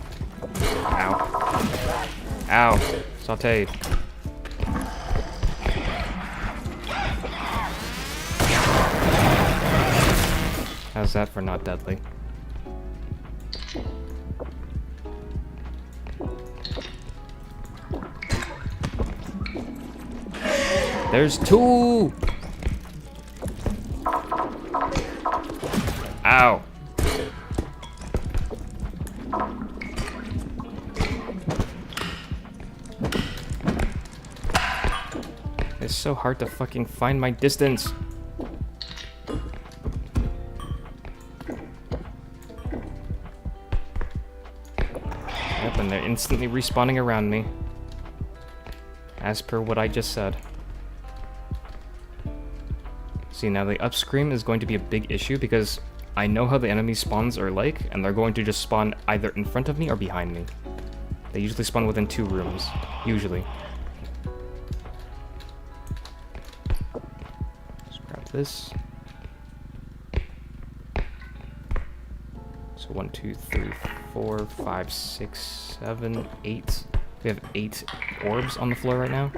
Ow. Ow. Sauteed. How's that for not deadly? There's 2! Ow. It's so hard to fucking find my distance. Yep, and they're instantly respawning around me. As per what I just said. See, now the upscream is going to be a big issue because I know how the enemy spawns are like, and they're going to just spawn either in front of me or behind me. They usually spawn within 2 rooms. Usually. Let's grab this. So 1, 2, 3, 4, 5, 6, 7, 8. We have 8 orbs on the floor right now.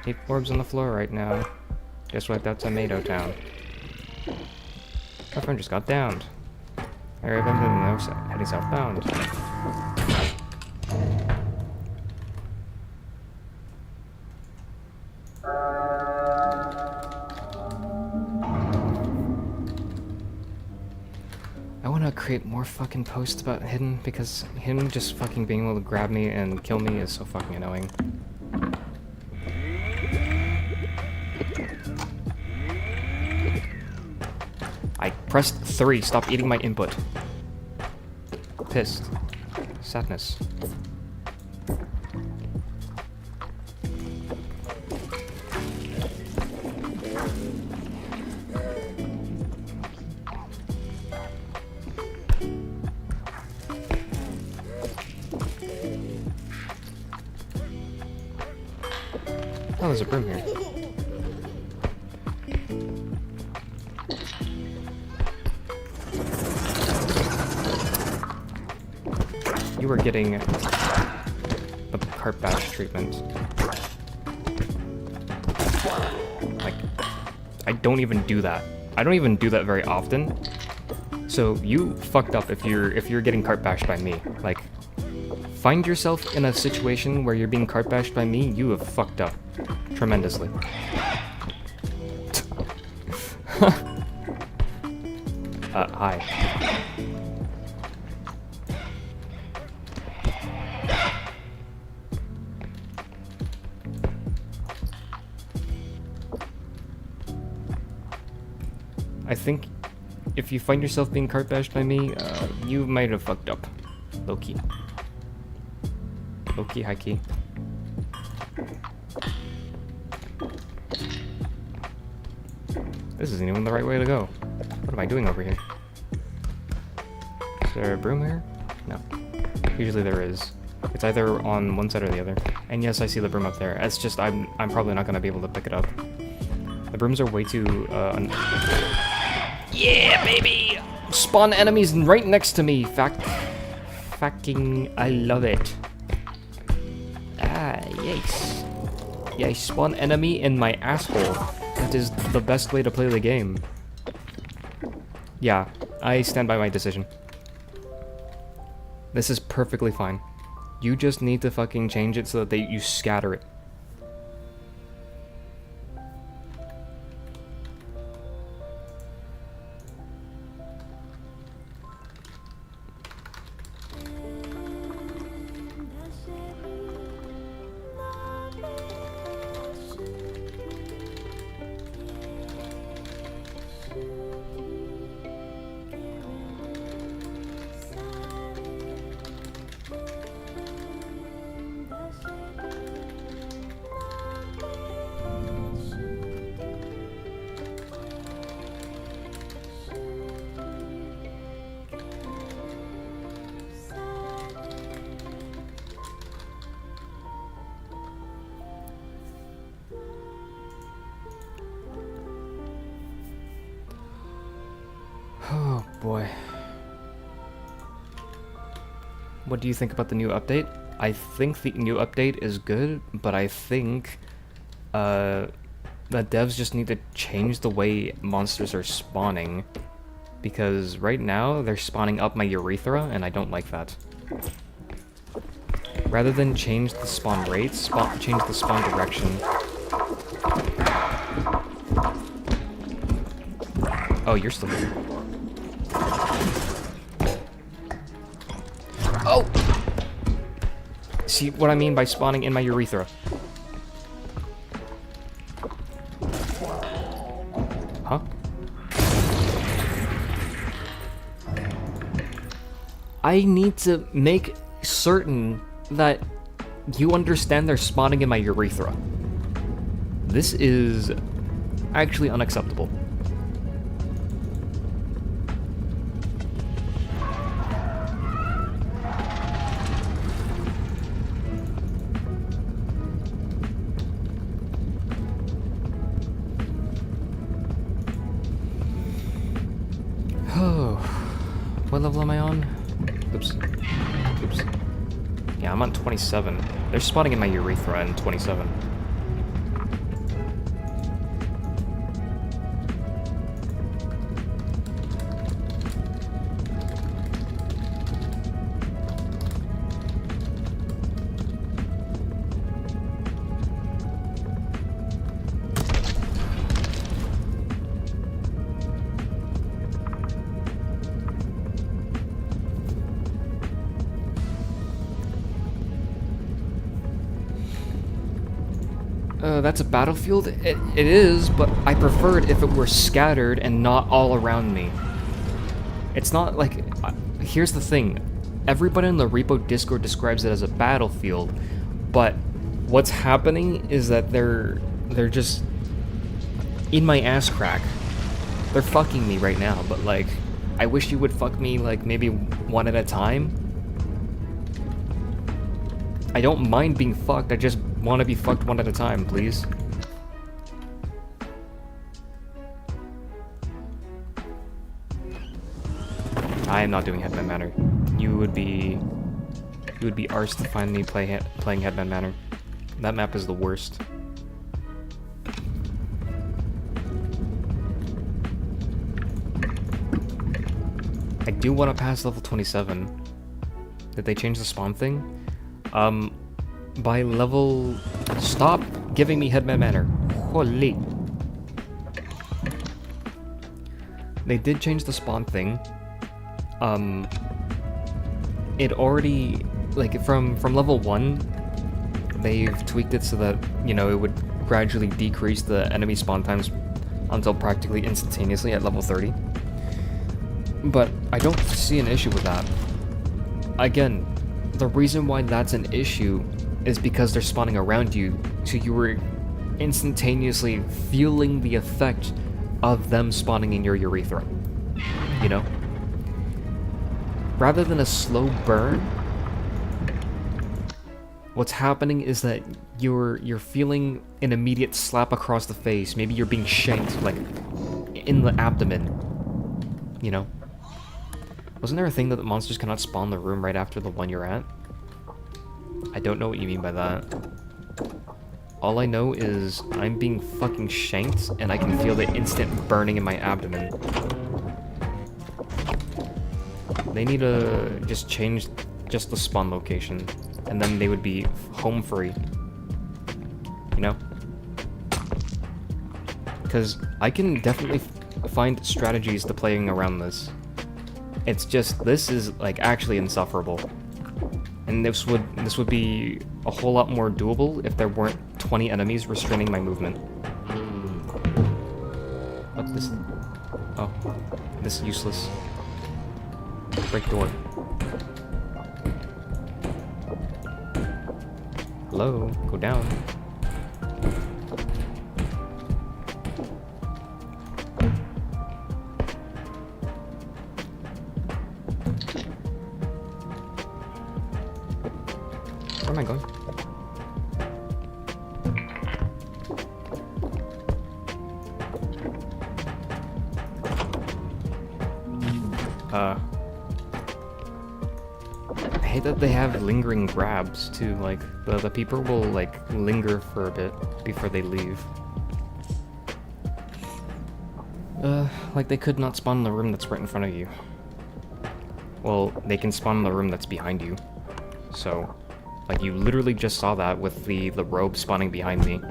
8 orbs on the floor right now. Guess what? That's Tomato Town. My friend just got downed. Alright, I'm heading southbound. I want to create more fucking posts about Hidden, because him just fucking being able to grab me and kill me is so fucking annoying. I pressed 3, stop eating my input. Pissed. Sadness. Oh, there's a broom here. You were getting the cart bash treatment. Like, I don't even do that. I don't even do that very often. So you fucked up if you're getting cart bashed by me. Like, find yourself in a situation where you're being cart bashed by me, you have fucked up tremendously. Hi. I think if you find yourself being cart bashed by me, you might have fucked up. Low-key. Low-key, high-key. This isn't even the right way to go. What am I doing over here? Is there a broom here? No. Usually there is. It's either on one side or the other. And yes, I see the broom up there. It's just I'm probably not gonna be able to pick it up. The brooms are way too yeah, baby! Spawn enemies right next to me. Fucking I love it. Ah, yes. Yeah, I spawn enemy in my asshole. That is the best way to play the game. Yeah, I stand by my decision. This is perfectly fine. You just need to fucking change it so that you scatter it. Oh boy. What do you think about the new update? I think the new update is good, but I think the devs just need to change the way monsters are spawning, because right now they're spawning up my urethra and I don't like that. Rather than change the spawn rate, change the spawn direction. Oh, you're still here. Oh! See what I mean by spawning in my urethra? Huh? I need to make certain that you understand they're spawning in my urethra. This is actually unacceptable. What level am I on? Oops. Oops. Yeah, I'm on 27. They're spawning in my urethra in 27. That's a battlefield? It is, but I prefer it if it were scattered and not all around me. It's not like... here's the thing. Everybody in the Repo Discord describes it as a battlefield, but what's happening is that they're just in my ass crack. They're fucking me right now, but like, I wish you would fuck me like maybe one at a time. I don't mind being fucked, I just want to be fucked one at a time, please. I am not doing Headman Manor. You would be arsed to find me playing Headman Manor. That map is the worst. I do want to pass level 27. Did they change the spawn thing? By level... Stop giving me Headman Manor. Holy. They did change the spawn thing. It already... Like, from level 1, they've tweaked it so that, you know, it would gradually decrease the enemy spawn times until practically instantaneously at level 30. But I don't see an issue with that. Again, the reason why that's an issue is because they're spawning around you, so you were instantaneously feeling the effect of them spawning in your urethra. You know? Rather than a slow burn, what's happening is that you're feeling an immediate slap across the face. Maybe you're being shanked, like, in the abdomen. You know? Wasn't there a thing that the monsters cannot spawn the room right after the one you're at? I don't know what you mean by that. All I know is I'm being fucking shanked, and I can feel the instant burning in my abdomen. They need to just change just the spawn location, and then they would be home free. You know? Because I can definitely find strategies to playing around this. It's just, this is, like, actually insufferable. And this would be a whole lot more doable if there weren't 20 enemies restraining my movement. What this? Oh, this is useless. Break door. Hello, go down. Where am I going? I hate that they have lingering grabs too, like the people will like linger for a bit before they leave. Like they could not spawn in the room that's right in front of you. Well, they can spawn in the room that's behind you. So, like, you literally just saw that with the robe spawning behind me.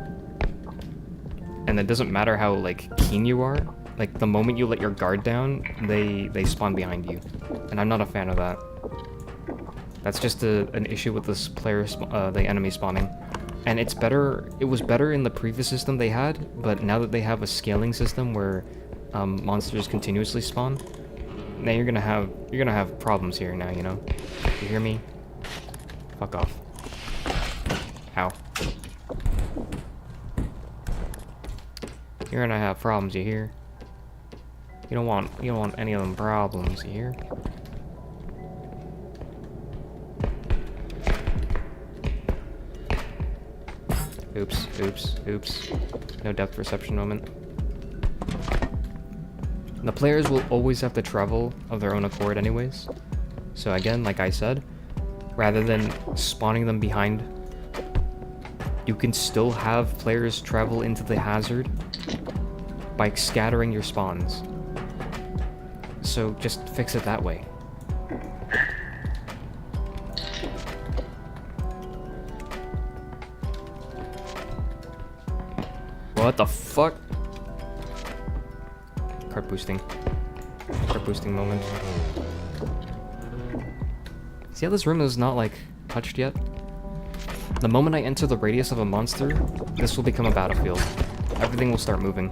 And it doesn't matter how, like, keen you are. Like, the moment you let your guard down, they spawn behind you. And I'm not a fan of that. That's just an issue with this player, the enemy spawning. And it's better, it was better in the previous system they had, but now that they have a scaling system where monsters continuously spawn, now you're gonna have problems here now, you know? You hear me? Fuck off. Ow. You're gonna have problems, you hear? You don't want any of them problems, you hear? Oops, oops, oops. No depth perception moment. The players will always have to travel of their own accord anyways. So again, like I said, rather than spawning them behind, you can still have players travel into the hazard by scattering your spawns. So just fix it that way. What the fuck? Card boosting. Card boosting moment. See how this room is not, like, touched yet? The moment I enter the radius of a monster, this will become a battlefield. Everything will start moving.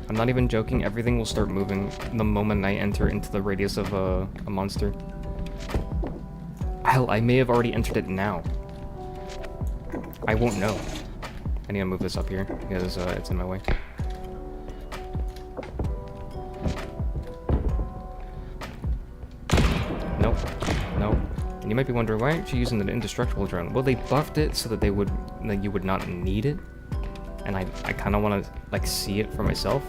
I'm not even joking, everything will start moving the moment I enter into the radius of a monster. Hell, I may have already entered it now. I won't know. I need to move this up here because it's in my way. Nope. Nope. And you might be wondering, why aren't you using the indestructible drone? Well, they buffed it so that they would, like, you would not need it. And I kind of want to, like, see it for myself.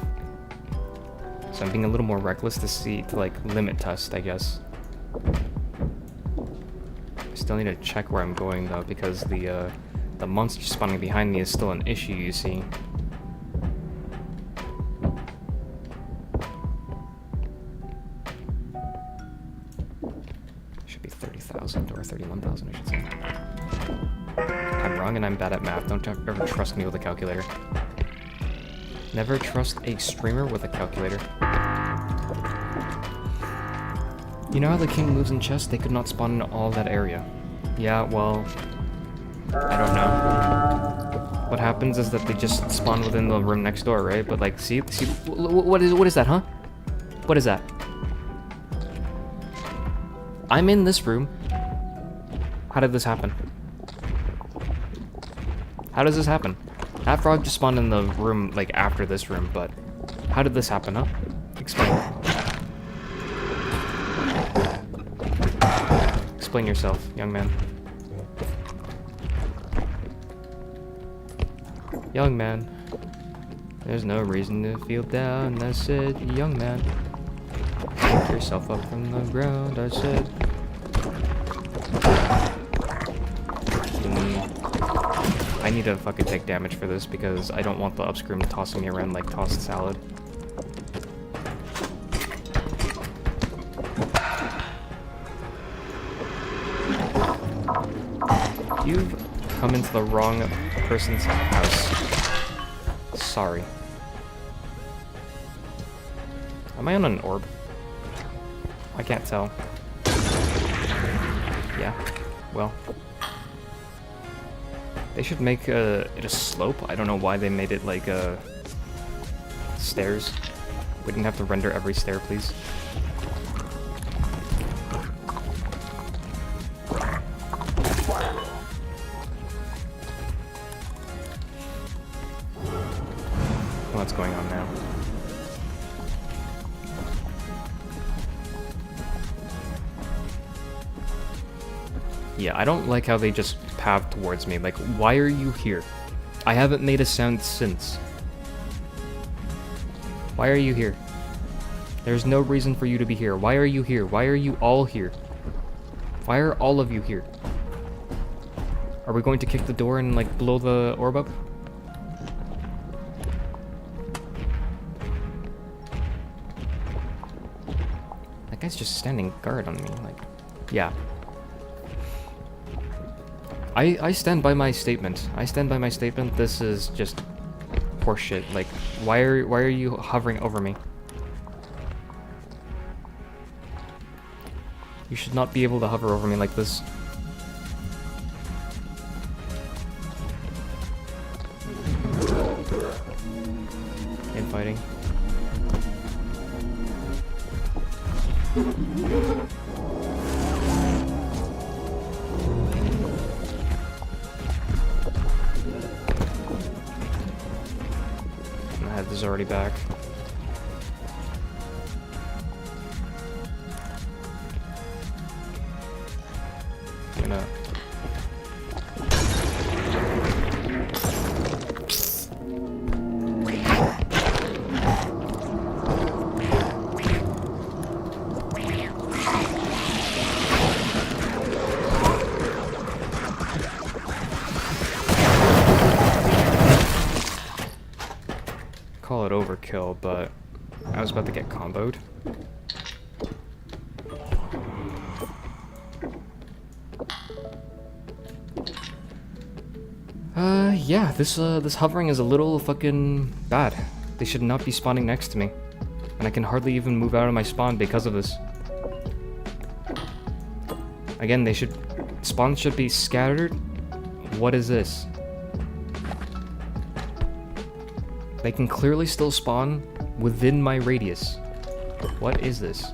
So I'm being a little more reckless to like, limit test, I guess. I still need to check where I'm going, though, because the monster spawning behind me is still an issue, you see. Should be 30,000 or 31,000, I should say. I'm wrong and I'm bad at math. Don't ever trust me with a calculator. Never trust a streamer with a calculator. You know how the king moves in chess? They could not spawn in all that area. Yeah, well, I don't know. What happens is that they just spawn within the room next door, right? But like, see, what is that, huh? What is that? I'm in this room. How did this happen? How does this happen? That frog just spawned in the room, like, after this room, but how did this happen, huh? Explain. Explain yourself, young man. Young man. There's no reason to feel down, I said, young man. Pick yourself up from the ground, I said. I need to fucking take damage for this because I don't want the upscream tossing me around like tossed salad. You've come into the wrong person's house. Sorry. Am I on an orb? I can't tell. Yeah, well. They should make it a slope. I don't know why they made it like stairs. We didn't have to render every stair, please. What's going on now? Yeah, I don't like how they just path towards me. Like, why are you here? I haven't made a sound since. Why are you here? There's no reason for you to be here. Why are you here? Why are you all here? Why are all of you here? Are we going to kick the door and, like, blow the orb up? That guy's just standing guard on me, like, yeah. I stand by my statement. I stand by my statement. This is just horseshit. Like, why are you hovering over me? You should not be able to hover over me like this. Infighting. My head is already back. I'm gonna... call it overkill, but I was about to get comboed. Yeah, this hovering is a little fucking bad. They should not be spawning next to me. And I can hardly even move out of my spawn because of this. Again, spawns should be scattered. What is this? They can clearly still spawn within my radius. What is this?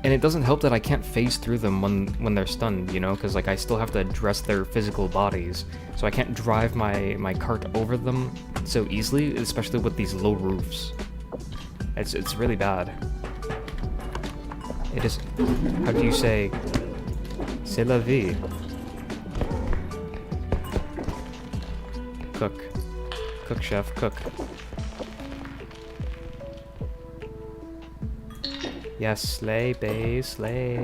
And it doesn't help that I can't phase through them when they're stunned, you know, because like I still have to address their physical bodies, so I can't drive my cart over them so easily, especially with these low roofs. It's really bad. It is. How do you say? C'est la vie. Cook, chef, cook. Yes, slay, bae, slay.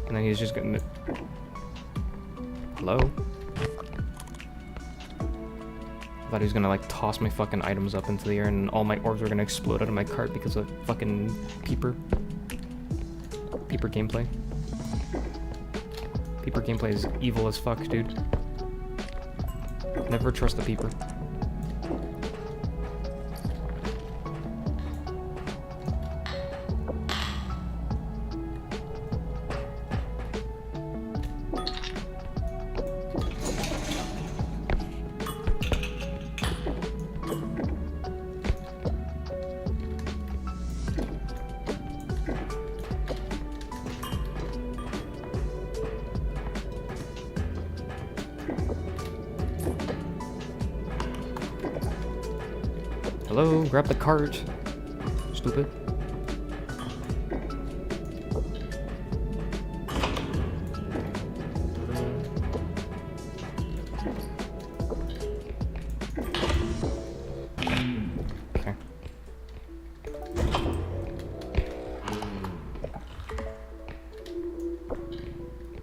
And then he's just gonna... Hello? I thought he was gonna like toss my fucking items up into the air and all my orbs were gonna explode out of my cart because of fucking Peeper. Peeper gameplay. Peeper gameplay is evil as fuck, dude. Never trust the Peeper. Hello, grab the cart. Stupid. Okay.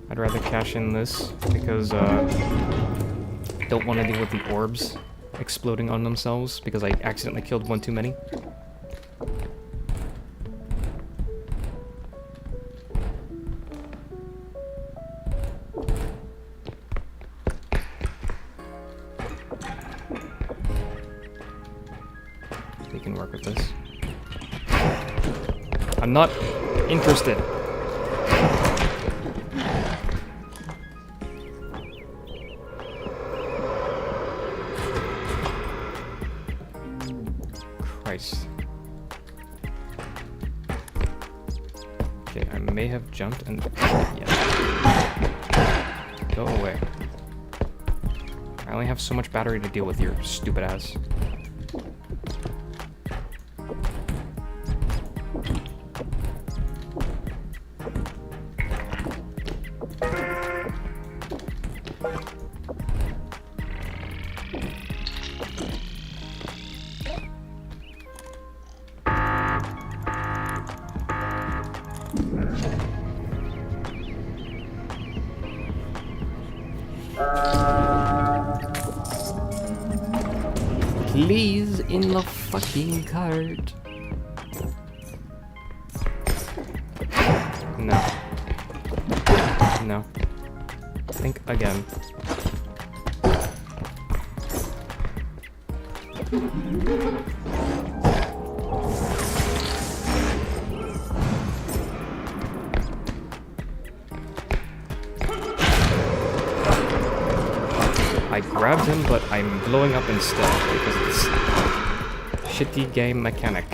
I'd rather cash in this because I don't want to deal with the orbs exploding on themselves because I accidentally killed one too many. We can work with this. I'm not interested. Christ. Okay, I may have jumped and... yeah. Go away. I only have so much battery to deal with your stupid ass. Please, in the fucking cart. No. No. Think again. I grabbed him, but I'm blowing up instead because of this shitty game mechanic.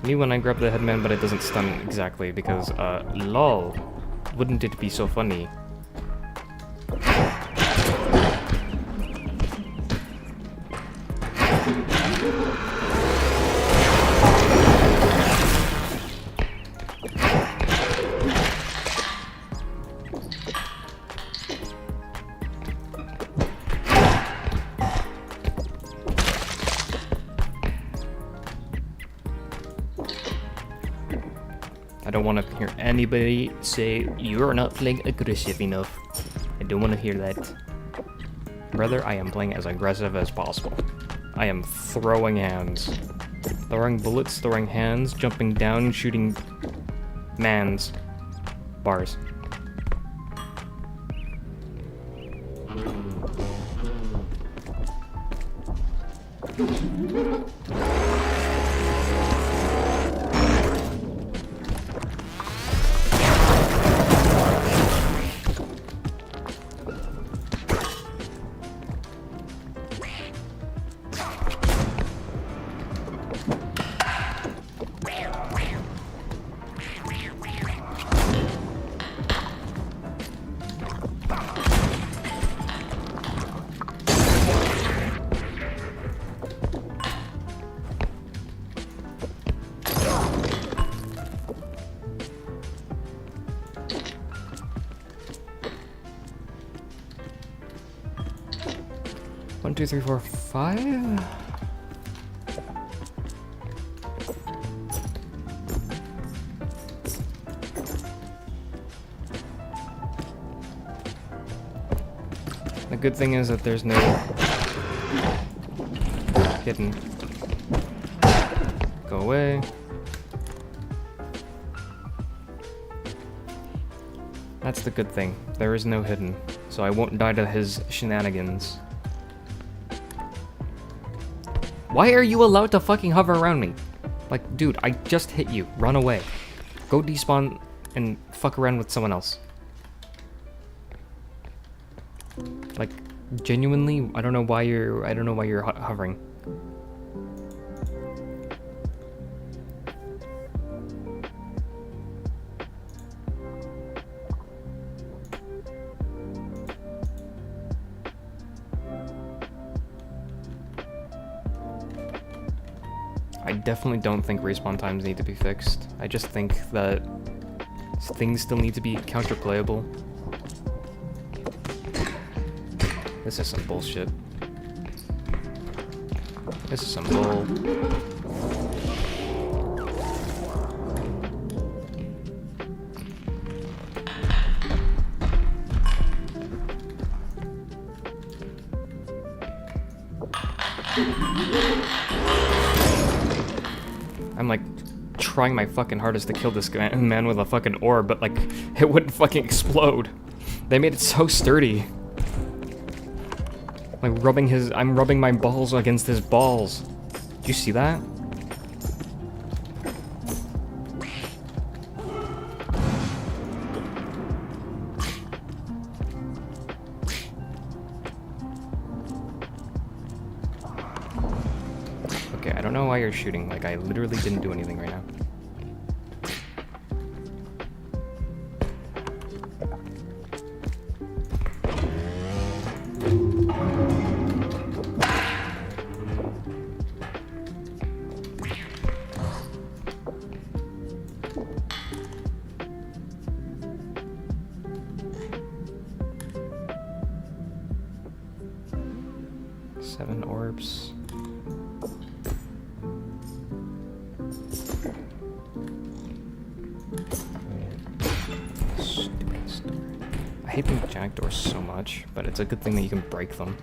Me when I grab the headman, but it doesn't stun exactly because, lol. Wouldn't it be so funny? I don't want to hear anybody say you're not playing aggressive enough. I don't want to hear that. Brother, I am playing as aggressive as possible. I am throwing hands. Throwing bullets, throwing hands, jumping down, shooting mans. Bars. One, two, three, four, five. The good thing is that there's no hidden. Go away. That's the good thing. There is no hidden, so I won't die to his shenanigans. Why are you allowed to fucking hover around me? Like, dude, I just hit you. Run away. Go despawn and fuck around with someone else. Like, genuinely, I don't know why you're hovering. I definitely don't think respawn times need to be fixed. I just think that things still need to be counterplayable. This is some bullshit. This is some bull. I'm like trying my fucking hardest to kill this man with a fucking orb, but like it wouldn't fucking explode. They made it so sturdy. Like I'm rubbing my balls against his balls. Did you see that? Okay, I don't know why you're shooting. Like, I literally didn't do anything right now. Seven orbs. I hate the jack doors so much, but it's a good thing that you can break them.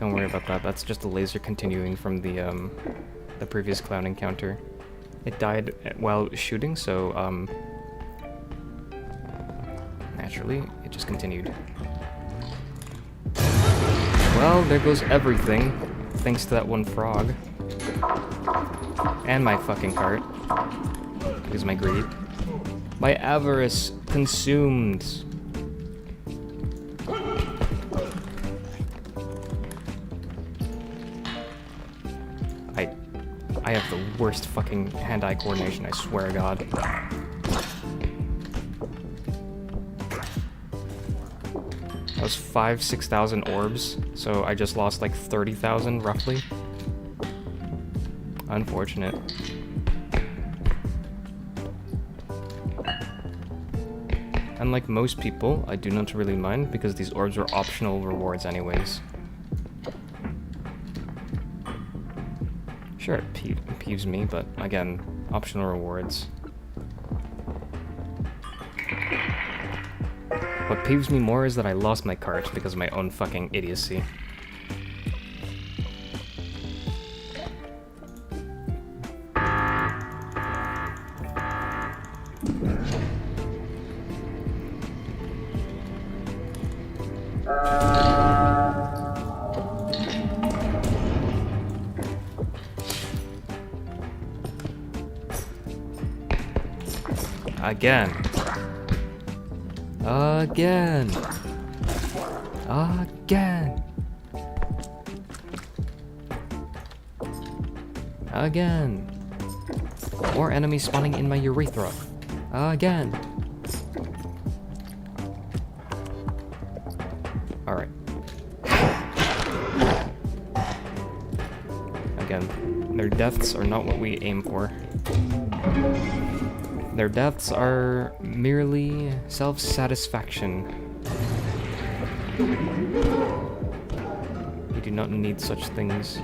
Don't worry about that. That's just a laser continuing from the previous clown encounter. It died while shooting, so naturally it just continued. Well, there goes everything, thanks to that one frog. And my fucking cart. Because of my greed. My avarice consumed. I have the worst fucking hand-eye coordination, I swear to God. That was 6,000 orbs, so I just lost like 30,000 roughly. Unfortunate. Unlike most people, I do not really mind because these orbs are optional rewards anyways. Sure, it peeves me, but again, optional rewards. What peeves me more is that I lost my cart because of my own fucking idiocy. Again. Again. Again. Again. More enemies spawning in my urethra. Again. Alright. Again, their deaths are not what we aim for. Their deaths are merely self-satisfaction. We do not need such things.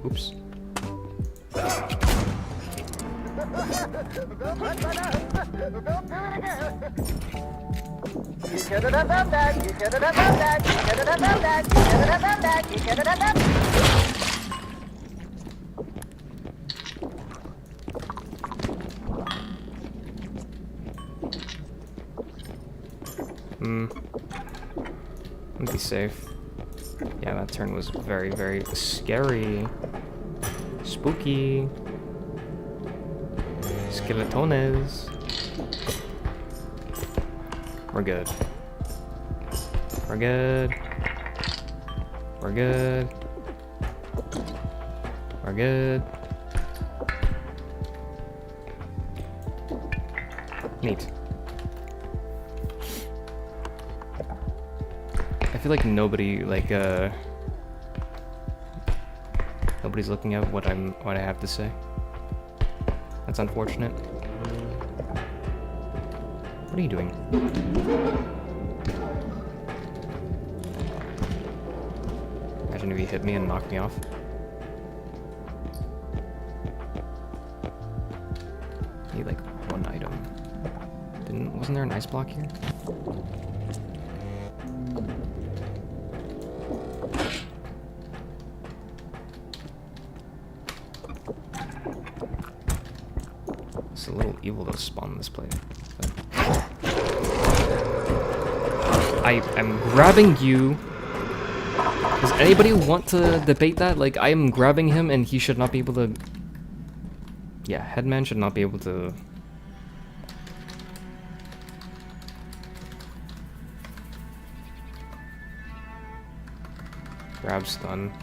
Oops. You should have done that. You should have done that. You should have done that. You should have done that. You should have done that. Let me be safe. Yeah, that turn was very, very scary. Spooky. Skeletones. We're good. We're good. We're good. We're good. Neat. I feel like nobody, nobody's looking at what I have to say. That's unfortunate. What are you doing? Imagine if you hit me and knocked me off. I need like one item. Wasn't there an ice block here? It's a little evil to spawn this place. I'm grabbing you. Does anybody want to debate that? Like, I am grabbing him and he should not be able to... Yeah, Headman should not be able to... Grab stun.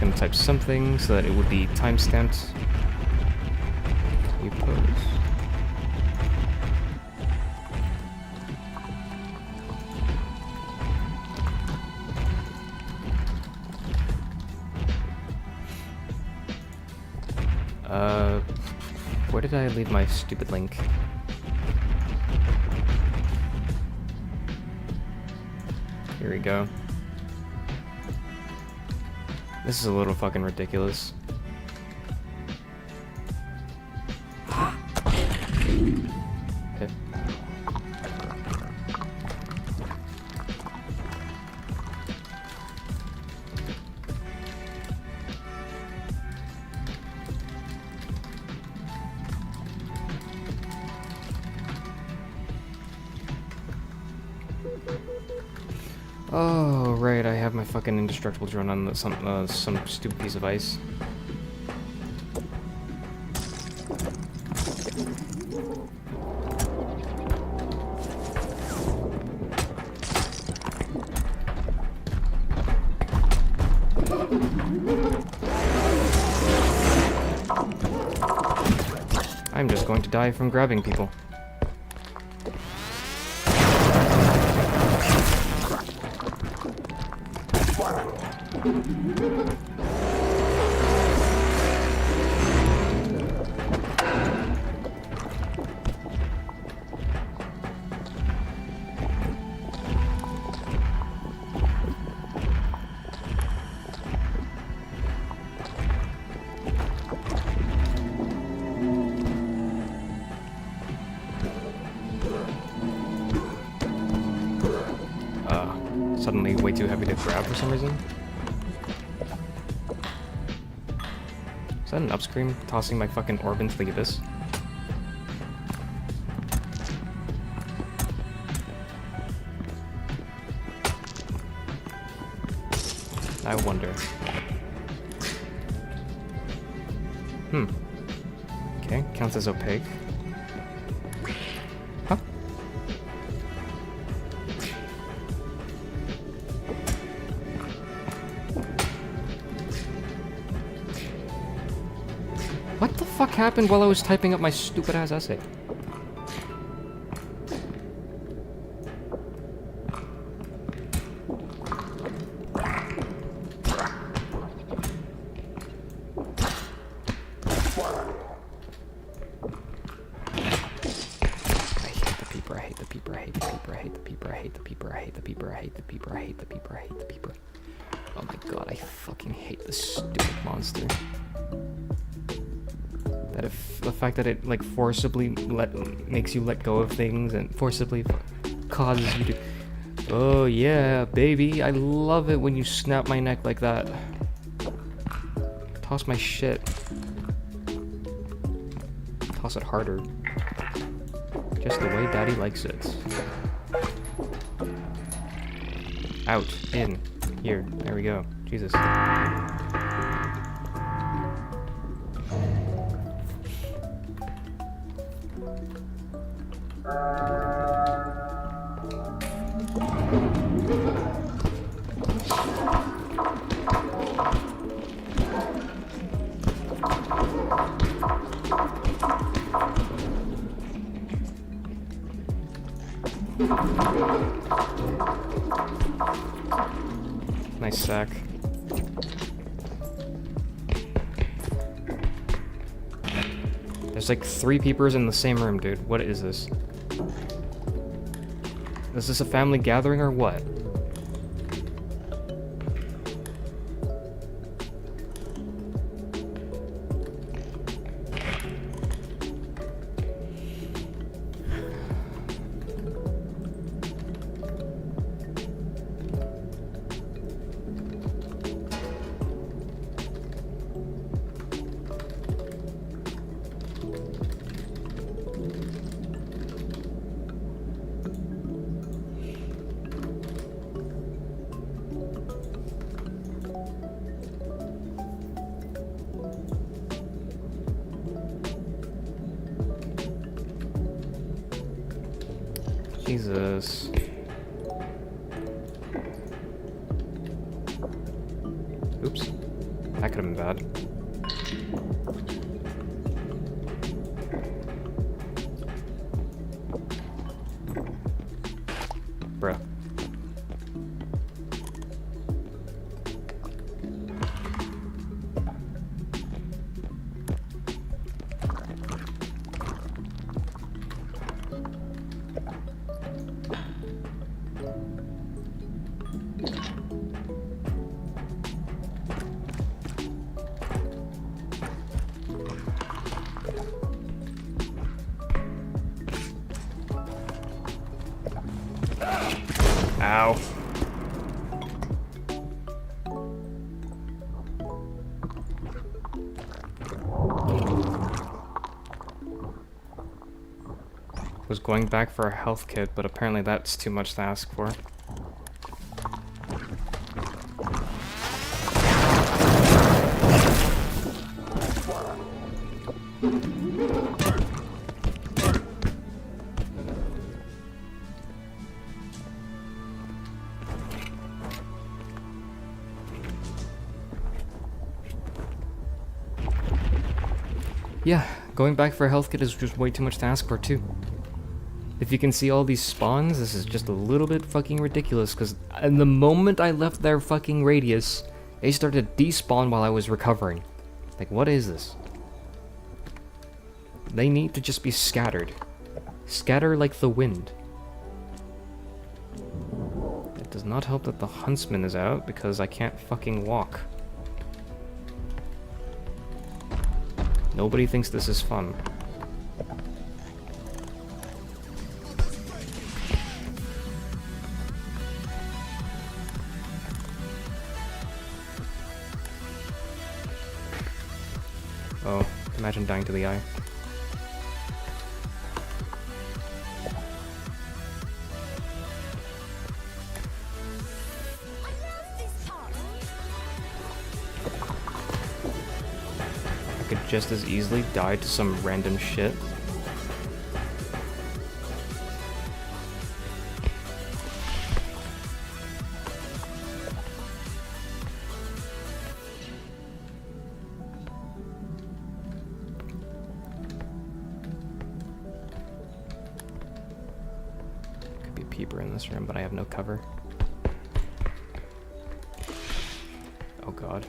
Gonna type something so that it would be timestamped. You pose. Where did I leave my stupid link? Here we go. This is a little fucking ridiculous. Okay. Oh, right, I have my fucking indestructible drone on some stupid piece of ice. I'm just going to die from grabbing people. Suddenly way too heavy to grab for some reason. Is that an upscream tossing my fucking orb into the abyss? I wonder. Okay, counts as opaque. Huh? What the fuck happened while I was typing up my stupid ass essay? Oh my god, I fucking hate this stupid monster. That if the fact that it like forcibly makes you let go of things and forcibly causes you to. Oh yeah, baby, I love it when you snap my neck like that. Toss my shit. Toss it harder. Just the way daddy likes it. Out, in, here, there we go. Jesus. Nice sack. There's like 3 peepers in the same room, dude. What is this? Is this a family gathering or what? Jesus. Oops. That could have been bad. Bruh. Ow. Was going back for a health kit, but apparently that's too much to ask for. Yeah, going back for a health kit is just way too much to ask for, too. If you can see all these spawns, this is just a little bit fucking ridiculous, because in the moment I left their fucking radius, They started to despawn while I was recovering. Like, what is this? They need to just be scattered. Scatter like the wind. It does not help that the huntsman is out because I can't fucking walk. Nobody thinks this is fun. Oh, imagine dying to the eye. I could just as easily die to some random shit. Peeper in this room, but I have no cover. Oh god.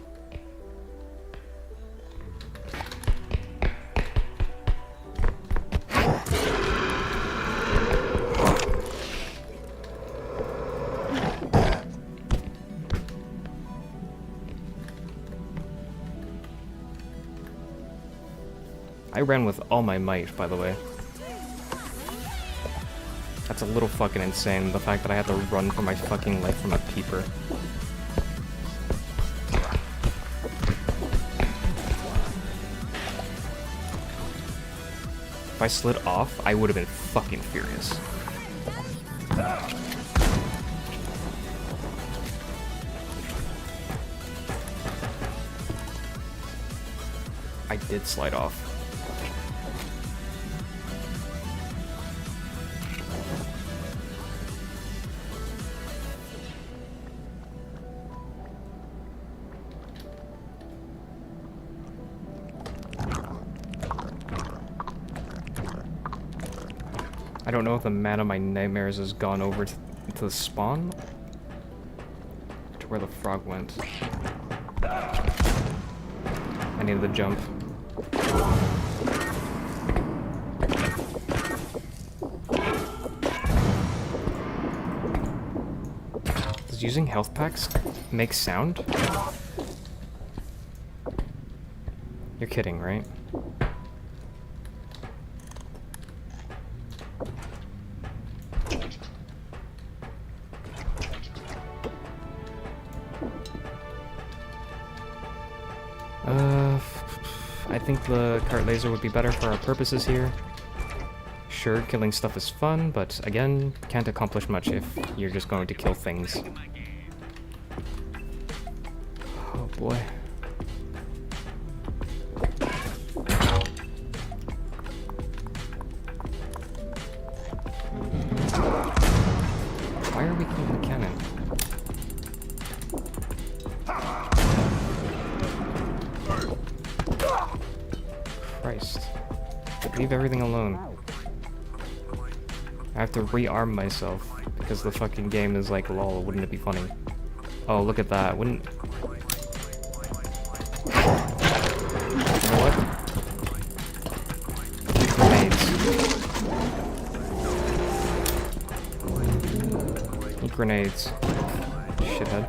I ran with all my might, by the way. That's a little fucking insane, the fact that I had to run for my fucking life from a peeper. If I slid off, I would have been fucking furious. I did slide off. I don't know if the man of my nightmares has gone over to the spawn, to where the frog went. I needed the jump. Does using health packs make sound? You're kidding, right? I think the cart laser would be better for our purposes here. Sure, killing stuff is fun, but again, can't accomplish much if you're just going to kill things. Oh boy. Why are we killing the cannon? Christ. Leave everything alone. I have to rearm myself because the fucking game is like, lol, wouldn't it be funny? Oh, look at that. Wouldn't... You know what? Grenades. Eat grenades. Shithead.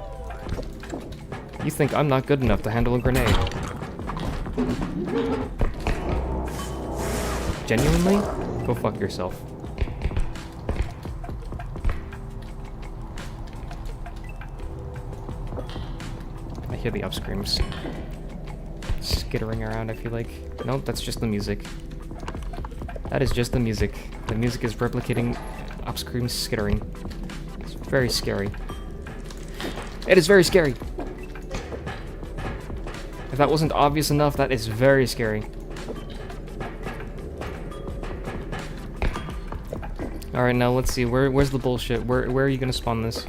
You think I'm not good enough to handle a grenade? Genuinely? Go fuck yourself. I hear the upscreams skittering around, I feel like. Nope, that's just the music. That is just the music. The music is replicating upscream skittering. It's very scary. It is very scary! If that wasn't obvious enough, that is very scary. Alright, now let's see. Where's the bullshit? Where are you gonna spawn this?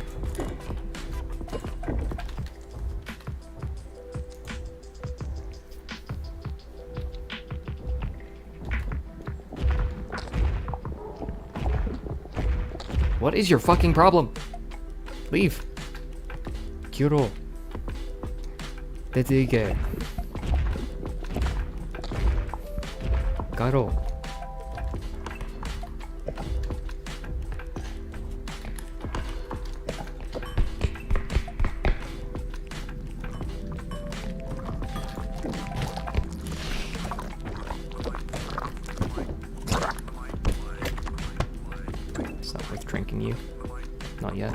What is your fucking problem? Leave. Kuro. 되게 가로. It's not worth drinking you. Not yet.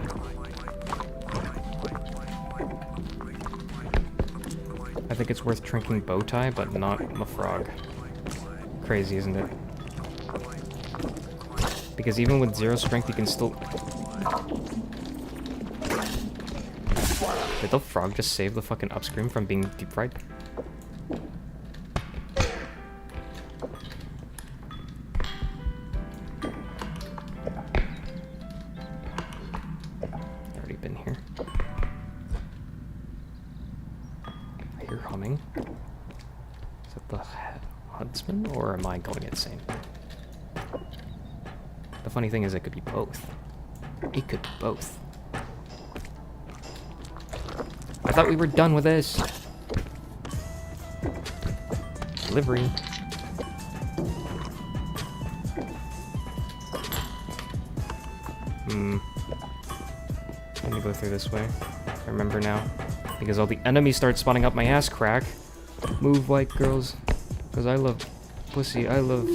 I think it's worth drinking Bowtie, but not Mafrog. Crazy, isn't it? Because even with 0 strength, you can still... Did the frog just save the fucking upscream from being deep fried? Already been here. I hear humming. Is that the huntsman, or am I going insane? The funny thing is, it could be both. It could be both. I thought we were done with this. Delivery. Let me go through this way. I remember now. Because all the enemies start spawning up my ass crack. Move, white girls. Because I love pussy. I love...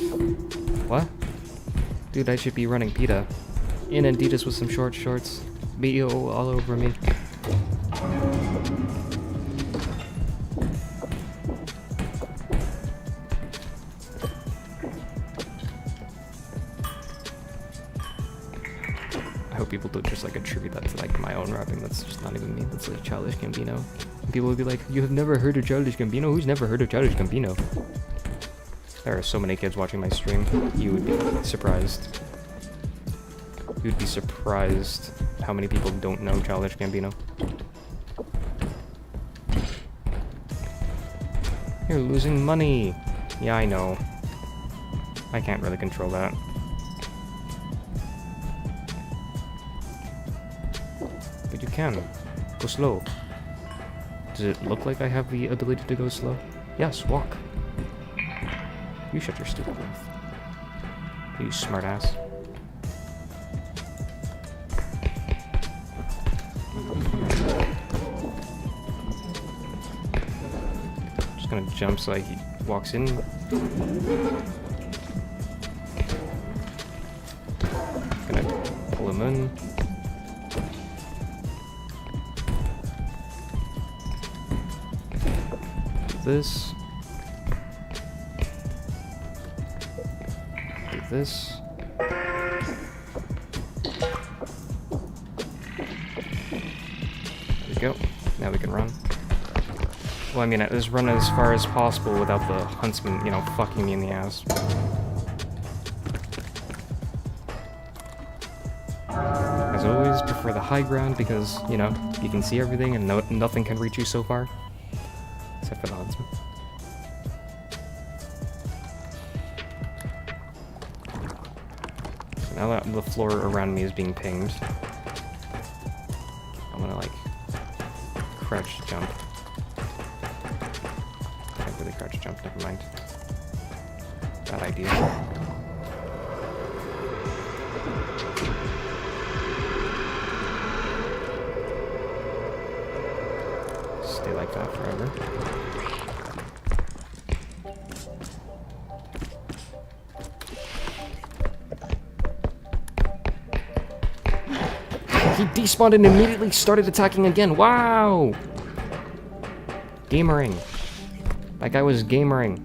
What? Dude, I should be running PETA. In Adidas with some short shorts. BO all over me. I hope people don't just like attribute that to like my own rapping. That's just not even me. That's like Childish Gambino. And people will be like, "You have never heard of Childish Gambino? Who's never heard of Childish Gambino?" There are so many kids watching my stream. You would be surprised. You'd be surprised how many people don't know Childish Gambino. You're losing money. Yeah, I know. I can't really control that. But you can. Go slow. Does it look like I have the ability to go slow? Yes, walk. You shut your stupid mouth. You smartass. Just gonna jump so he walks in. Gonna pull him in. This. Do this. There we go. Now we can run. Well, I mean, I just run as far as possible without the huntsman, you know, fucking me in the ass. As always, prefer the high ground because, you know, you can see everything and nothing can reach you so far. Except for the huntsman. So now that the floor around me is being pinged, I'm gonna, like, crouch jump. Can't really crouch jump, never mind. Bad idea. Stay like that forever. He despawned and immediately started attacking again. Wow! Gamering. That guy was gamering.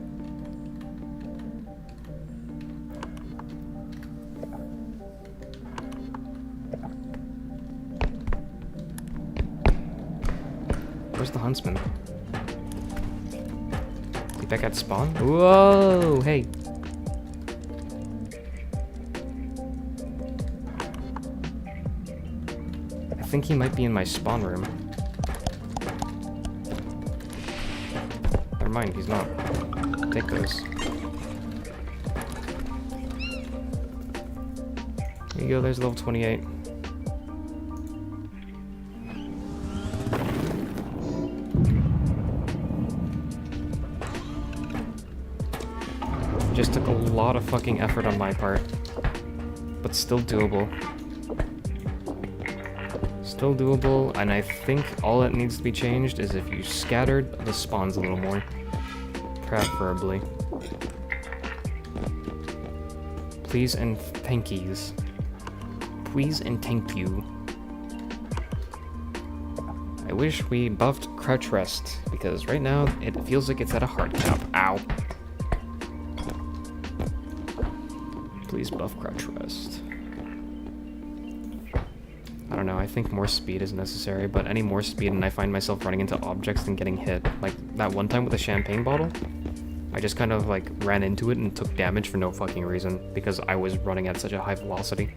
Where's the huntsman? Is he back at spawn? Whoa! Hey. I think he might be in my spawn room. Never mind, he's not. Take those. There you go, there's level 28. lot of fucking effort on my part. But still doable. Still doable, and I think all that needs to be changed is if you scattered the spawns a little more. Preferably. Please and thank yous. Please and thank you. I wish we buffed crouch rest, because right now it feels like it's at a hard cap. Ow. Please buff crouch rest. I don't know, I think more speed is necessary, but any more speed and I find myself running into objects and getting hit. Like that one time with the champagne bottle, I just kind of like ran into it and took damage for no fucking reason because I was running at such a high velocity.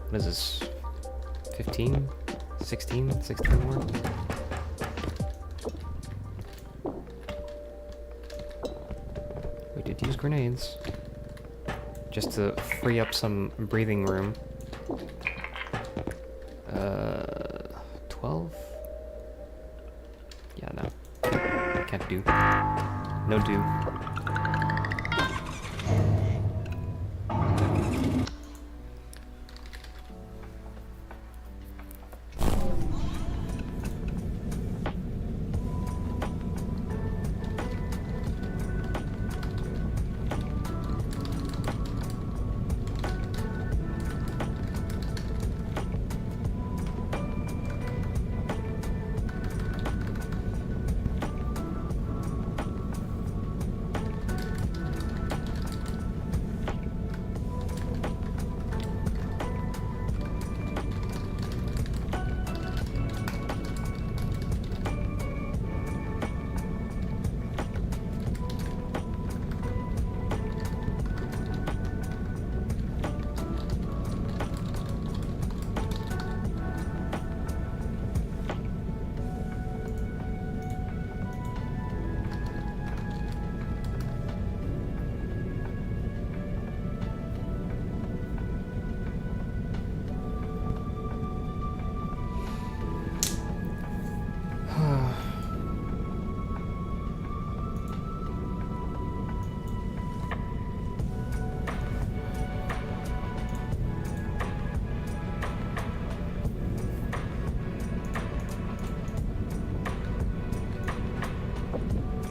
What is this? 15? 16? 16 more? We did use grenades. Just to free up some breathing room. 12? Yeah, no. Can't do. No do.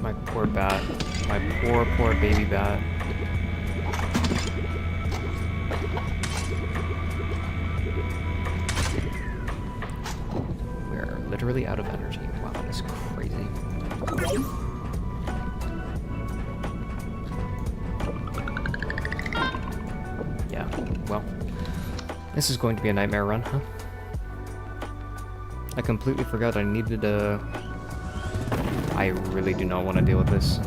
My poor bat. My poor baby bat. We're literally out of energy. Wow, that's crazy. Yeah, well, this is going to be a nightmare run, huh? I completely forgot I needed a... I really do not want to deal with this.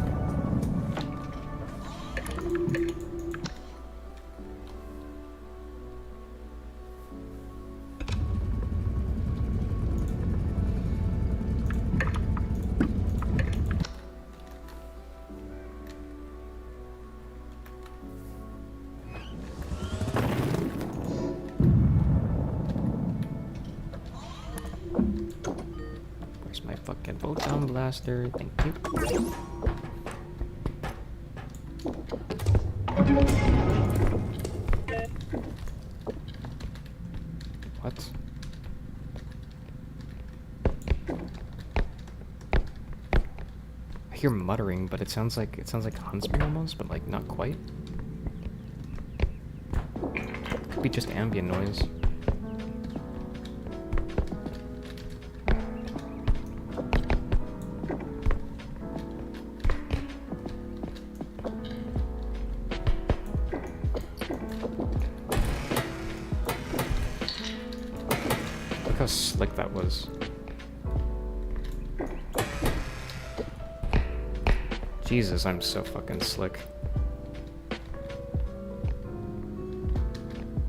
Where's my fucking photon blaster? Thank you. What? I hear muttering, but it sounds like Huntsman almost, but like not quite. Could be just ambient noise. Look how slick that was. Jesus, I'm so fucking slick.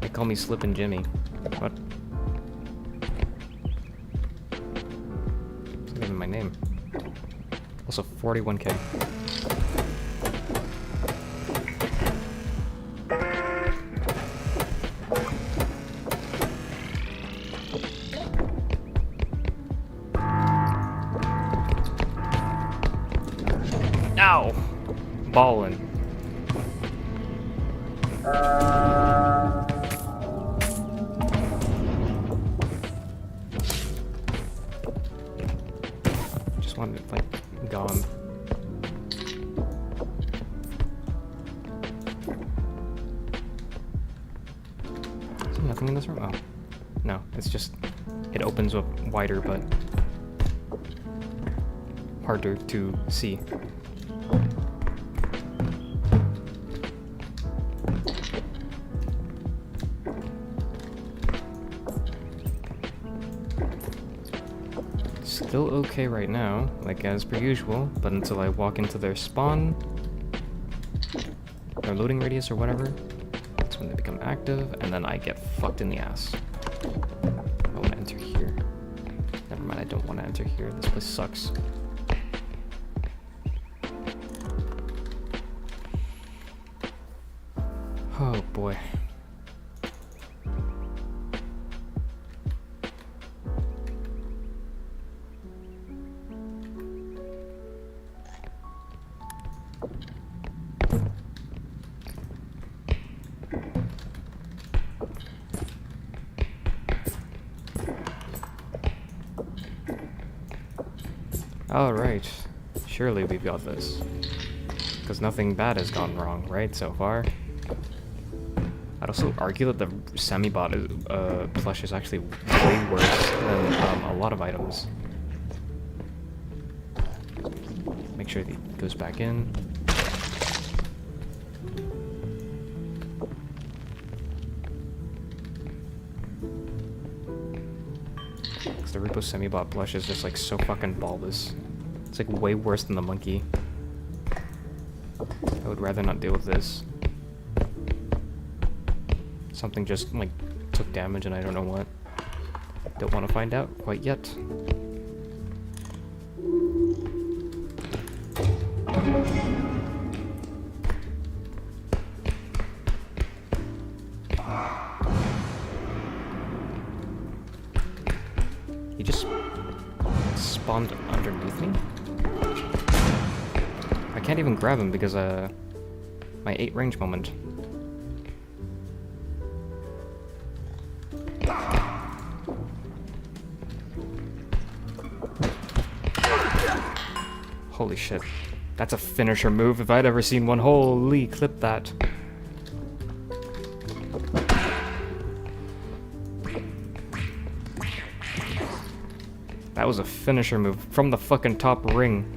They call me Slippin' Jimmy. What? It's not even my name. Also 41k. Ow! Ballin'. Just wanted it, like, gone. Is there nothing in this room? Oh. No, it's just... It opens up wider, but... harder to see. Still okay right now, like as per usual, but until I walk into their spawn, or loading radius or whatever, that's when they become active, and then I get fucked in the ass. I want to enter here. Never mind, I don't want to enter here. This place sucks. Oh boy. Alright, surely we've got this. Because nothing bad has gone wrong, right, so far? I'd also argue that the semi-bot plush is actually way worse than a lot of items. Make sure that it goes back in. The REPO semi-bot plush is just like so fucking ballless. It's like way worse than the monkey. I would rather not deal with this. Something just like took damage and I don't know what. Don't want to find out quite yet. He just spawned underneath me? I can't even grab him because my 8 range moment. Holy shit. That's a finisher move if I'd ever seen one. Holy clip that. That was a finisher move from the fucking top ring.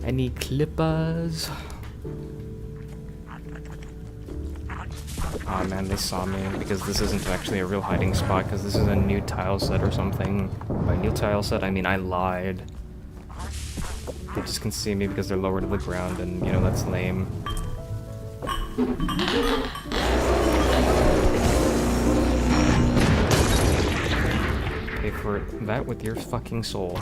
Any clippers? Aw man, they saw me because this isn't actually a real hiding spot because this is a new tile set or something. By new tile set, I mean I lied. They just can see me because they're lower to the ground and, you know, that's lame. Pay for that with your fucking soul.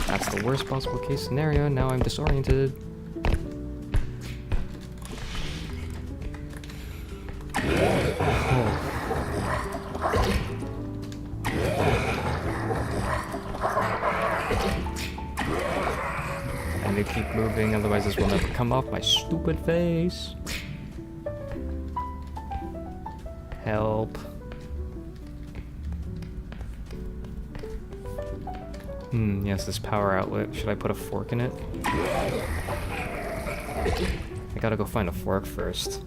That's the worst possible case scenario, now I'm disoriented. I to keep moving, otherwise this will never come off my stupid face. Help. Yes, this power outlet. Should I put a fork in it? I gotta go find a fork first.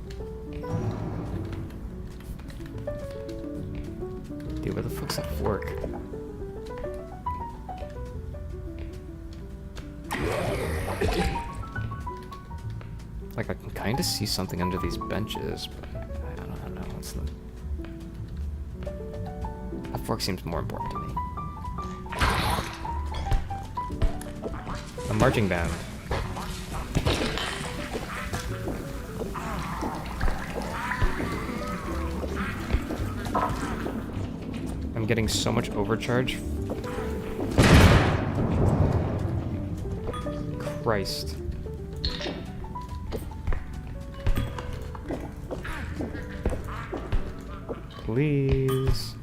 Dude, where the fuck's that fork? Like, I can kind of see something under these benches, but I don't know what's the... That fork seems more important to me. A marching band. I'm getting so much overcharge. Christ. Please.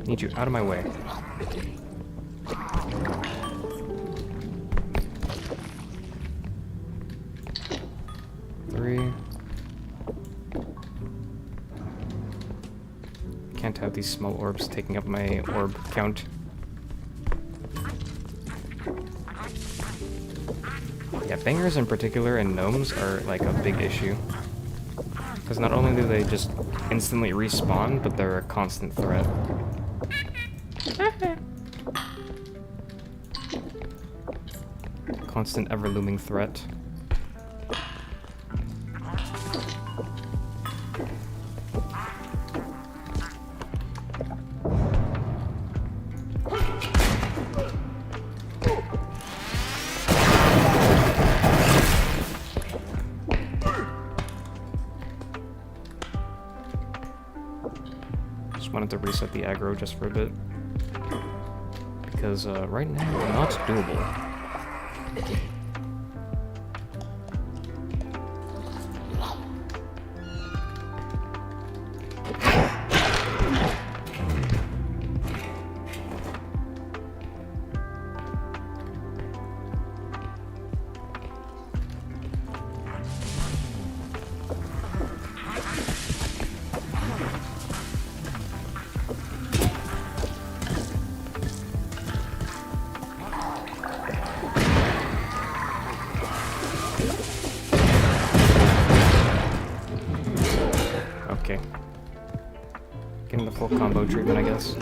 Need you out of my way. Three. Can't have these small orbs taking up my orb count. Yeah, bangers in particular and gnomes are like a big issue. Because not only do they just instantly respawn, but they're a constant threat. Constant ever-looming threat. Wanted to reset the aggro just for a bit. Because right now, not doable. Okay. Getting the full combo treatment, I guess.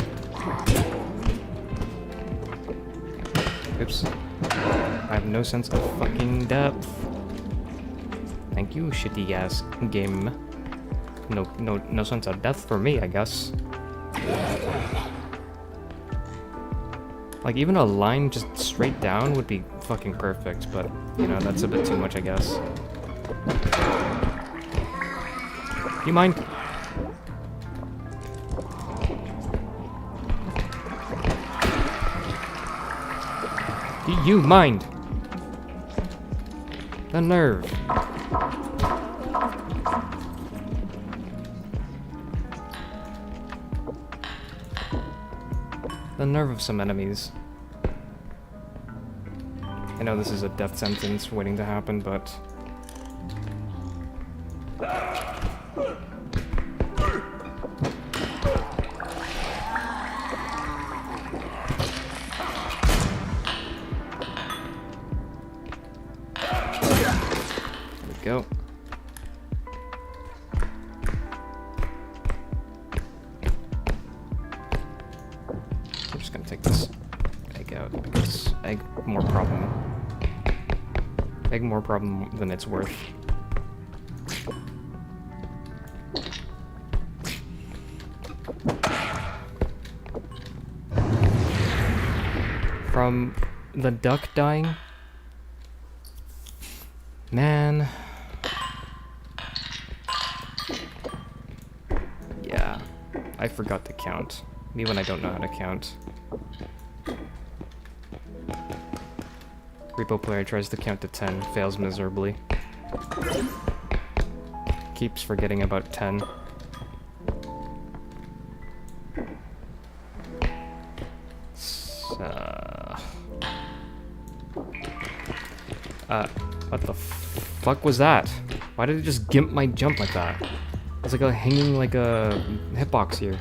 Oops. I have no sense of fucking depth. Thank you, shitty ass game. No sense of depth for me, I guess. Like, even a line just straight down would be fucking perfect, but, you know, that's a bit too much, I guess. You mind? Do you mind? The nerve. The nerve of some enemies. I know this is a death sentence waiting to happen, but... Go. I'm just gonna take this egg out because egg more problem. Egg more problem than it's worth. From the duck dying? Man. Yeah, I forgot to count. Me when I don't know how to count. Repo player tries to count to 10, fails miserably. Keeps forgetting about 10. What the fuck was that? Why did it just gimp my jump like that? It's like a hanging, like a hitbox here.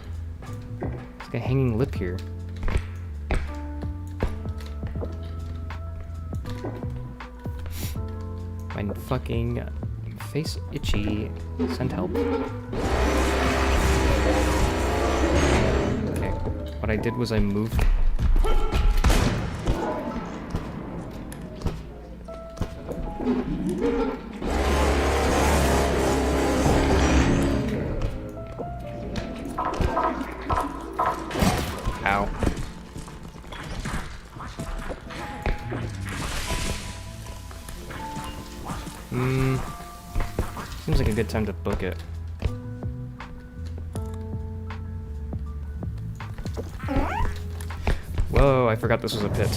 It's like a hanging lip here. My fucking face itchy. Send help. Okay, what I did was I moved. Ow. Seems like a good time to book it. Whoa, I forgot this was a pit.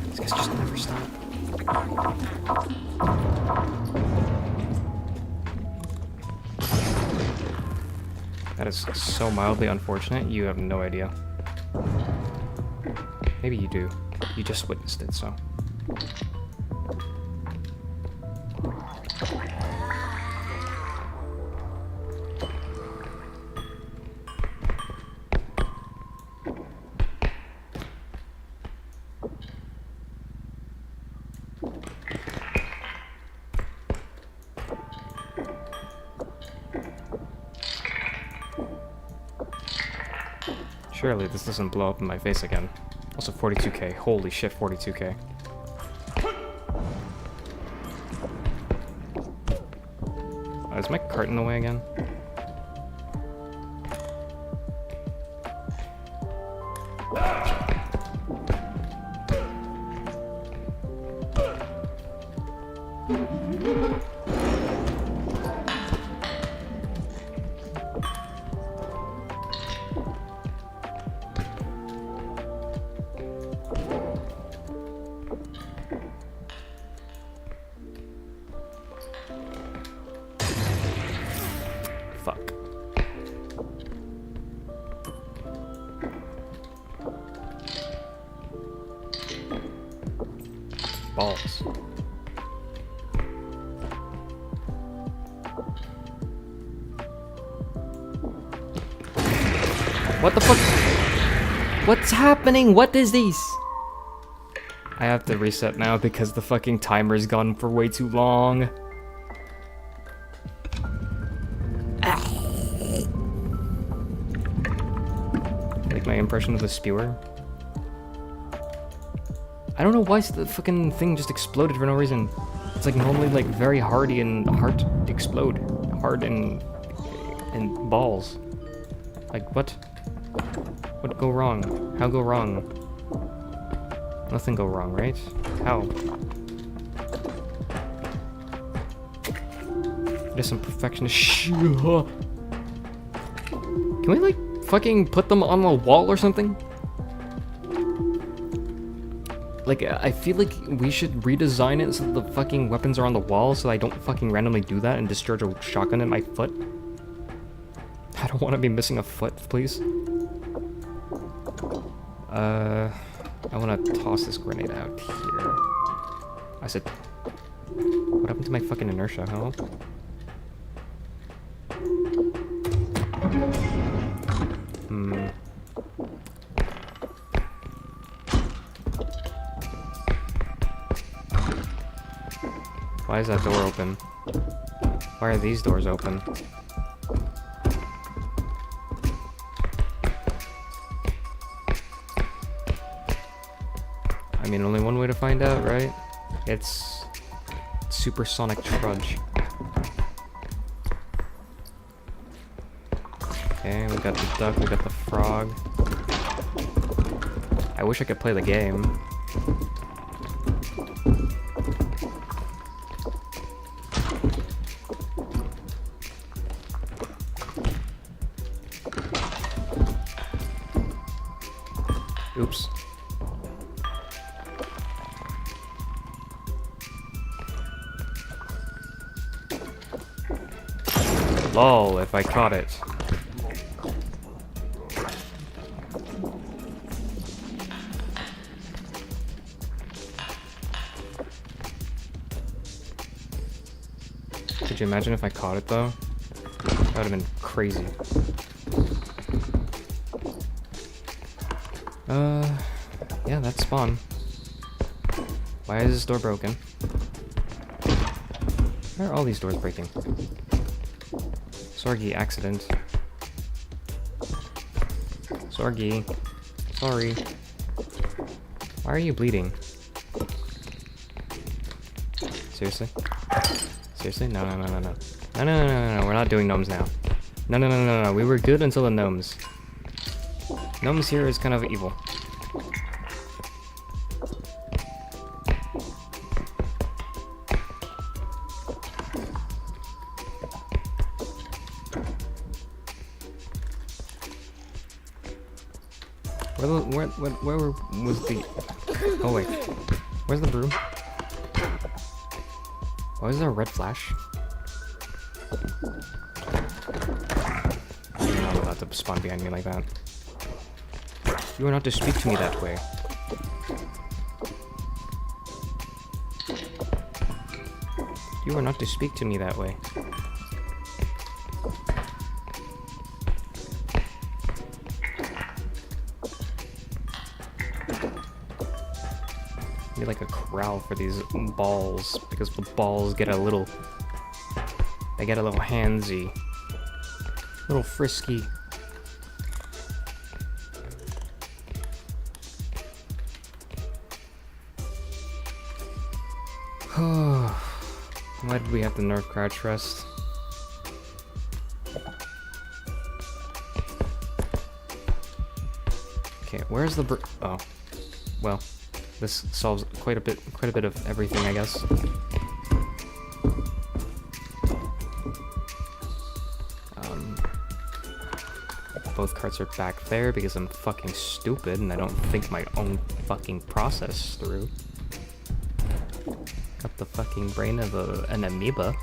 These guys just never stop. That is so mildly unfortunate, you have no idea. Maybe you do. You just witnessed it, so. Surely this doesn't blow up in my face again. Also 42k. Holy shit, 42k. Is my cart in the way again? Fuck. Balls. What the fuck? What's happening? What is this? I have to reset now because the fucking timer's gone for way too long. Like my impression of the spewer. I don't know why the fucking thing just exploded for no reason. It's like normally like very hardy and hard to explode. Hard and balls. Like what? What go wrong? How go wrong? Nothing go wrong, right? How? There's some perfectionist shit. Can we like fucking put them on a wall or something? Like, I feel like we should redesign it so the fucking weapons are on the wall so I don't fucking randomly do that and discharge a shotgun at my foot. I don't want to be missing a foot, please. I want to toss this grenade out here. I said, what happened to my fucking inertia, huh? Why is that door open? Why are these doors open? I mean, only one way to find out, right? It's Supersonic trudge. Okay, we got the duck, we got the frog. I wish I could play the game. Oops. Lol, if I caught it. Could you imagine if I caught it though? That would have been crazy. Yeah, that's spawn. Why is this door broken? Why are all these doors breaking? Sorgi, accident. Sorgi. Sorry. Why are you bleeding? Seriously? Seriously? No, no, no, no, no. No, no, no, no, no, we're not doing gnomes now. No, no, no, no, no, we were good until the gnomes. Gnomes here is kind of evil. Where was the... Oh wait, where's the broom? Why is there a red flash? You're not allowed to spawn behind me like that. You are not to speak to me that way. You are not to speak to me that way. Need like a corral for these balls, because the balls get a little... They get a little handsy. A little frisky. Why did we have to nerf crouch rest? Okay, where's the oh. Well, this solves quite a bit of everything, I guess. Both carts are back there because I'm fucking stupid and I don't think my own fucking process through. Got the fucking brain of an amoeba.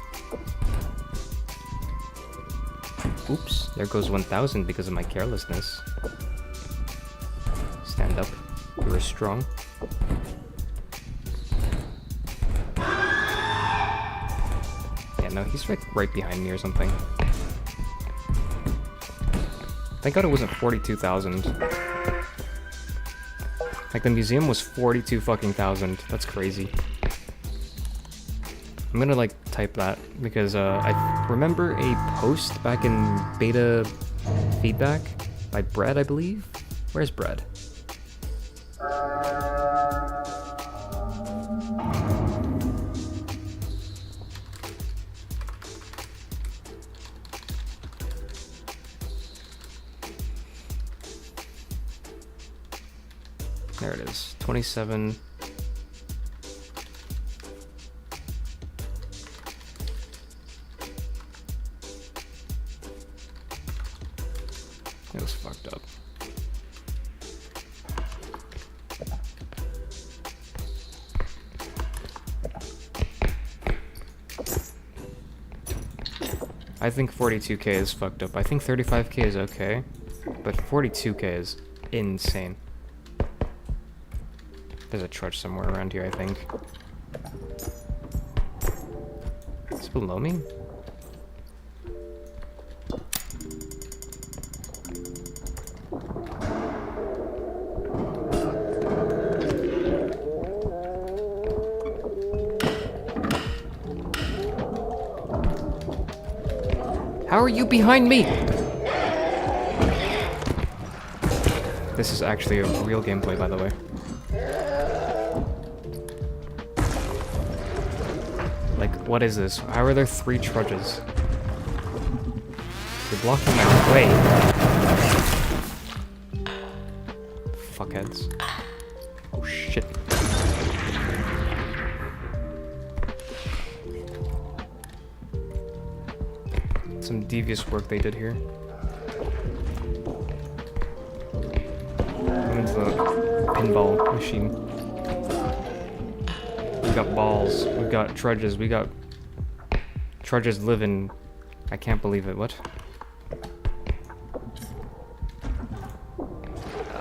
Oops, there goes 1,000 because of my carelessness. Stand up, you are strong. Yeah, no, he's right behind me or something. Thank God it wasn't 42,000. Like, the museum was 42 fucking thousand. That's crazy. I'm gonna, like, type that, because, I remember a post back in beta feedback by Bread, I believe? Where's Bread? There it is, 27. It was fucked up. I think 42k is fucked up. I think 35k is okay, but 42k is insane. There's a trudge somewhere around here, I think. It's below me? How are you behind me? This is actually a real gameplay, by the way. Like, what is this? How are there 3 trudges? You're blocking my way. Fuckheads. Oh shit. Some devious work they did here. Come into the pinball machine. We've got balls. We've got trudges. We got trudges living. I can't believe it. What?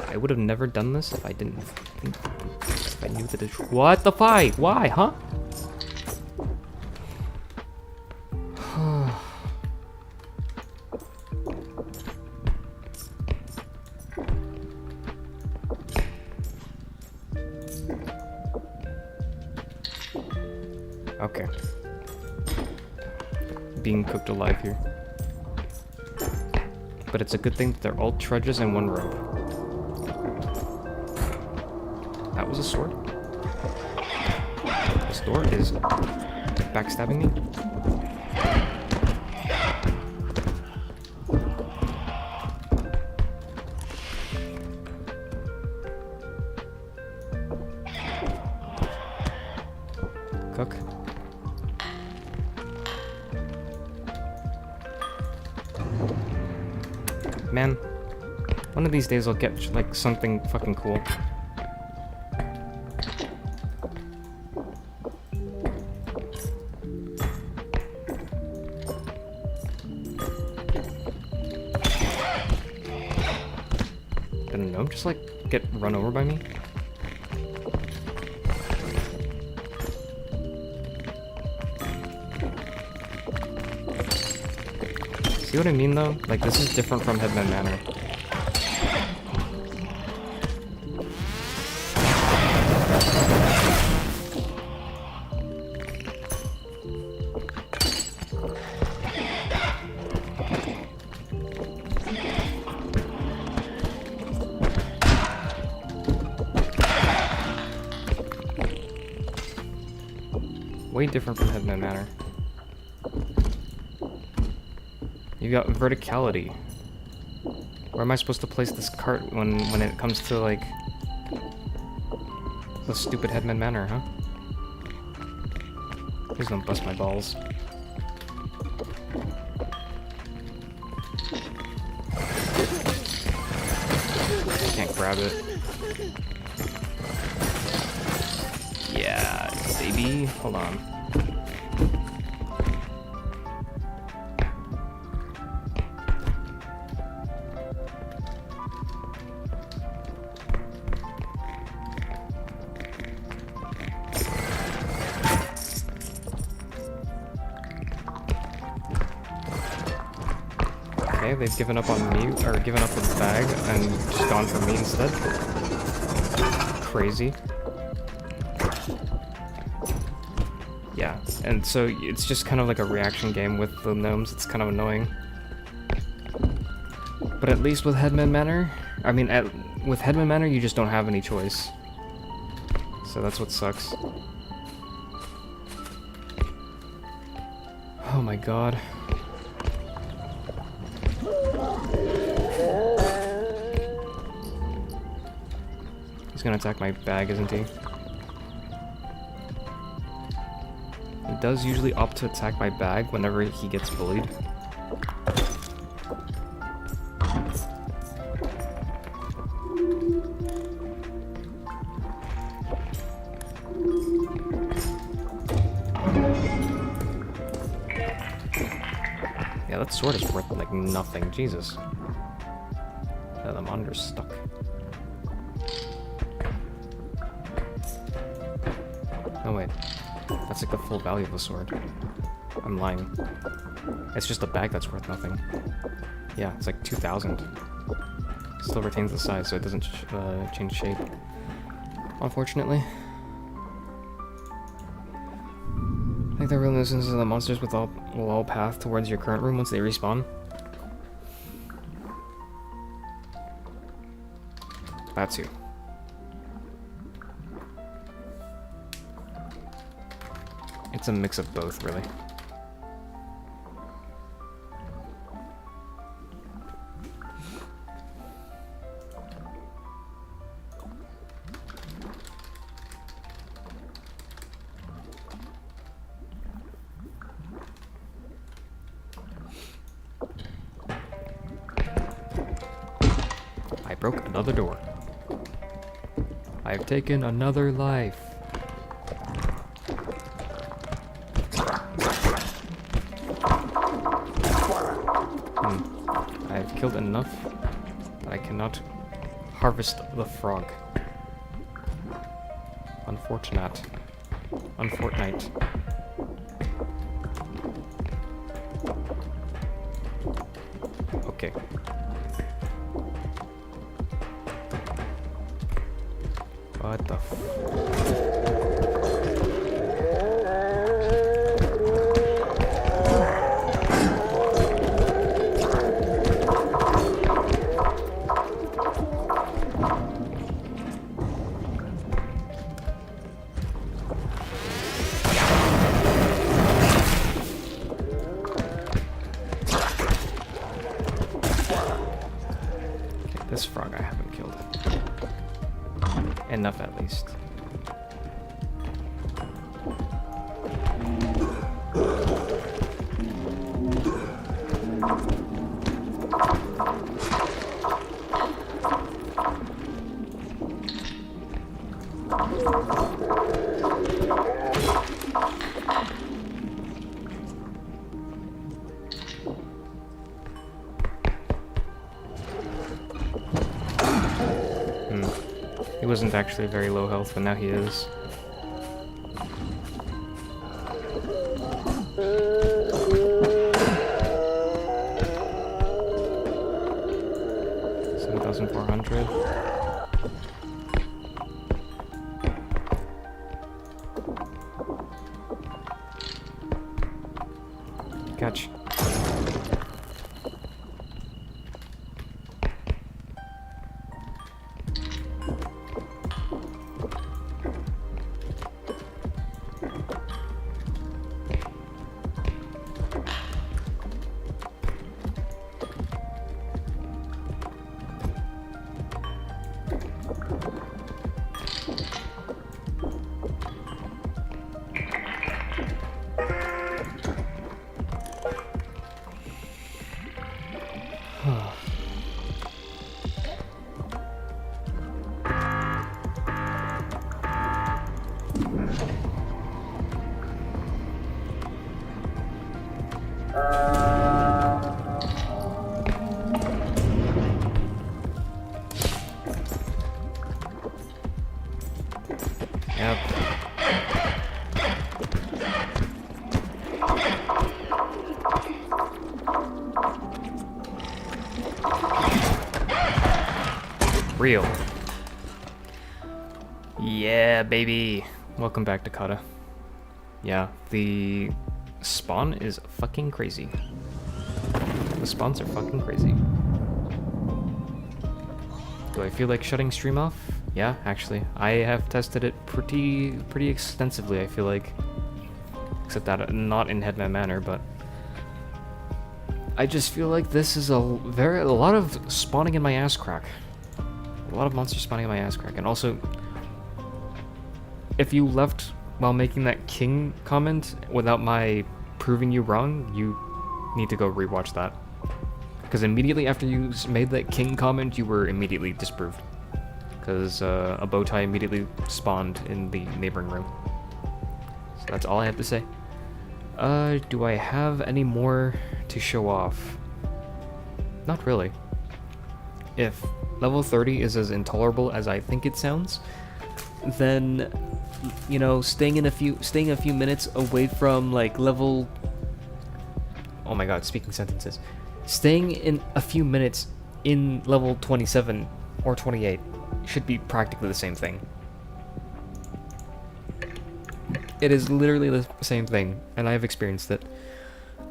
I would have never done this if I didn't think, if I knew that it. What the fight? Why? Huh? Okay. Being cooked alive here. But it's a good thing that they're all trudges and 1 rope. That was a sword. This door is backstabbing me. Cook. Man, one of these days I'll get like something fucking cool. Did a gnome just like get run over by me? See what I mean though? Like, this is different from Headman Manor. Way different from Headman Manor. You got verticality. Where am I supposed to place this cart when it comes to like the stupid Headman Manor, huh? Please don't bust my balls. Can't grab it. Yeah, baby. Hold on. Okay, they've given up on me, or given up on the bag, and just gone for me instead. Crazy. Yeah, and so it's just kind of like a reaction game with the gnomes. It's kind of annoying. But at least with Headman Manor, I mean, with Headman Manor, you just don't have any choice. So that's what sucks. Oh my god. He's gonna attack my bag, isn't he? He does usually opt to attack my bag whenever he gets bullied. Yeah, that sword is worth like nothing. Jesus. Yeah, the monitor's stuck. Oh wait, that's like the full value of the sword. I'm lying. It's just a bag that's worth nothing. Yeah, it's like 2,000. Still retains the size, so it doesn't change shape. Unfortunately. I think the real nuisance is the monsters will all path towards your current room once they respawn. That's you. It's a mix of both, really. I broke another door. I've taken another life. I've killed enough, but I cannot harvest the frog. Unfortunate. Unfortunate. Okay. What the This frog I haven't killed. Enough at least. He wasn't actually very low health, but now he is. $7,400. Catch. Yep. Real. Yeah, baby. Welcome back, Dakota. Yeah, the spawn is fucking crazy. The spawns are fucking crazy. Do I feel like shutting stream off? Yeah, actually. I have tested it pretty extensively, I feel like. Except that not in Headman manner, but I just feel like this is a lot of spawning in my ass crack. A lot of monsters spawning in my ass crack. And also, if you left while making that king comment without my proving you wrong, you need to go rewatch that. Because immediately after you made that king comment, you were immediately disproved. Because a bow tie immediately spawned in the neighboring room. So that's all I have to say. Do I have any more to show off? Not really. If level 30 is as intolerable as I think it sounds, then, you know, staying a few minutes away from like level... Oh my god, speaking sentences. Staying in a few minutes in level 27 or 28 should be practically the same thing. It is literally the same thing, and I have experienced it.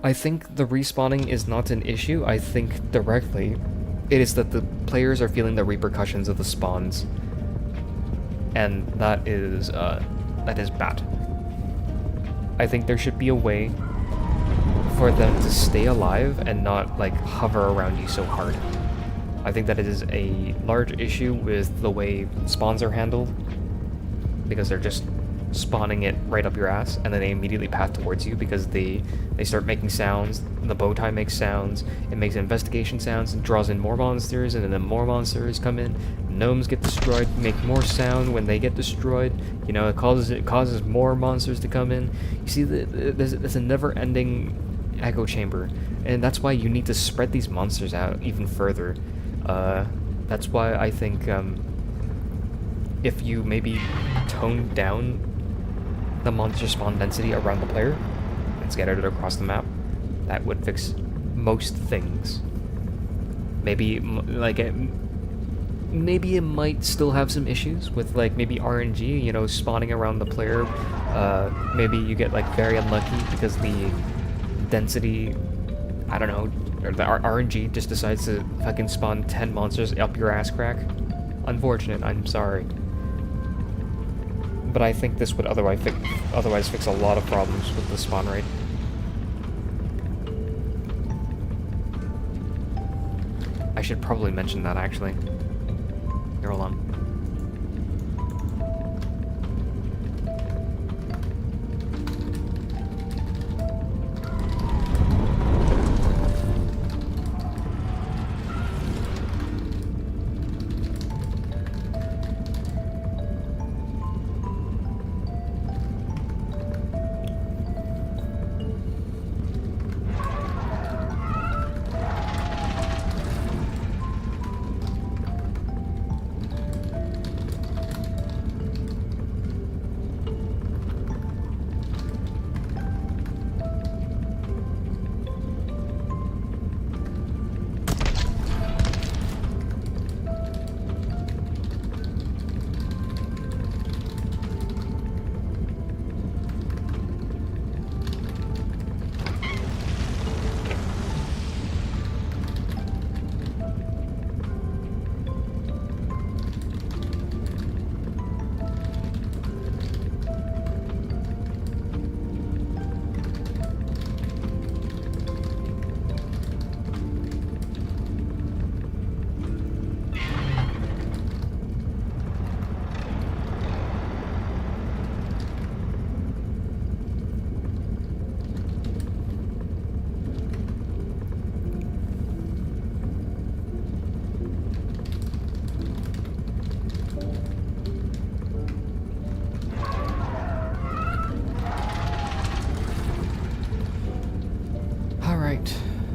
I think the respawning is not an issue. I think directly it is that the players are feeling the repercussions of the spawns, and that is bad. I think there should be a way for them to stay alive and not like hover around you so hard. I think that it is a large issue with the way spawns are handled, because they're just spawning it right up your ass, and then they immediately path towards you because they start making sounds. The bow tie makes sounds, it makes investigation sounds, and draws in more monsters, and then more monsters come in. Gnomes get destroyed, make more sound when they get destroyed. You know, it causes more monsters to come in. You see, there's a never-ending echo chamber, and that's why you need to spread these monsters out even further. That's why I think if you maybe tone down the monster spawn density around the player and scatter it across the map, that would fix most things. Maybe maybe it might still have some issues with like maybe RNG, you know, spawning around the player. Maybe you get like very unlucky because the density, I don't know, or the RNG just decides to fucking spawn 10 monsters up your ass crack. Unfortunate, I'm sorry. But I think this would otherwise fix a lot of problems with the spawn rate. I should probably mention that, actually. Here, hold on.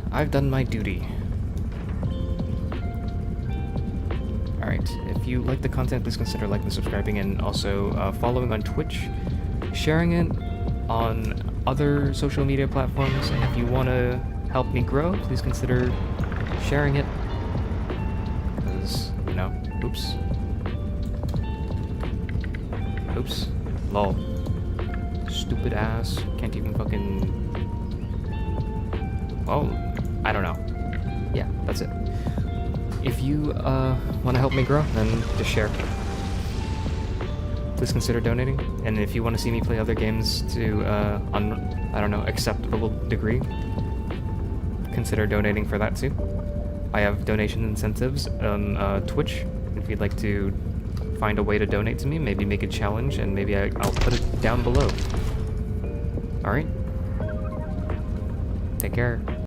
I've done my duty. Alright, if you like the content, please consider liking, subscribing, and also following on Twitch, sharing it on other social media platforms, and if you want to help me grow, please consider sharing it. Because, you know, oops. Oops. Lol. Stupid ass. Can't even fucking... Well, I don't know. Yeah, that's it. If you want to help me grow, then just share. Please consider donating. And if you want to see me play other games to, I don't know, acceptable degree, consider donating for that too. I have donation incentives on Twitch. If you'd like to find a way to donate to me, maybe make a challenge, and maybe I'll put it down below. Alright? Take care.